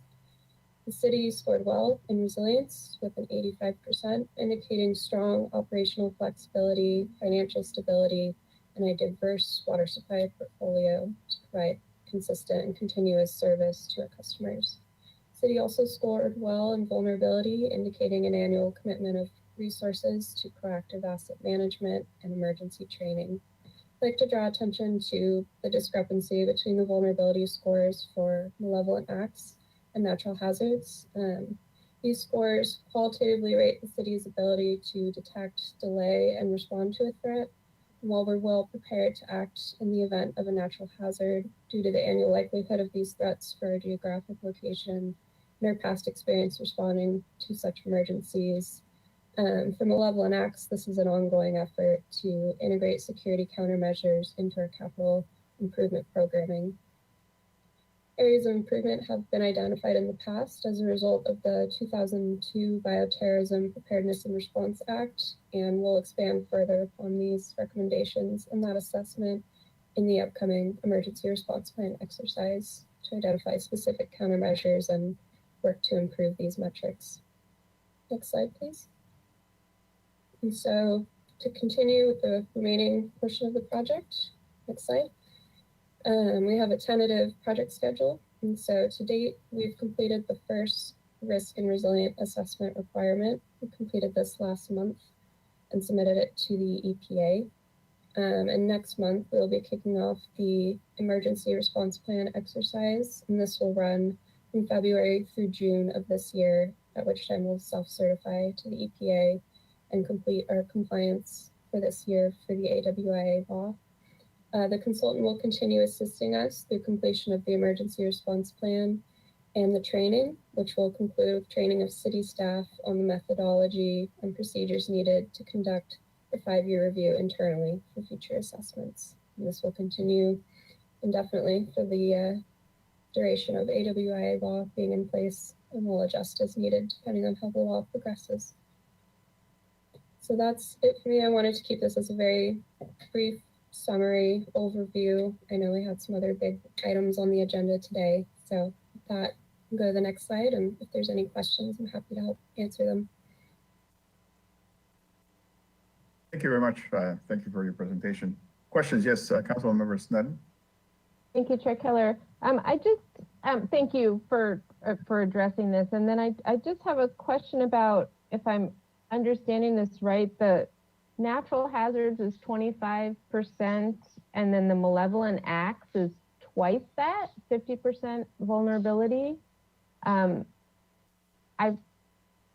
The city scored well in resilience with an 85%, indicating strong operational flexibility, financial stability, and a diverse water supply portfolio to provide consistent and continuous service to our customers. The city also scored well in vulnerability, indicating an annual commitment of resources to proactive asset management and emergency training. I'd like to draw attention to the discrepancy between the vulnerability scores for malevolent acts and natural hazards. These scores qualitatively rate the city's ability to detect, delay, and respond to a threat. And while we're well prepared to act in the event of a natural hazard due to the annual likelihood of these threats for our geographic location and our past experience responding to such emergencies, for malevolent acts, this is an ongoing effort to integrate security countermeasures into our capital improvement programming. Areas of improvement have been identified in the past as a result of the 2002 Bioterrorism Preparedness and Response Act, and we'll expand further upon these recommendations in that assessment in the upcoming emergency response plan exercise to identify specific countermeasures and work to improve these metrics. Next slide, please. And so to continue with the remaining portion of the project, next slide. We have a tentative project schedule. And so to date, we've completed the first risk and resilient assessment requirement. We completed this last month and submitted it to the EPA. And next month, we'll be kicking off the emergency response plan exercise. And this will run from February through June of this year, at which time we'll self-certify to the EPA and complete our compliance for this year for the AWIA law. The consultant will continue assisting us through completion of the emergency response plan and the training, which will conclude with training of city staff on the methodology and procedures needed to conduct the 5-year review internally for future assessments. And this will continue indefinitely for the duration of AWIA law being in place, and will adjust as needed depending on how the law progresses. So that's it for me. I wanted to keep this as a very brief summary overview. I know we had some other big items on the agenda today. So with that, we'll go to the next slide. And if there's any questions, I'm happy to help answer them. Thank you very much. Thank you for your presentation. Questions? Yes, Councilmember Sneddon. Thank you, Chair Keller. I just thank you for addressing this. And then I just have a question about, if I'm understanding this right, the natural hazards is 25%, and then the malevolent acts is twice that, 50% vulnerability.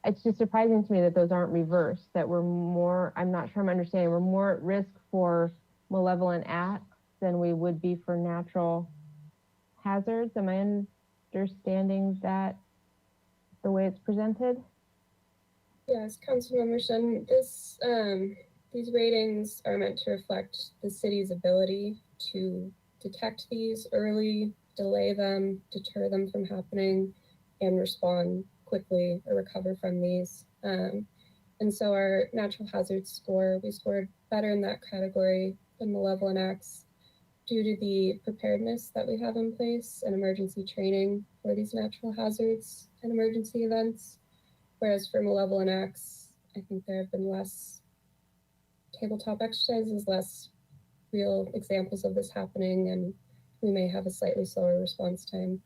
It's just surprising to me that those aren't reversed, that we're more, I'm not sure I'm understanding, we're more at risk for malevolent acts than we would be for natural hazards. Am I understanding that the way it's presented? Yes, Councilmember Shen, these ratings are meant to reflect the city's ability to detect these early, delay them, deter them from happening, and respond quickly or recover from these. And so our natural hazards score, we scored better in that category than malevolent acts due to the preparedness that we have in place and emergency training for these natural hazards and emergency events. Whereas for malevolent acts, I think there have been less tabletop exercises, less real examples of this happening, and we may have a slightly slower response time.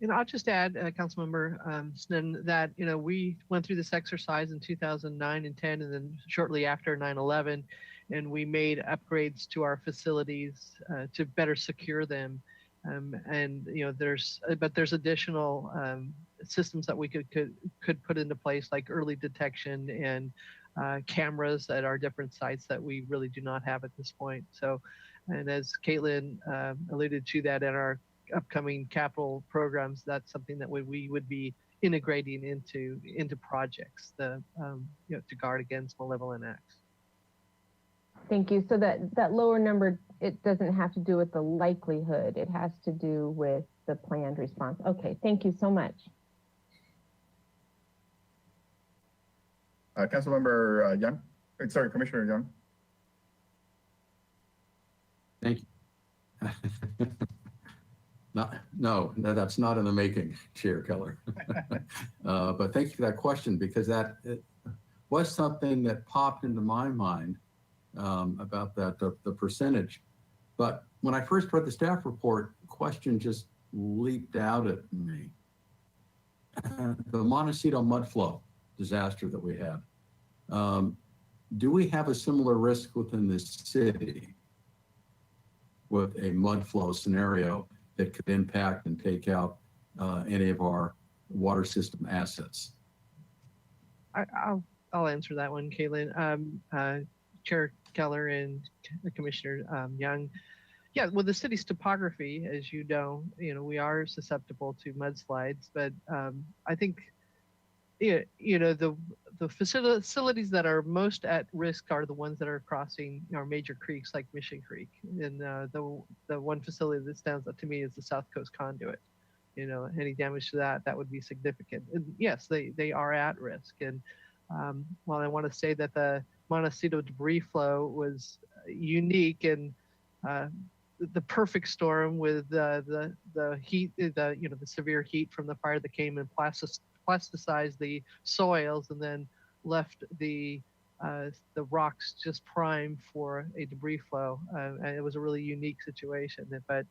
And I'll just add, Councilmember Sneddon, that we went through this exercise in 2009 and 10, and then shortly after 9/11, and we made upgrades to our facilities to better secure them. And there's additional systems that we could put into place, like early detection and cameras at our different sites that we really do not have at this point. So, and as Caitlin alluded to, that in our upcoming capital programs, that's something that we would be integrating into projects to guard against malevolent acts. Thank you. So that lower number, it doesn't have to do with the likelihood. It has to do with the planned response. Okay, thank you so much. Councilmember Young, sorry, Commissioner Young. No, that's not in the making, Chair Keller. But thank you for that question, because that was something that popped into my mind about that, the percentage. But when I first read the staff report, the question just leaped out at me. The Montecito mud flow disaster that we had. Do we have a similar risk within the city with a mud flow scenario that could impact and take out any of our water system assets? I'll answer that one, Caitlin. Chair Keller and Commissioner Young. Yeah, with the city's topography, as you know, we are susceptible to mudslides, but I think, the facilities that are most at risk are the ones that are crossing our major creeks like Mission Creek. And the one facility that stands out to me is the South Coast Conduit. Any damage to that would be significant. And yes, they are at risk. And while I want to say that the Montecito debris flow was unique and the perfect storm with the heat, the severe heat from the fire that came and plasticized the soils and then left the rocks just primed for a debris flow. And it was a really unique situation, but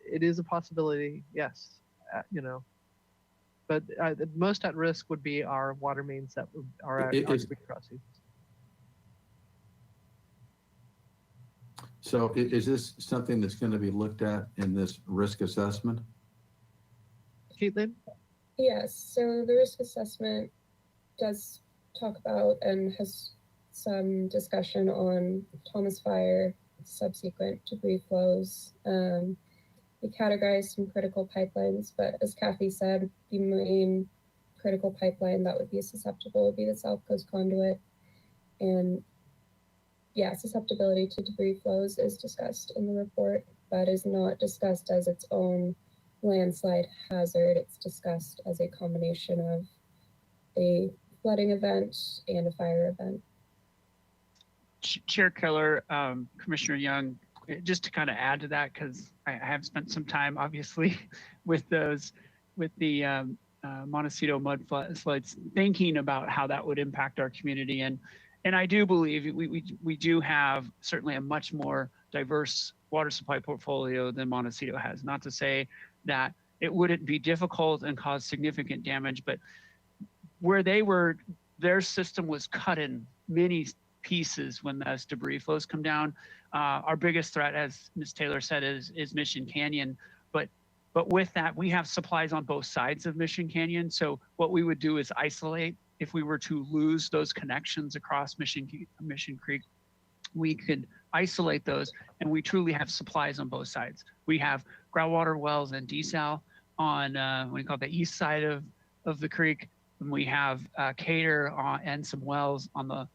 it is a possibility, yes, But the most at risk would be our water mains that are at our creek crossings. So is this something that's going to be looked at in this risk assessment? Caitlin? Yes, so the risk assessment does talk about and has some discussion on Thomas Fire, subsequent debris flows. We categorize some critical pipelines, but as Kathy said, the main critical pipeline that would be susceptible would be the South Coast Conduit. And yeah, susceptibility to debris flows is discussed in the report, but is not discussed as its own landslide hazard. It's discussed as a combination of a flooding event and a fire event. Chair Keller, Commissioner Young, just to kind of add to that, because I have spent some time obviously with the Montecito mudslides, thinking about how that would impact our community. And I do believe we do have certainly a much more diverse water supply portfolio than Montecito has. Not to say that it wouldn't be difficult and cause significant damage, but where their system was cut in many pieces when those debris flows come down. Our biggest threat, as Ms. Taylor said, is Mission Canyon. But with that, we have supplies on both sides of Mission Canyon. So what we would do is isolate. If we were to lose those connections across Mission Creek, we could isolate those, and we truly have supplies on both sides. We have groundwater wells and desal on what we call the east side of the creek, and we have Cater and some wells on the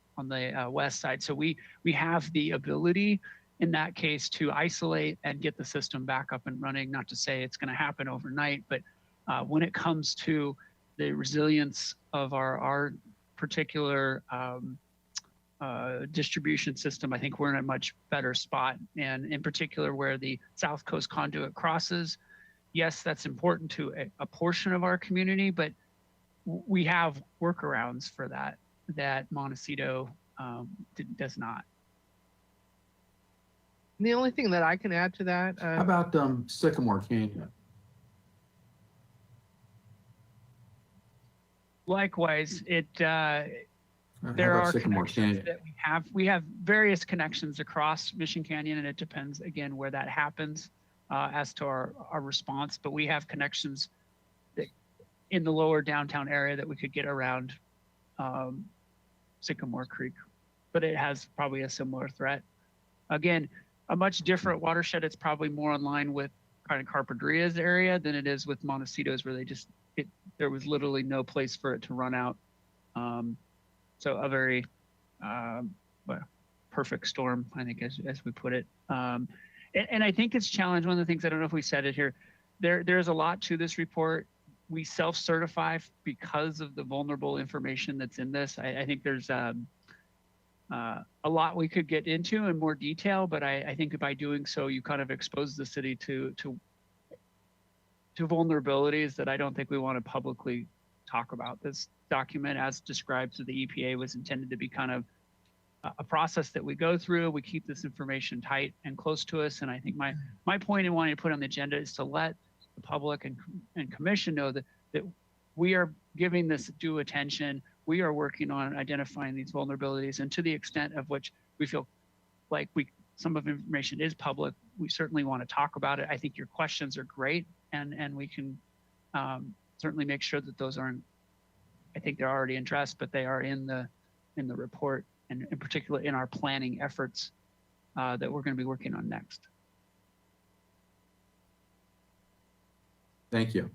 west side. So we have the ability in that case to isolate and get the system back up and running. Not to say it's going to happen overnight, but when it comes to the resilience of our particular distribution system, I think we're in a much better spot. And in particular, where the South Coast Conduit crosses, yes, that's important to a portion of our community, but we have workarounds for that Montecito does not. And the only thing that I can add to that. How about Sycamore Canyon? Likewise, there are Sycamore connections Canyon? that we have various connections across Mission Canyon, and it depends again where that happens as to our response. But we have connections in the lower downtown area that we could get around Sycamore Creek, but it has probably a similar threat. Again, a much different watershed. It's probably more in line with kind of Carpinteria's area than it is with Montecito's, where there was literally no place for it to run out. So a very perfect storm, I think, as we put it. And I think it's challenged. One of the things, I don't know if we said it here, there's a lot to this report. We self-certify because of the vulnerable information that's in this. I think there's a lot we could get into in more detail, but I think by doing so, you kind of expose the city to vulnerabilities that I don't think we want to publicly talk about. This document, as described to the EPA, was intended to be kind of a process that we go through. We keep this information tight and close to us. And I think my point in wanting to put on the agenda is to let the public and commission know that we are giving this due attention. We are working on identifying these vulnerabilities, and to the extent of which we feel like some of the information is public, we certainly want to talk about it. I think your questions are great, and we can certainly make sure that those aren't, I think they're already addressed, but they are in the report, and in particular in our planning efforts that we're going to be working on next. Thank you.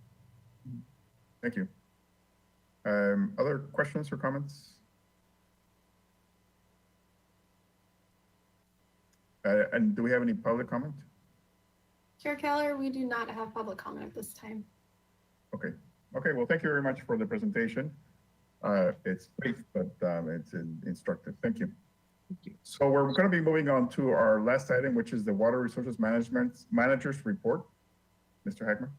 Thank you. Other questions or comments? And do we have any public comment? Chair Keller, we do not have public comment at this time. Okay. Okay, well, thank you very much for the presentation. It's brief, but it's instructive. Thank you. Thank you. So we're going to be moving on to our last item, which is the Water Resources Manager's Report. Mr. Hagmer.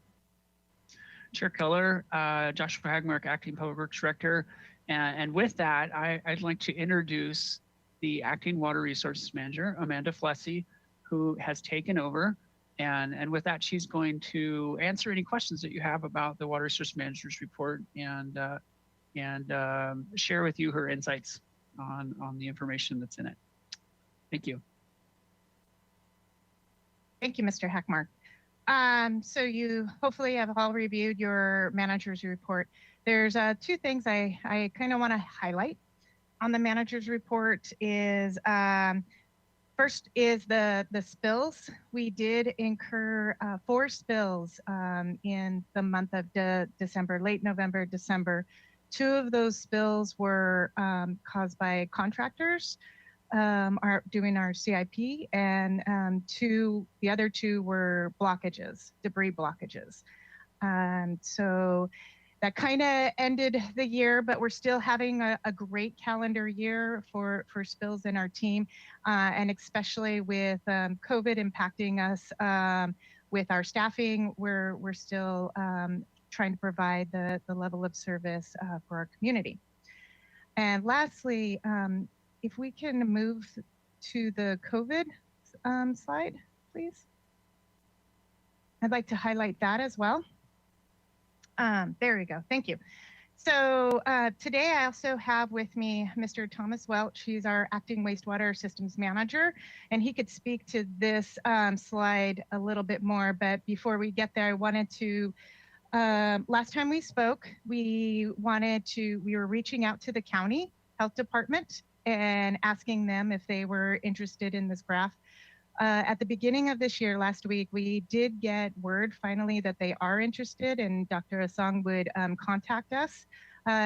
Chair Keller, Joshua Hagmark, Acting Public Works Director. And with that, I'd like to introduce the Acting Water Resources Manager, Amanda Flessy, who has taken over. And with that, she's going to answer any questions that you have about the Water Resource Manager's Report and share with you her insights on the information that's in it. Thank you. Thank you, Mr. Heckmark. So you hopefully have all reviewed your manager's report. There's two things I kind of want to highlight on the manager's report is first is the spills. We did incur 4 spills in the month of December, late November, December. 2 of those spills were caused by contractors doing our CIP, and the other 2 were blockages, debris blockages. So that kind of ended the year, but we're still having a great calendar year for spills in our team, and especially with COVID impacting us with our staffing, we're still trying to provide the level of service for our community. And lastly, if we can move to the COVID slide, please. I'd like to highlight that as well. There we go, thank you. So today I also have with me Mr. Thomas Welch. He's our Acting Wastewater Systems Manager, and he could speak to this slide a little bit more, but before we get there, I wanted to, last time we spoke, we were reaching out to the county health department and asking them if they were interested in this graph. At the beginning of this year, last week, we did get word finally that they are interested, and Dr. Asong would contact us.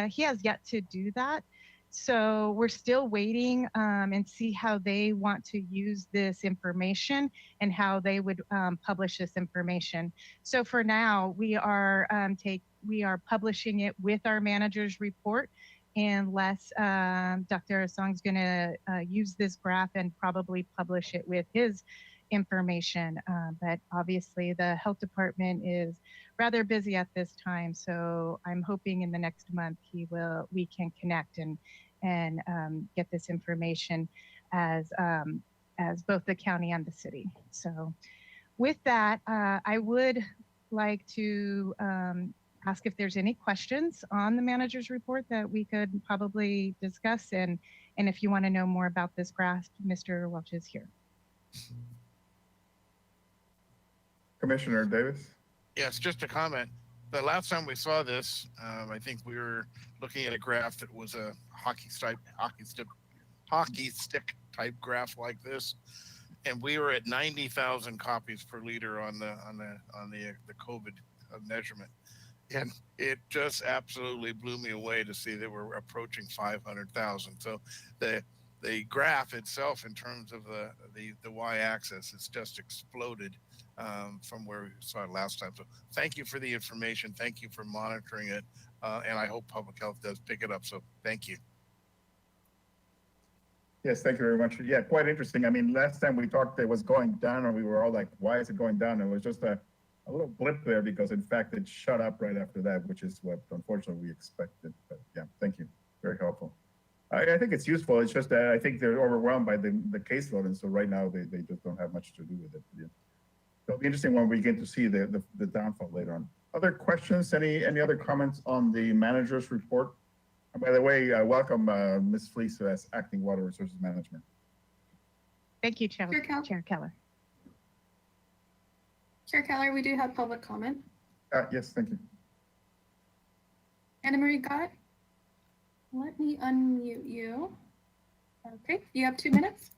He has yet to do that. So we're still waiting and see how they want to use this information and how they would publish this information. So for now, we are publishing it with our manager's report, unless Dr. Asong's going to use this graph and probably publish it with his information. But obviously the health department is rather busy at this time. So I'm hoping in the next month we can connect and get this information as both the county and the city. So with that, I would like to ask if there's any questions on the manager's report that we could probably discuss. And if you want to know more about this graph, Mr. Welch is here. Commissioner Davis? Yes, just a comment. The last time we saw this, I think we were looking at a graph that was a hockey stick type graph like this, and we were at 90,000 copies per liter on the COVID measurement. And it just absolutely blew me away to see that we're approaching 500,000. So the graph itself, in terms of the y-axis, it's just exploded from where we saw it last time. So thank you for the information. Thank you for monitoring it. And I hope public health does pick it up. So thank you. Yes, thank you very much. Yeah, quite interesting. I mean, last time we talked, it was going down, and we were all like, why is it going down? And it was just a little blip there because, in fact, it shut up right after that, which is what, unfortunately, we expected. But yeah, thank you. Very helpful. I think it's useful. It's just that I think they're overwhelmed by the caseload, and so right now they just don't have much to do with it. Yeah. So it'll be interesting when we get to see the downfall later on. Other questions? Any other comments on the manager's report? And by the way, welcome Ms. Fleece as Acting Water Resources Management. Thank you, Chair Keller. Chair Keller, we do have public comment. Yes, thank you. Anna Marie Gott, let me unmute you. Okay, you have 2 minutes.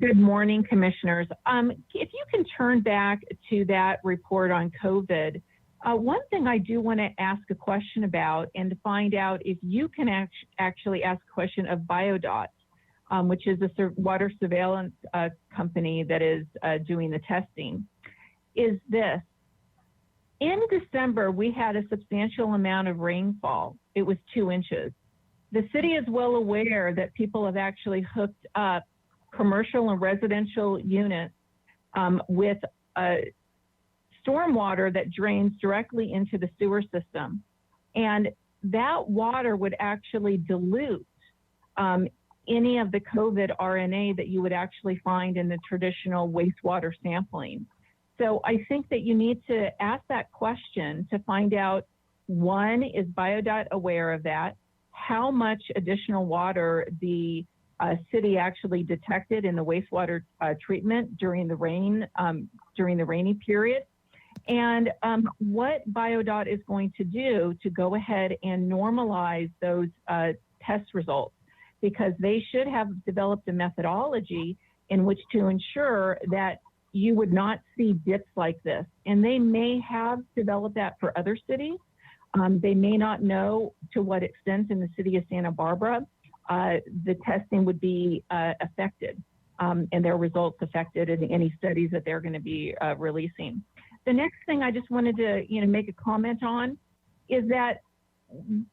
Good morning, commissioners. If you can turn back to that report on COVID, one thing I do want to ask a question about and to find out if you can actually ask a question of Biodot, which is a water surveillance company that is doing the testing, is this. In December, we had a substantial amount of rainfall. It was 2 inches. The city is well aware that people have actually hooked up commercial and residential units with stormwater that drains directly into the sewer system. And that water would actually dilute any of the COVID RNA that you would actually find in the traditional wastewater sampling. So I think that you need to ask that question to find out, one, is Biodot aware of that? How much additional water the city actually detected in the wastewater treatment during the rainy period? And what Biodot is going to do to go ahead and normalize those test results, because they should have developed a methodology in which to ensure that you would not see dips like this. And they may have developed that for other cities. They may not know to what extent in the city of Santa Barbara the testing would be affected and their results affected in any studies that they're going to be releasing. The next thing I just wanted to make a comment on is that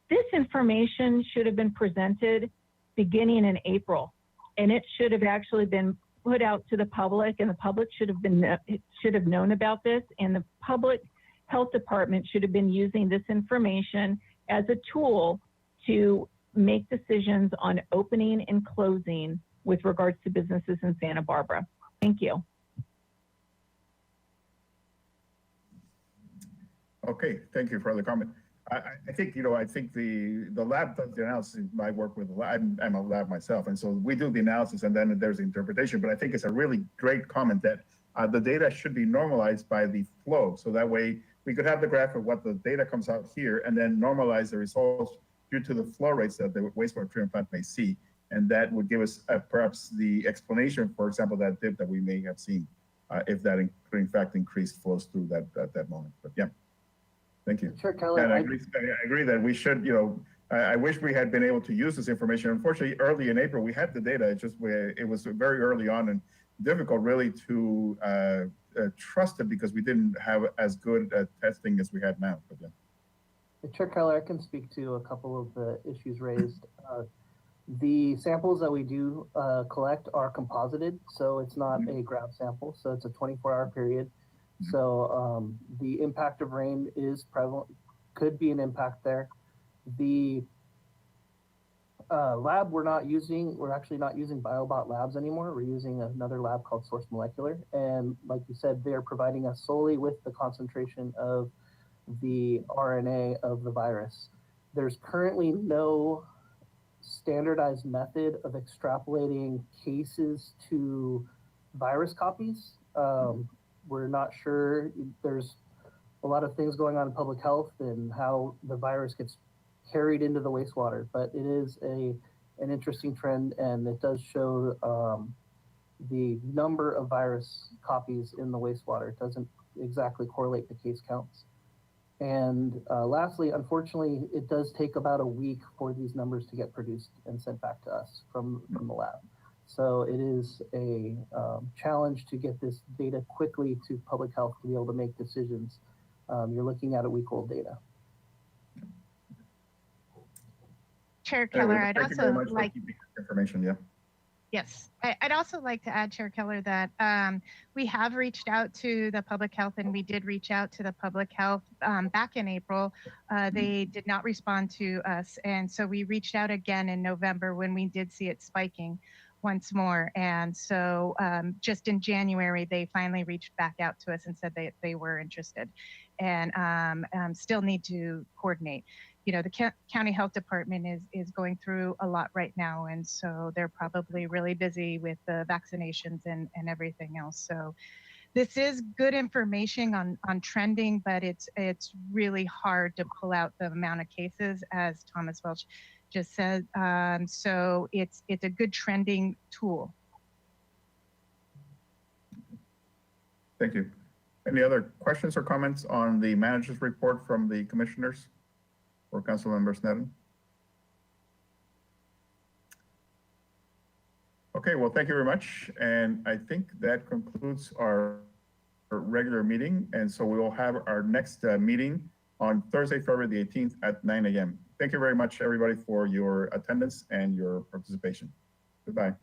this information should have been presented beginning in April, and it should have actually been put out to the public, and the public should have known about this, and the public health department should have been using this information as a tool to make decisions on opening and closing with regards to businesses in Santa Barbara. Thank you. Okay, thank you for the comment. I think, I think the lab does the analysis. I work with the lab. I'm a lab myself. And so we do the analysis and then there's the interpretation. But I think it's a really great comment that the data should be normalized by the flow. So that way we could have the graph of what the data comes out here and then normalize the results due to the flow rates that the wastewater treatment plant may see. And that would give us perhaps the explanation, for example, that dip that we may have seen, if that in fact increased flows through that moment. But yeah. Thank you. Sure, Keller. And I agree that we should, I wish we had been able to use this information. Unfortunately, early in April, we had the data. It was very early on and difficult really to trust it because we didn't have as good testing as we had now. But yeah. Chair Keller, I can speak to a couple of the issues raised. The samples that we do collect are composited, so it's not a grab sample. So it's a 24-hour period. So the impact of rain is prevalent, could be an impact there. The lab we're actually not using BioBot labs anymore. We're using another lab called Source Molecular. And like you said, they're providing us solely with the concentration of the RNA of the virus. There's currently no standardized method of extrapolating cases to virus copies. We're not sure. There's a lot of things going on in public health and how the virus gets carried into the wastewater, but it is an interesting trend, and it does show the number of virus copies in the wastewater. It doesn't exactly correlate to case counts. And lastly, unfortunately, it does take about a week for these numbers to get produced and sent back to us from the lab. So it is a challenge to get this data quickly to public health to be able to make decisions. You're looking at a week-old data. Chair Keller, I'd also like information. Yeah. Yes, I'd also like to add, Chair Keller, that we have reached out to the public health, and we did reach out to the public health back in April. They did not respond to us, and so we reached out again in November when we did see it spiking once more. And so just in January, they finally reached back out to us and said they were interested, and still need to coordinate. You know, the county health department is going through a lot right now, and so they're probably really busy with the vaccinations and everything else. So this is good information on trending, but it's really hard to pull out the amount of cases, as Thomas Welch just said. So it's a good trending tool. Thank you. Any other questions or comments on the manager's report from the commissioners or Councilmember Sneddon? Okay, well, thank you very much. And I think that concludes our regular meeting. And so we will have our next meeting on Thursday, February the 18th at 9 a.m. Thank you very much, everybody, for your attendance and your participation. Goodbye.